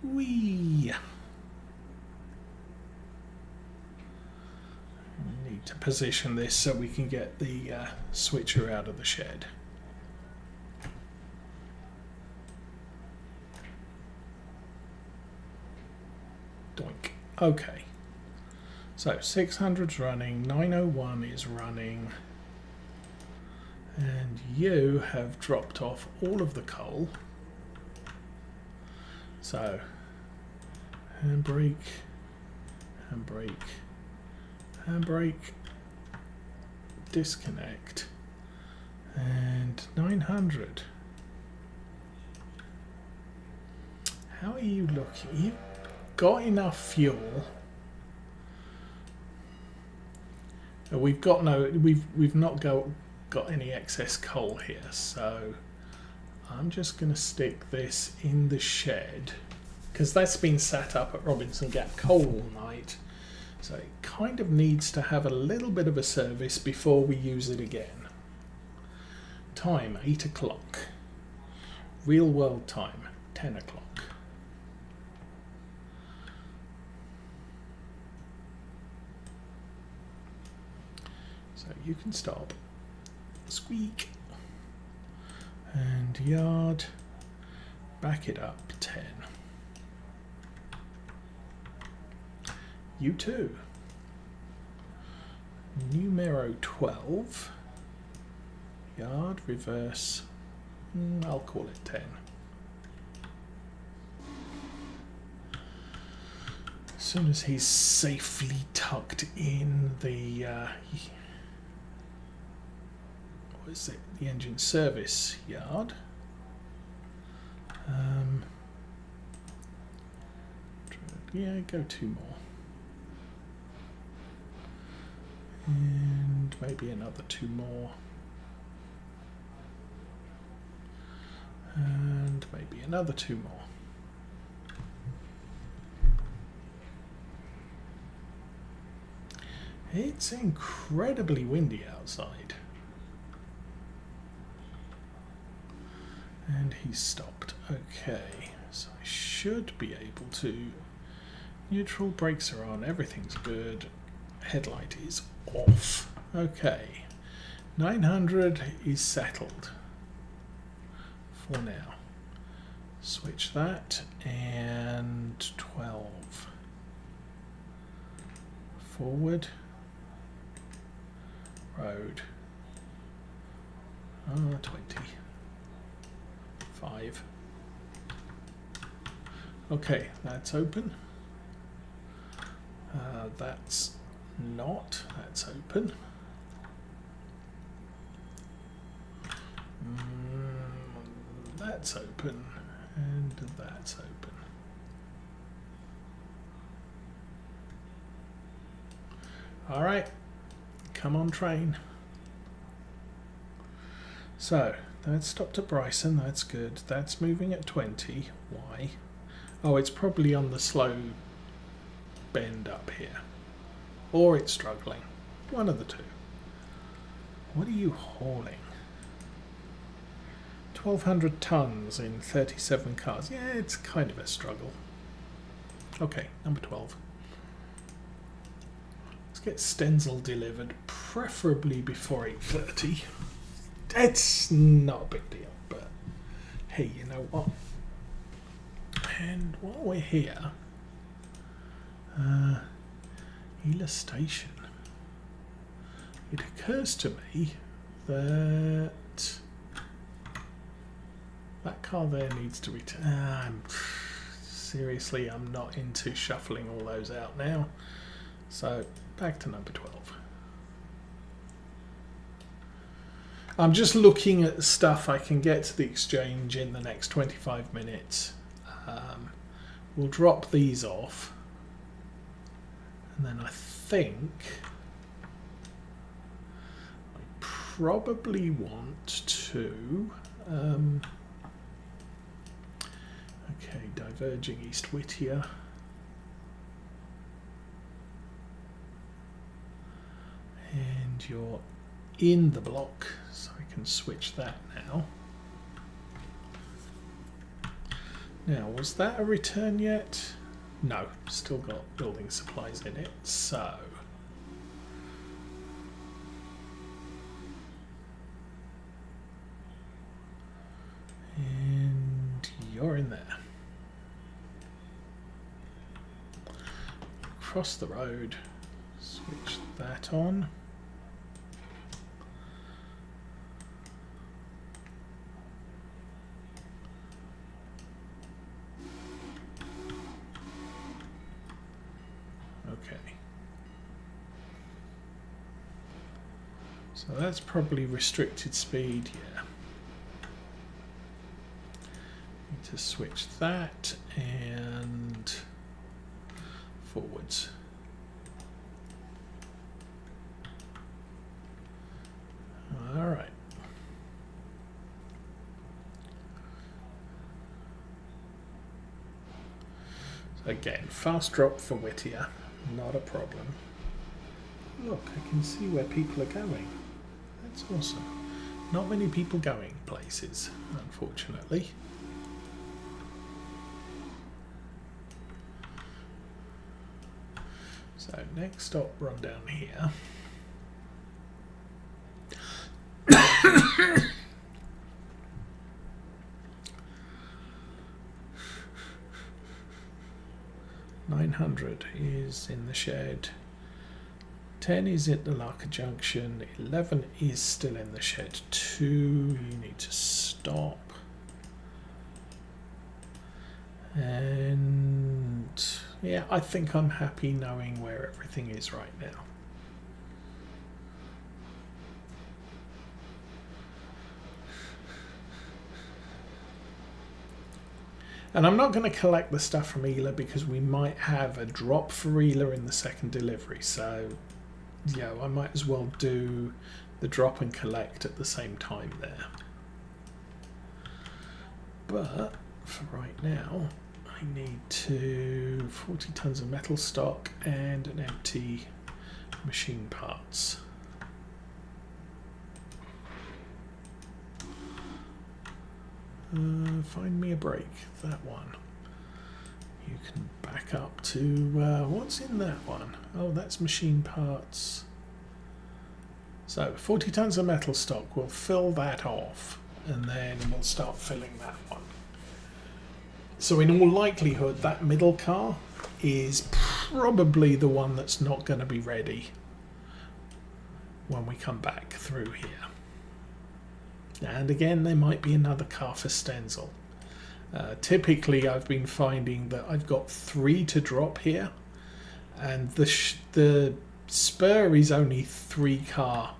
Whee! Need to position this so we can get the switcher out of the shed. Doink. Okay. So 600's running, 901 is running, and you have dropped off all of the coal. So, handbrake, handbrake, handbrake, disconnect, and 900. How are you looking? You've got enough fuel. We've got no, we've not got any excess coal here, so I'm just going to stick this in the shed because that's been sat up at Robinson Gap Coal all night, so it kind of needs to have a little bit of a service before we use it again. Time 8 o'clock. Real world time 10 o'clock. So you can stop. Squeak. And yard. Back it up 10. You too. Numero 12. Yard, reverse. I'll call it 10. As soon as he's safely tucked in the what is it? The engine service yard. Yeah, go 2 more. And maybe another 2 more. And maybe another 2 more. It's incredibly windy outside. And he's stopped. Okay, so I should be able to. Neutral, brakes are on, everything's good. Headlight is off. Okay, 900 is settled for now. Switch that and 12. Forward. Road. 20. 5. Okay, that's open. That's not. That's open. That's open. And that's open. All right. Come on, train. So, that's stopped at Bryson. That's good. That's moving at 20. Why? Oh, it's probably on the slow bend up here. Or it's struggling. One of the two. What are you hauling? 1,200 tons in 37 cars. Yeah, it's kind of a struggle. Okay, number 12. Let's get Stenzel delivered, preferably before 8:30. It's not a big deal, but hey, you know what? And while we're here, Ela Station. It occurs to me that that car there needs to return. Seriously, I'm not into shuffling all those out now. So back to number 12. I'm just looking at stuff I can get to the exchange in the next 25 minutes. We'll drop these off. And then I think I probably want to... okay, diverging East Whittier. And you're in the block, so I can switch that now. Now, was that a return yet? No, still got building supplies in it, so... And you're in there. Cross the road, switch that on. So that's probably restricted speed, yeah. Need to switch that and forwards. All right. So again, fast drop for Whittier, not a problem. Look, I can see where people are going. That's awesome. Not many people going places, unfortunately. So next stop, run down here. $900 is in the shed. 10 is at the Larker Junction. 11 is still in the shed. 2, you need to stop. And yeah, I think I'm happy knowing where everything is right now. And I'm not going to collect the stuff from Ela because we might have a drop for Ela in the second delivery. So, yeah, I might as well do the drop and collect at the same time there. But for right now, I need 40 tons of metal stock and an empty machine parts. Find me a brake, that one. You can back up to, what's in that one? Oh, that's machine parts. So 40 tons of metal stock, we'll fill that off and then we'll start filling that one. So in all likelihood, that middle car is probably the one that's not going to be ready when we come back through here. And again, there might be another car for Stenzel. Typically, I've been finding that I've got 3 to drop here, and the spur is only 3 car,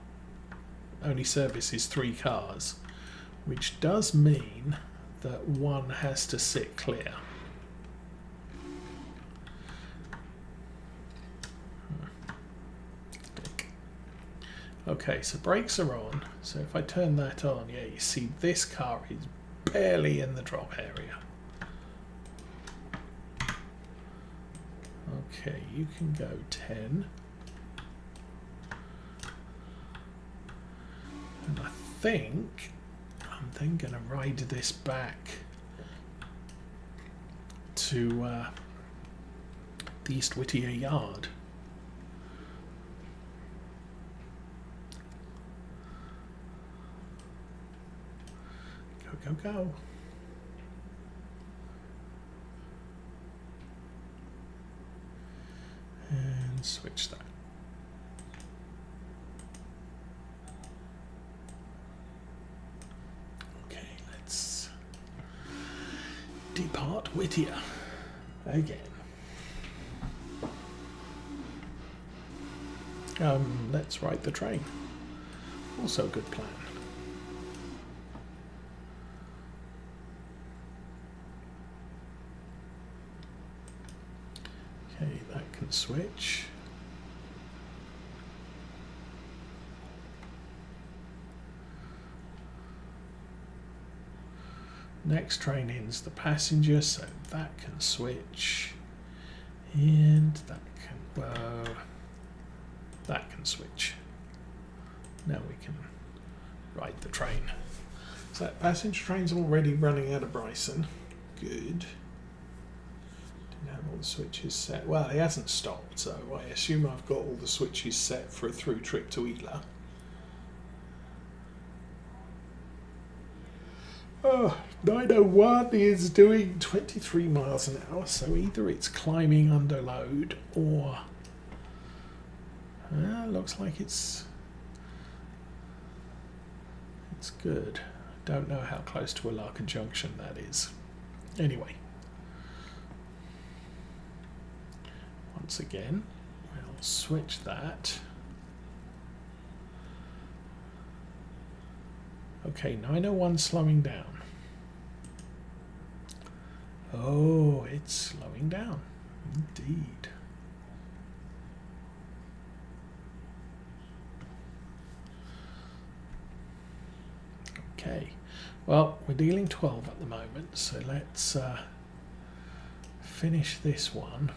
only services 3 cars, which does mean that one has to sit clear. Okay, so brakes are on. So if I turn that on, yeah, you see this car is barely in the drop area. Okay, you can go 10. And I think I'm then going to ride this back to the East Whittier yard. Go. And switch that. Okay, let's depart Whittier again. Let's ride the train. Also a good plan. Okay, that can switch. Next train in's the passenger, so that can switch. And that can switch. Now we can ride the train. So that passenger train's already running out of Bryson. Good. Have all the switches set. Well, he hasn't stopped, so I assume I've got all the switches set for a through trip to Ela. Oh, 901 is doing 23 miles an hour, so either it's climbing under load or looks like it's good. Don't know how close to a Larker Junction that is. Anyway. Once again, we'll switch that. Okay, 901 slowing down. Oh, it's slowing down. Indeed. Okay, well, we're dealing 12 at the moment, so let's finish this one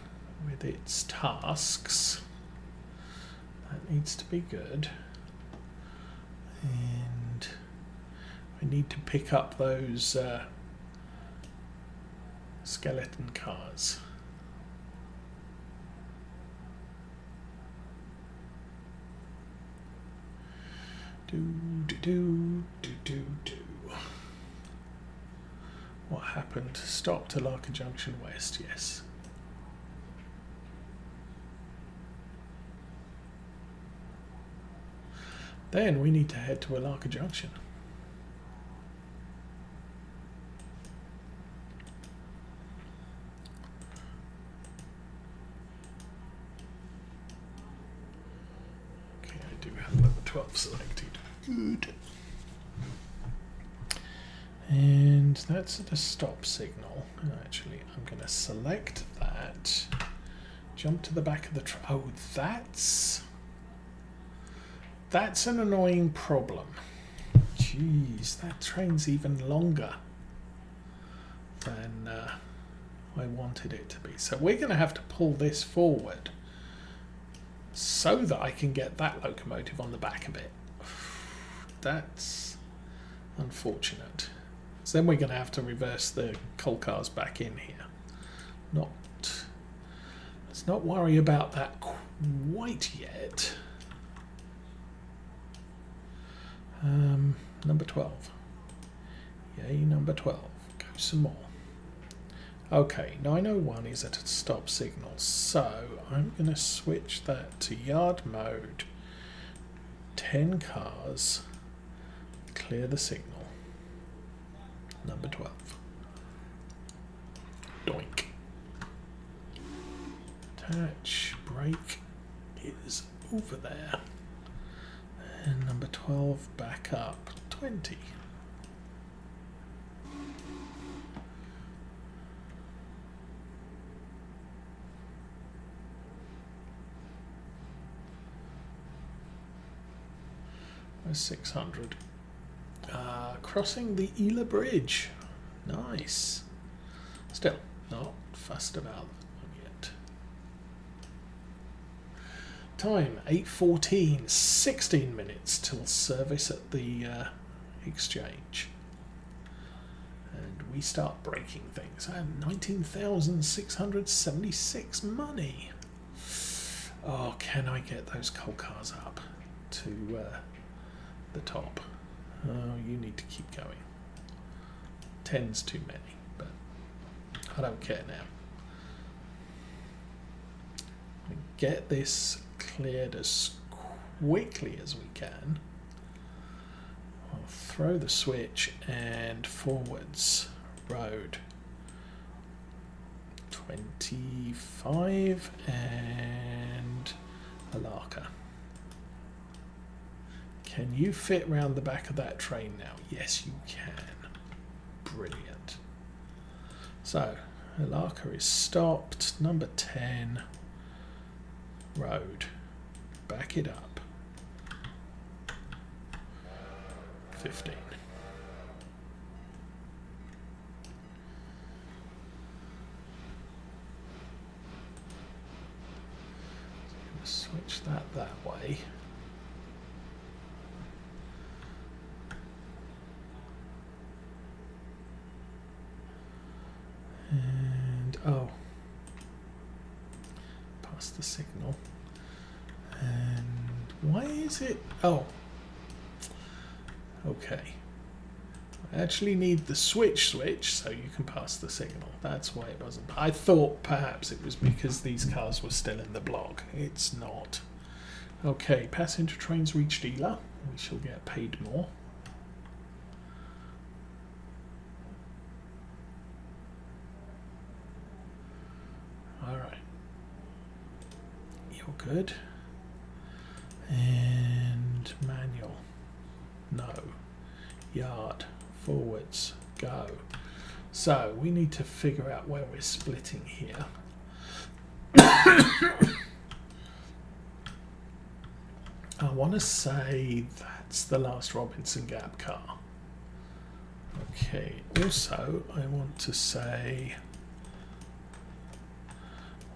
with its tasks. That needs to be good. And I need to pick up those skeleton cars. What happened? Stop to Larker Junction West, yes. Then we need to head to Larker Junction. Okay, I do have level 12 selected. Good. And that's the stop signal. Actually, I'm going to select that. Jump to the back of the train. Oh, that's an annoying problem. Jeez, that train's even longer than I wanted it to be. So we're going to have to pull this forward so that I can get that locomotive on the back of it. That's unfortunate. So then we're going to have to reverse the coal cars back in here. Let's not worry about that quite yet. Number 12. Yay, number 12. Go some more. Okay, 901 is at a stop signal, so I'm going to switch that to yard mode. 10 cars. Clear the signal. Number 12. Doink. Attach. Brake is over there. And number 12 back up. 20. Where's 600? Crossing the Ela Bridge. Nice. Still not fussed about them yet. Time 8:14. 16 minutes till service at the exchange. And we start breaking things. I have 19,676 money. Oh, can I get those coal cars up to the top? Oh, you need to keep going. 10's too many, but I don't care now. We get this cleared as quickly as we can. I'll throw the switch and forwards road. 25 and a Larker. Can you fit round the back of that train now? Yes, you can. Brilliant. So, Larker is stopped. Number 10. Road. Back it up. 15. So I'm going to switch that way. And oh, past the signal. And why is it? Oh, okay. I actually need the switch so you can pass the signal. That's why it wasn't. I thought perhaps it was because these cars were still in the block. It's not. Okay, passenger trains reached Ela. We shall get paid more. Alright. You're good. And manual. No. Yard. Forwards. Go. So we need to figure out where we're splitting here. I want to say that's the last Robinson Gap car. Okay. Also, I want to say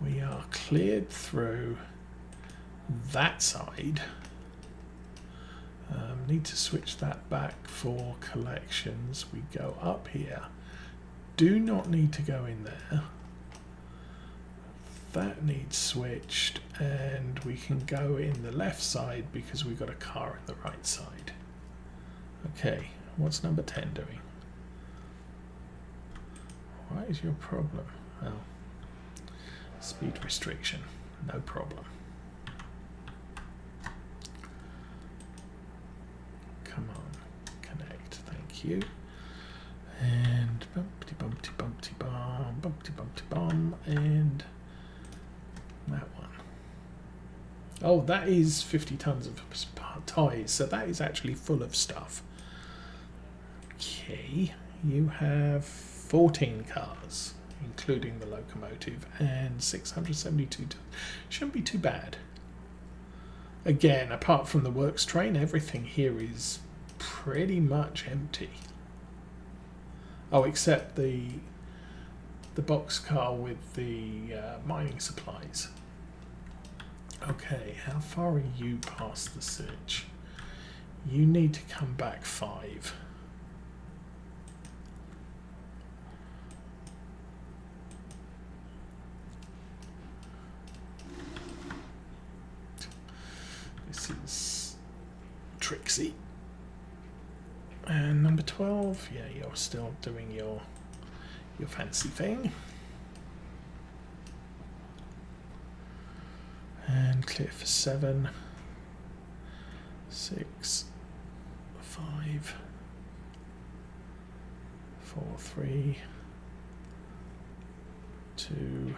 we are cleared through that side. Need to switch that back for collections. We go up here. Do not need to go in there. That needs switched, and we can go in the left side because we've got a car in the right side. Okay, what's number 10 doing? What is your problem? Oh, speed restriction. No problem. Come on, connect. Thank you. And bumpty bumpty bumpty bomb, and that one. Oh, that is 50 tons of ties, so that is actually full of stuff. Okay, you have 14 cars, including the locomotive, and 672 tons. Shouldn't be too bad. Again, apart from the works train, everything here is pretty much empty. Oh, except the boxcar with the mining supplies. Okay, how far are you past the siege? You need to come back 5. This is Trixie. And number 12, yeah, you're still doing your fancy thing. And clear for 7, 6, 5, 4, 3, 2,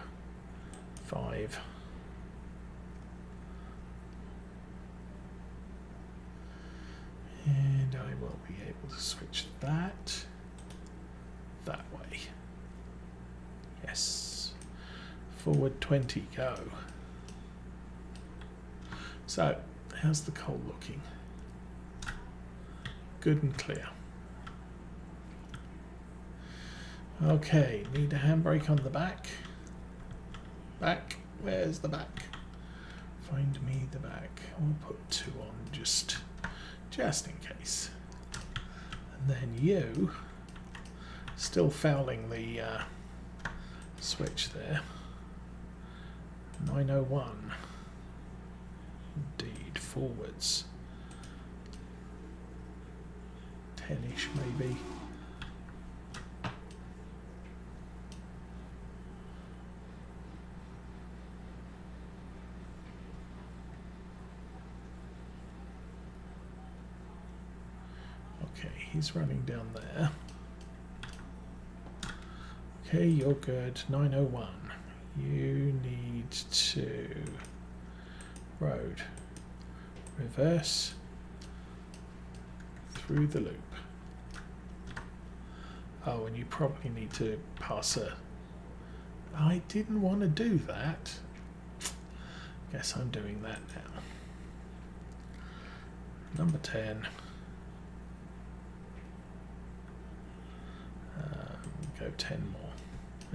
5. And I will be able to switch that way. Yes. Forward 20, go. So, how's the coal looking? Good and clear. Okay, need a handbrake on the back. Back, where's the back? Find me the back. I'll put 2 on just in case. And then you, still fouling the switch there. 901. Indeed, forwards. 10-ish maybe. Okay, he's running down there. Okay, you're good. 901. You need to road reverse through the loop. Oh, and you probably need to pass a... I didn't want to do that. Guess I'm doing that now. Number 10. Go 10 more.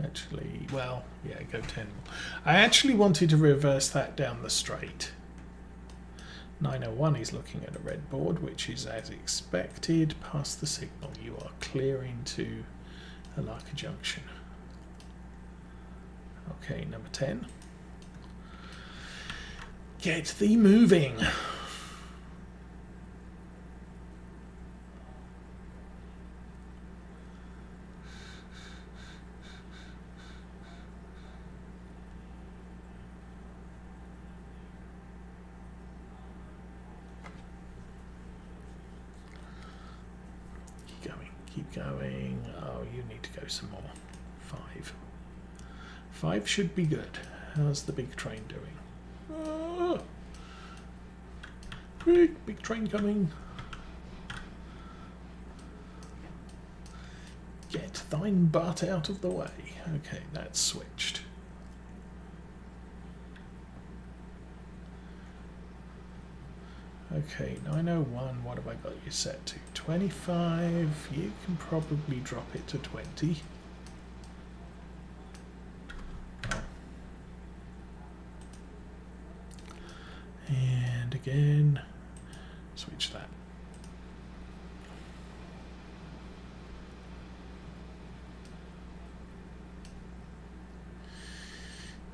Actually, well, yeah, go 10 more. I actually wanted to reverse that down the straight. 901 is looking at a red board, which is as expected. Past the signal, you are clear into Alaka Junction. Okay, number 10. Get thee moving. Keep going. Oh, you need to go some more. 5. 5 should be good. How's the big train doing? Ah! Big train coming. Get thine butt out of the way. Okay, that's switched. Okay, 901, what have I got you set to? 25, you can probably drop it to 20. And again, switch that.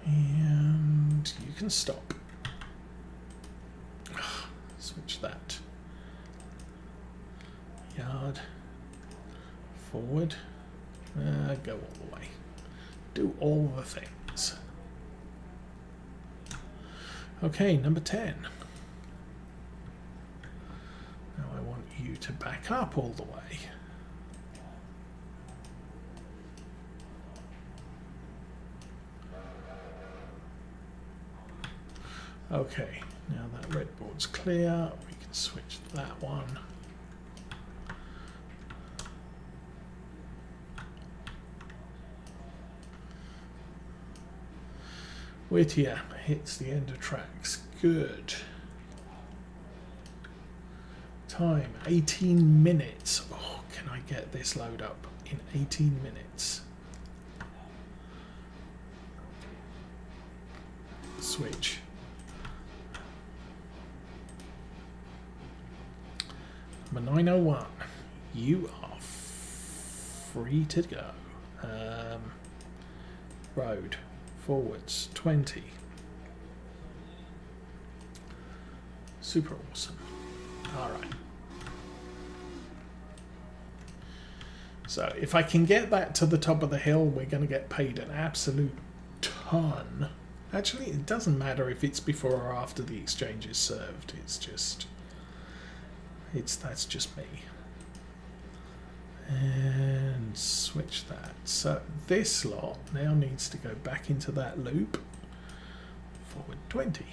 And you can stop. Switch that. forward, forward, go all the way. Do all the things. Okay, number 10. Now I want you to back up all the way. Okay, now that red board's clear, we can switch that one. Whittier hits the end of tracks. Good. Time 18 minutes. Oh, can I get this load up in 18 minutes? Switch. Number 901. You are free to go. Road. Forwards 20. Super awesome. Alright. So if I can get that to the top of the hill, we're going to get paid an absolute ton. Actually, it doesn't matter if it's before or after the exchange is served. That's just me. And switch that. So this lot now needs to go back into that loop. Forward 20.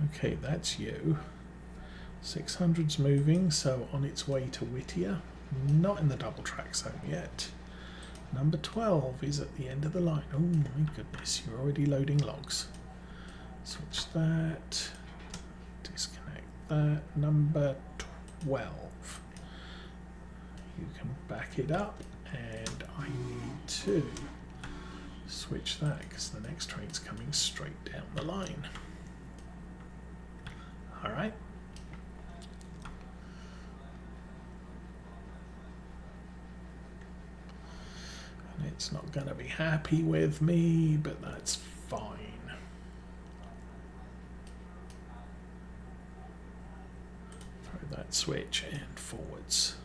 Okay, that's you. 600's moving, so on its way to Whittier. Not in the double track zone yet. Number 12 is at the end of the line. Oh my goodness, you're already loading logs. Switch that. Disconnect that. Number 12. You can back it up, and I need to switch that because the next train's coming straight down the line. Alright. And it's not going to be happy with me, but that's fine. Throw that switch and forwards.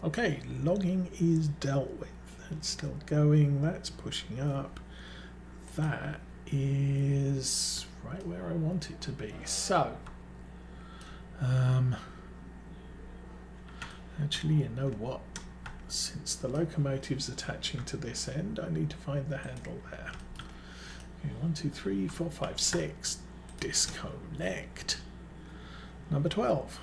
Okay, logging is dealt with. It's still going. That's pushing up. That is right where I want it to be. So, actually, you know what? Since the locomotive's attaching to this end, I need to find the handle there. Okay, 1, 2, 3, 4, 5, 6. Disconnect. Number 12.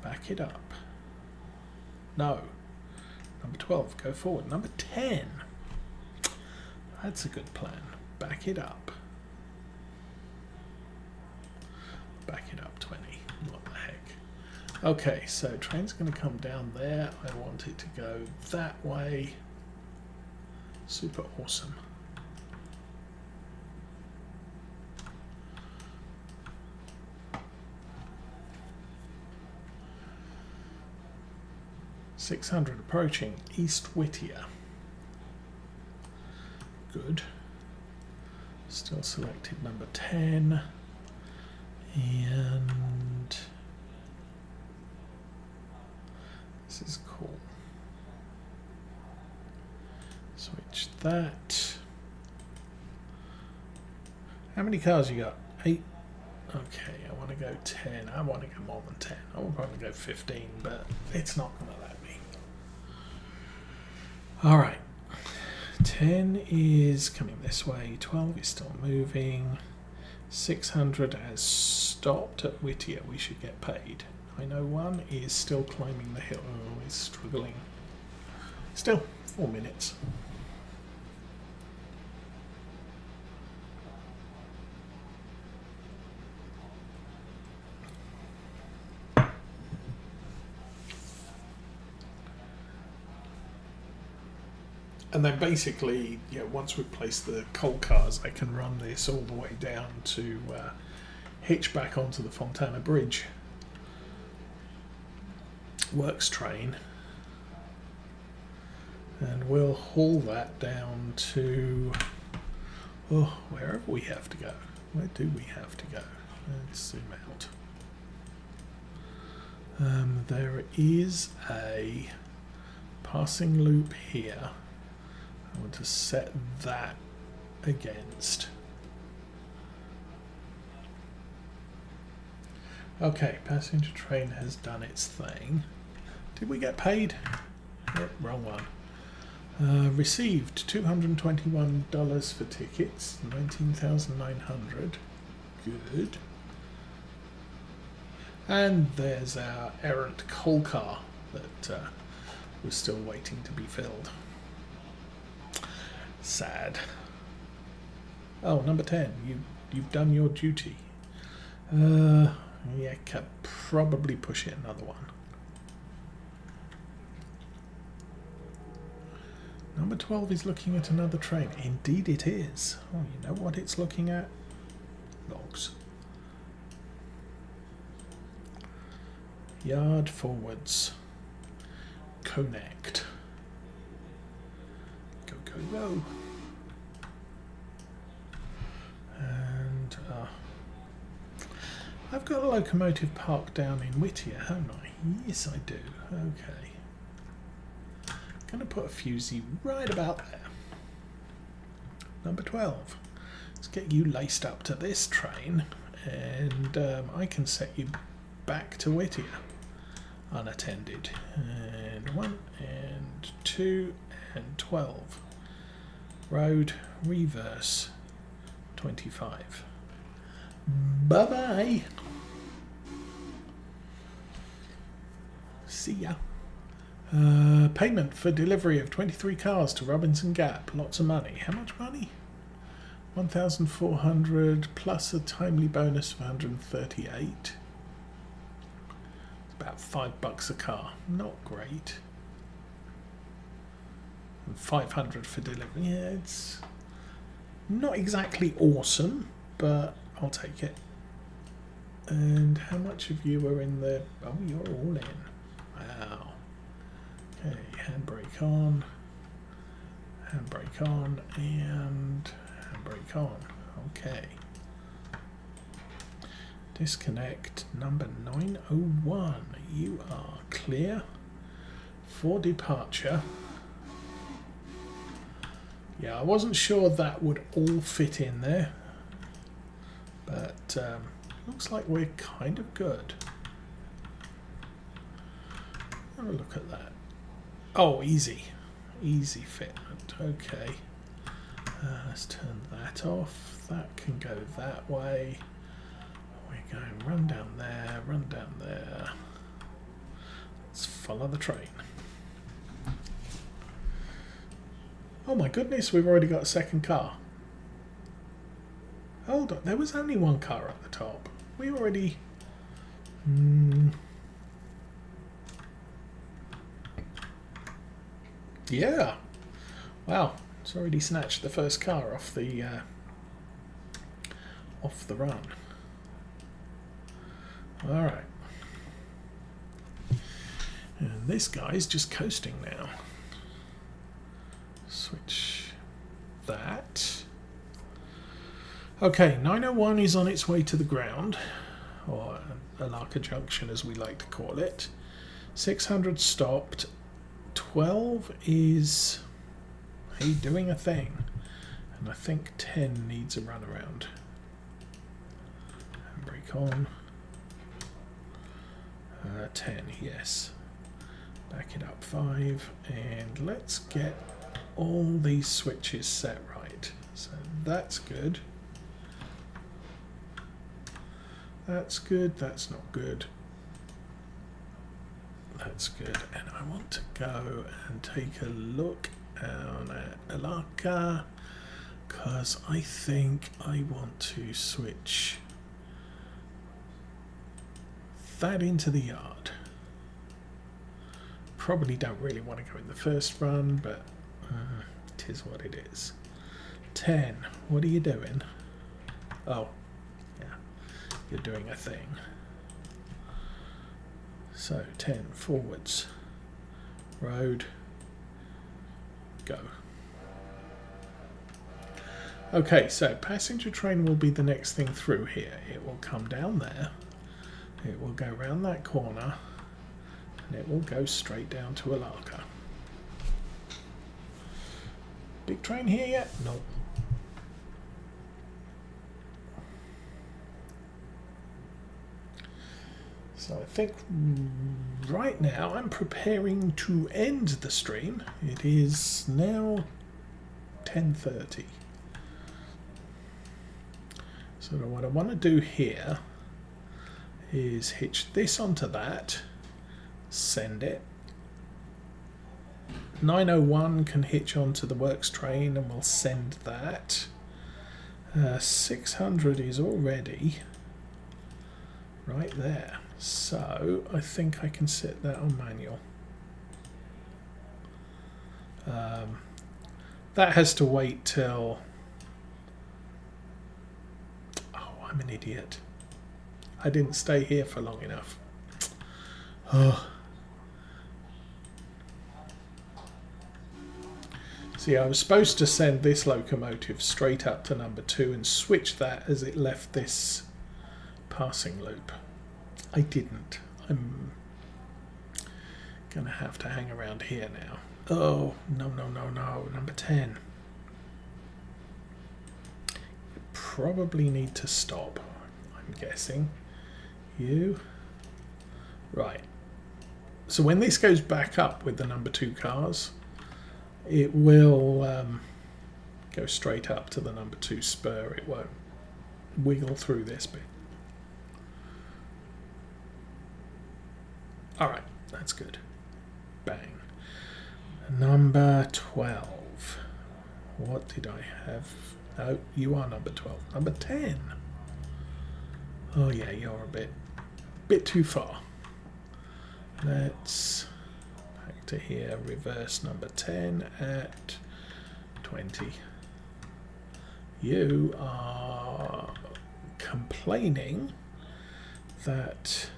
Back it up. No. Number 12, go forward. Number 10. That's a good plan. Back it up. Back it up 20. What the heck? Okay, so train's going to come down there. I want it to go that way. Super awesome. .600 approaching East Whittier. Good. Still selected number 10. And this is cool. Switch that. How many cars you got? 8. Okay, I want to go 10. I want to go more than 10. I will probably go 15, but it's not going to let me. Alright. 10 is coming this way. 12 is still moving. 600 has stopped at Whittier. We should get paid. 901 is still climbing the hill. Oh, he's struggling. Still, 4 minutes. And then basically, once we place the coal cars, I can run this all the way down to hitch back onto the Fontana Bridge. Works train. And we'll haul that down to wherever we have to go. Where do we have to go? Let's zoom out. There is a passing loop here. I want to set that against. Okay, passenger train has done its thing. Did we get paid? Yep, wrong one. Received $221 for tickets, 19,900. Good. And there's our errant coal car that was still waiting to be filled. Sad. Oh, number 10. You've done your duty. Yeah, could probably push it another one. Number 12 is looking at another train. Indeed it is. Oh, you know what it's looking at? Logs. Yard forwards. Connect. Go, go, go. And I've got a locomotive parked down in Whittier, haven't I? Yes, I do. Okay. Going to put a fusee right about there. Number 12. Let's get you laced up to this train, and I can set you back to Whittier unattended. And 1 and 2 and 12. Road reverse 25. Bye bye. See ya. Payment for delivery of 23 cars to Robinson Gap. Lots of money. How much money? 1,400 plus a timely bonus of 138. It's about $5 a car. Not great. And 500 for delivery. Yeah, it's not exactly awesome, but I'll take it. And how much of you are in the... Oh, you're all in. Wow. Okay, handbrake on, and handbrake on. Okay. Disconnect number 901. You are clear for departure. Yeah, I wasn't sure that would all fit in there, but looks like we're kind of good. Have a look at that. Oh, easy. Easy fitment. Okay. Let's turn that off. That can go that way. We're going run down there, run down there. Let's follow the train. Oh my goodness, we've already got a second car. Hold on, there was only one car at the top. We already... Yeah. Wow. It's already snatched the first car off the run. All right. And this guy's just coasting now. Switch that. Okay, 901 is on its way to the ground, or Alaka Junction as we like to call it. 600 stopped. 12 is doing a thing, and I think 10 needs a run around. Handbrake on. 10, yes. Back it up 5, and let's get all these switches set right. So that's good. That's good, that's not good. That's good, and I want to go and take a look down at Alaka, because I think I want to switch that into the yard. Probably don't really want to go in the first run, but it is what it is. 10, what are you doing? Oh, yeah, you're doing a thing. So 10 forwards, road, Go. Okay, so passenger train will be the next thing through here. It will come down there. It will go round that corner. And it will go straight down to Alaka. Big train here yet? No. So I think right now I'm preparing to end the stream. It is now 10:30. So what I want to do here is hitch this onto that, send it. 901 can hitch onto the works train and we'll send that. 600 is already right there. So I think I can set that on manual. That has to wait till... Oh, I'm an idiot. I didn't stay here for long enough. Oh. See, I was supposed to send this locomotive straight up to number 2 and switch that as it left this passing loop. I didn't. I'm going to have to hang around here now. Oh, no, no, no, no. Number 10. You probably need to stop, I'm guessing. You. Right. So when this goes back up with the number 2 cars, it will go straight up to the number 2 spur. It won't wiggle through this bit. Alright, that's good. Bang. Number 12. What did I have? Oh, you are number 12. Number 10. Oh yeah, you're a bit too far. Let's back to here, reverse number 10 at 20. You are complaining that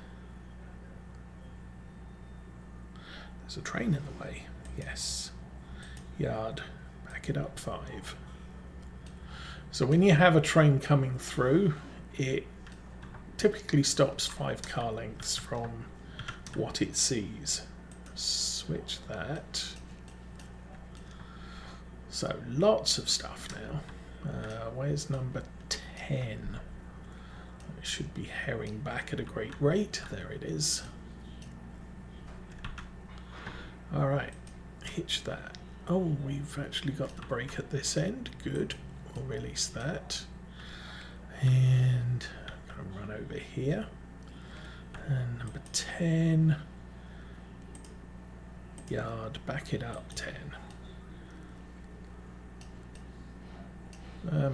there's a train in the way. Yes. Yard, back it up 5. So when you have a train coming through, it typically stops 5 car lengths from what it sees. Switch that. So lots of stuff now. Where's number 10? It should be herring back at a great rate. There it is. Alright, hitch that. Oh, we've actually got the brake at this end. Good. We'll release that. And I'm going to run over here. And number 10. Yard, back it up 10.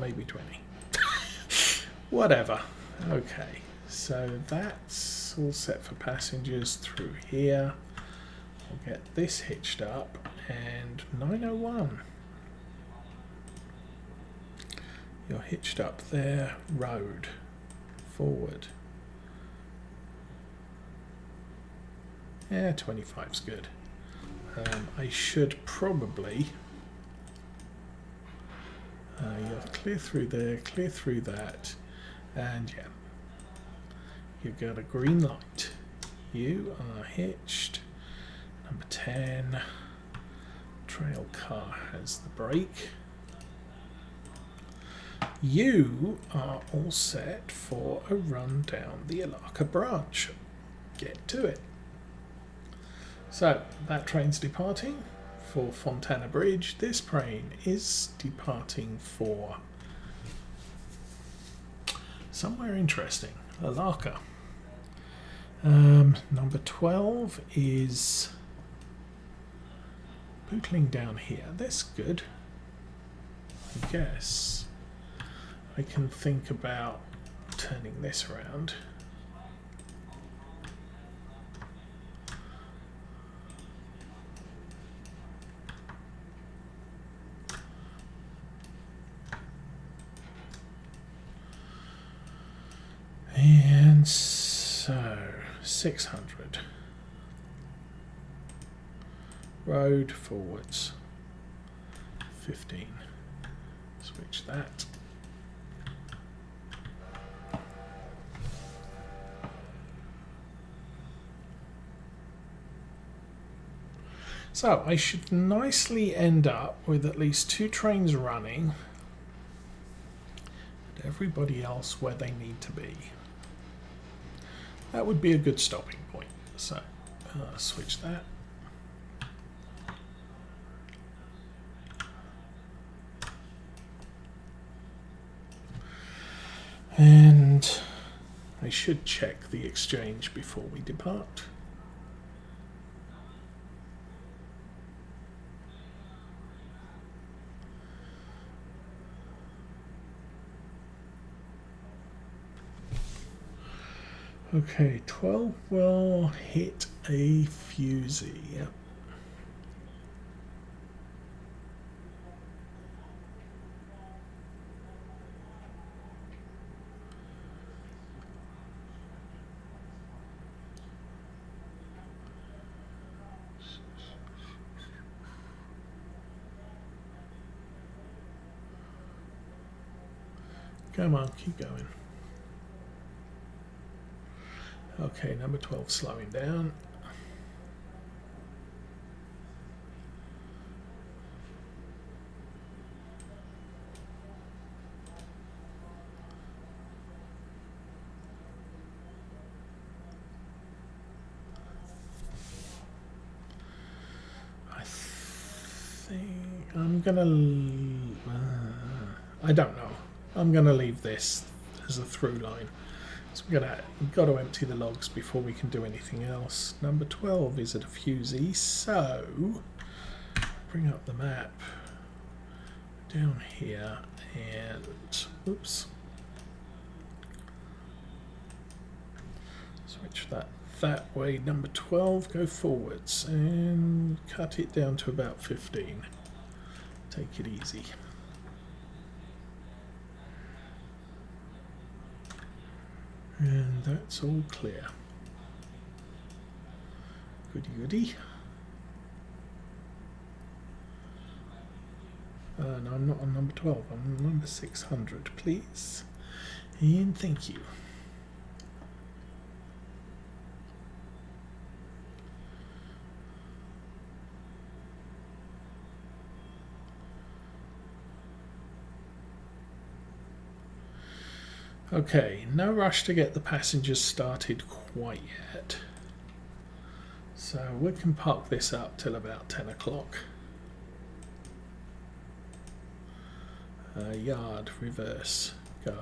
Maybe 20. Whatever. Okay, so that's all set for passengers through here. We'll get this hitched up, and 901. You're hitched up there. Road. Forward. Yeah, 25's good. I should probably... you'll clear through there, clear through that, and yeah, you've got a green light. You are hitched. Number 10. Trail car has the brake. You are all set for a run down the Alaka branch. Get to it. So that train's departing for Fontana Bridge. This train is departing for somewhere interesting, Alaka. Number 12 is bootling down here. That's good. I guess I can think about turning this around. And so 600. Road forwards. 15. Switch that. So I should nicely end up with at least 2 trains running and everybody else where they need to be. That would be a good stopping point. So switch that. And I should check the exchange before we depart. Okay, 12 will hit a fusee. Yep. Come on, keep going. Okay, number 12 slowing down. I think I'm gonna... I don't know. I'm gonna leave this as a through line. So we've got to empty the logs before we can do anything else. Number 12 is at a fusee, so bring up the map down here and oops, switch that way. Number 12, go forwards and cut it down to about 15. Take it easy. And that's all clear. Goody goody. No, I'm not on number 12. I'm on number 600, please. And thank you. Okay, no rush to get the passengers started quite yet. So we can park this up till about 10 o'clock. Yard, reverse, go.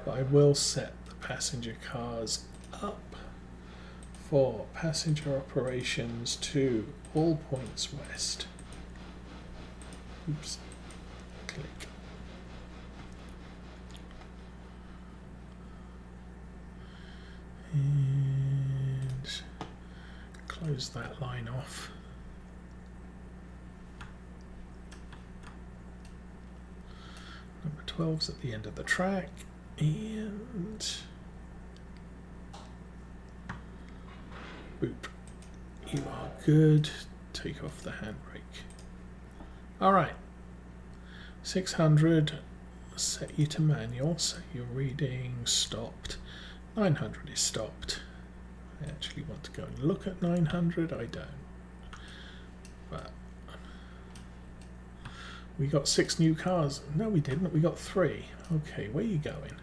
But I will set the passenger cars up for passenger operations to all points west. Oops. Click. And close that line off. Number 12's at the end of the track, and boop. You are good. Take off the handbrake. All right. 600, set you to manual, so your reading stopped. 900 is stopped. I actually want to go and look at 900, I don't. But we got 6 new cars. No, we didn't, we got 3. Okay, where are you going?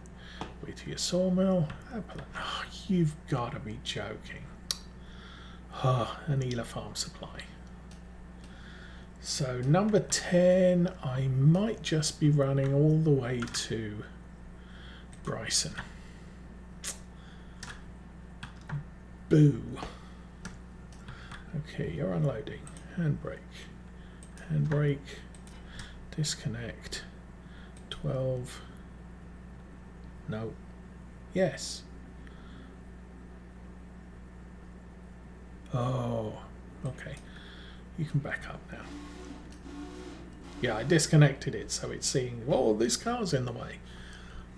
Way to your sawmill. Oh, you've got to be joking. An Ela Farm Supply. So number 10, I might just be running all the way to Bryson. Boo. Okay, you're unloading. Handbrake. Handbrake. Disconnect. 12. No. Yes. Oh, okay. You can back up now. Yeah, I disconnected it, so it's seeing, whoa, this car's in the way.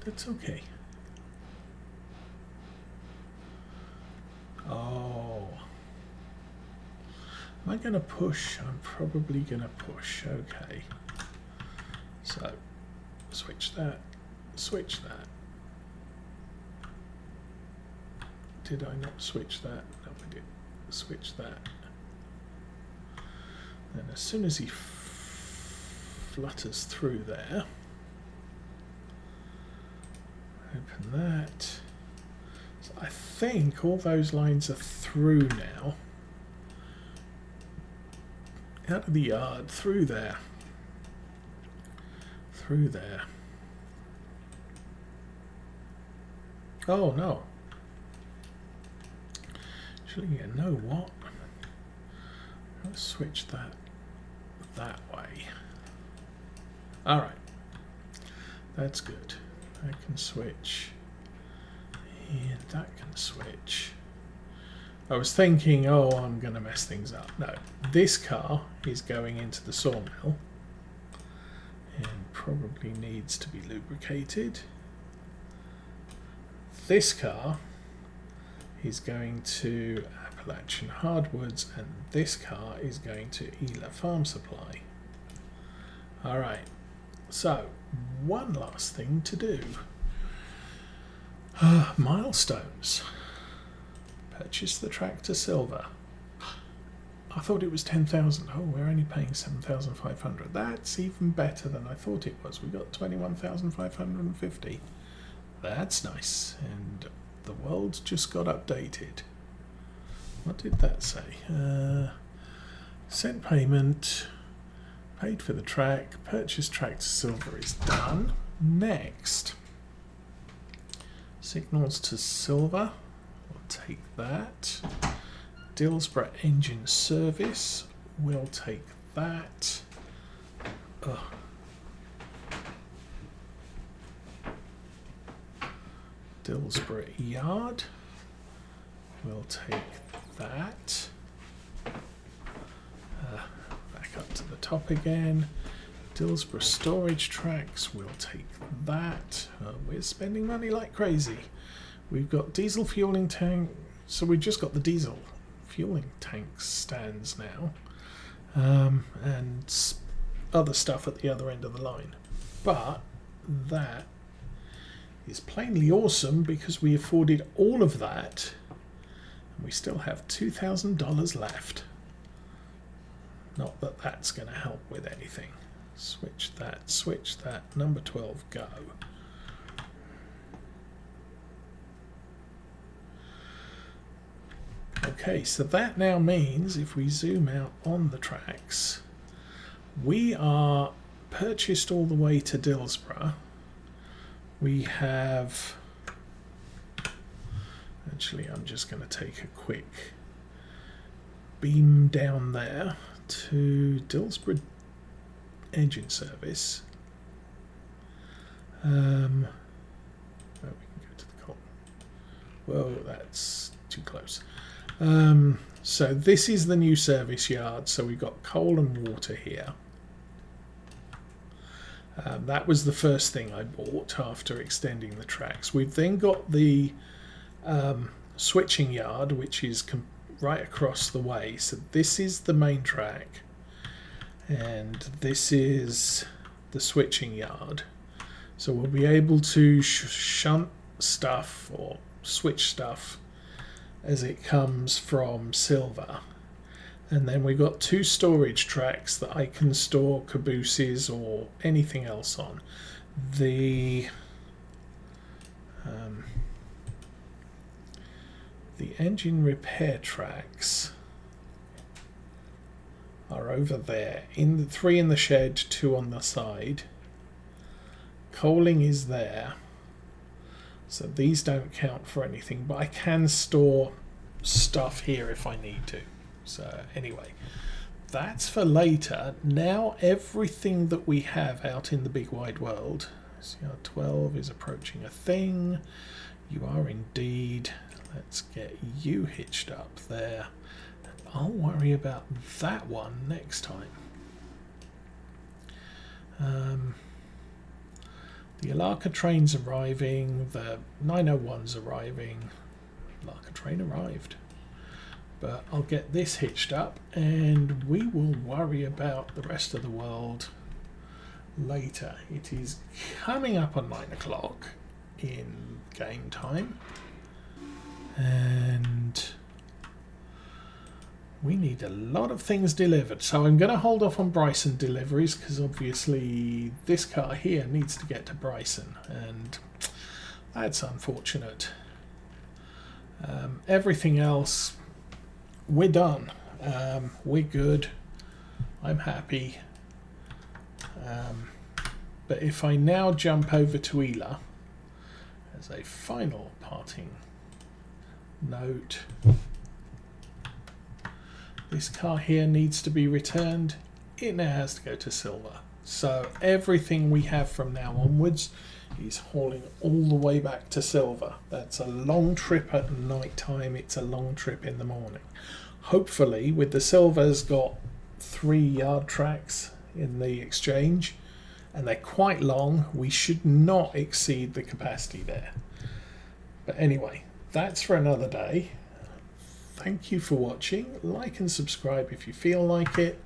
That's okay. Oh. Am I going to push? I'm probably going to push. Okay. So, switch that. Switch that. Did I not switch that? No, I did. Switch that. Then as soon as he flutters through there, open that. So I think all those lines are through now. Out of the yard, through there. Through there. Oh no. Actually, you know what? Let's switch that way. Alright. That's good. I can switch. And that can switch. I was thinking, oh, I'm going to mess things up. No, this car is going into the sawmill and probably needs to be lubricated. This car is going to Appalachian Hardwoods, and this car is going to Ela Farm Supply. Alright, so one last thing to do. Milestones. Purchase the tractor silver. I thought it was 10,000. Oh, we're only paying 7,500. That's even better than I thought it was. We got 21,550. That's nice. And the world's just got updated. What did that say? Sent payment. Paid for the track. Purchase tractor silver is done. Next. Signals to silver. We'll take that. Dillsborough engine service. We'll take that. Dillsborough yard. We'll take that. Back up to the top again. Dillsborough storage tracks. We'll take that. We're spending money like crazy. We've got diesel fueling tank. So we've just got the diesel fueling tank stands now. And other stuff at the other end of the line. But that is plainly awesome because we afforded all of that. And we still have $2,000 left. Not that that's going to help with anything. Switch that, number 12, go. Okay, so that now means if we zoom out on the tracks, we are purchased all the way to Dillsborough. We have, actually I'm just going to take a quick beam down there to Dillsborough engine service. Oh, we can go to the column. Whoa, that's too close. So this is the new service yard. So we've got coal and water here. That was the first thing I bought after extending the tracks. We've then got the switching yard, which is right across the way. So this is the main track. And this is the switching yard. So we'll be able to shunt stuff or switch stuff as it comes from silver. And then we've got two storage tracks that I can store cabooses or anything else on. The engine repair tracks are over there. In the 3 in the shed, 2 on the side. Coaling is there. So these don't count for anything, but I can store stuff here if I need to. So anyway, that's for later. Now everything that we have out in the big wide world, CR12 is approaching a thing. You are indeed. Let's get you hitched up there. I'll worry about that one next time. The Alaka train's arriving, the 901's arriving. Alaka train arrived. But I'll get this hitched up and we will worry about the rest of the world later. It is coming up on 9 o'clock in game time. And we need a lot of things delivered. So I'm going to hold off on Bryson deliveries because obviously this car here needs to get to Bryson. And that's unfortunate. Everything else, we're done. We're good. I'm happy. But if I now jump over to Ela as a final parting note, this car here needs to be returned. It now has to go to Silver. So everything we have from now onwards is hauling all the way back to Silver. That's a long trip at night time. It's a long trip in the morning. Hopefully, with the Silver's got 3 yard tracks in the exchange, and they're quite long, we should not exceed the capacity there. But anyway, that's for another day. Thank you for watching. Like and subscribe if you feel like it.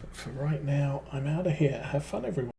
But for right now, I'm out of here. Have fun, everyone.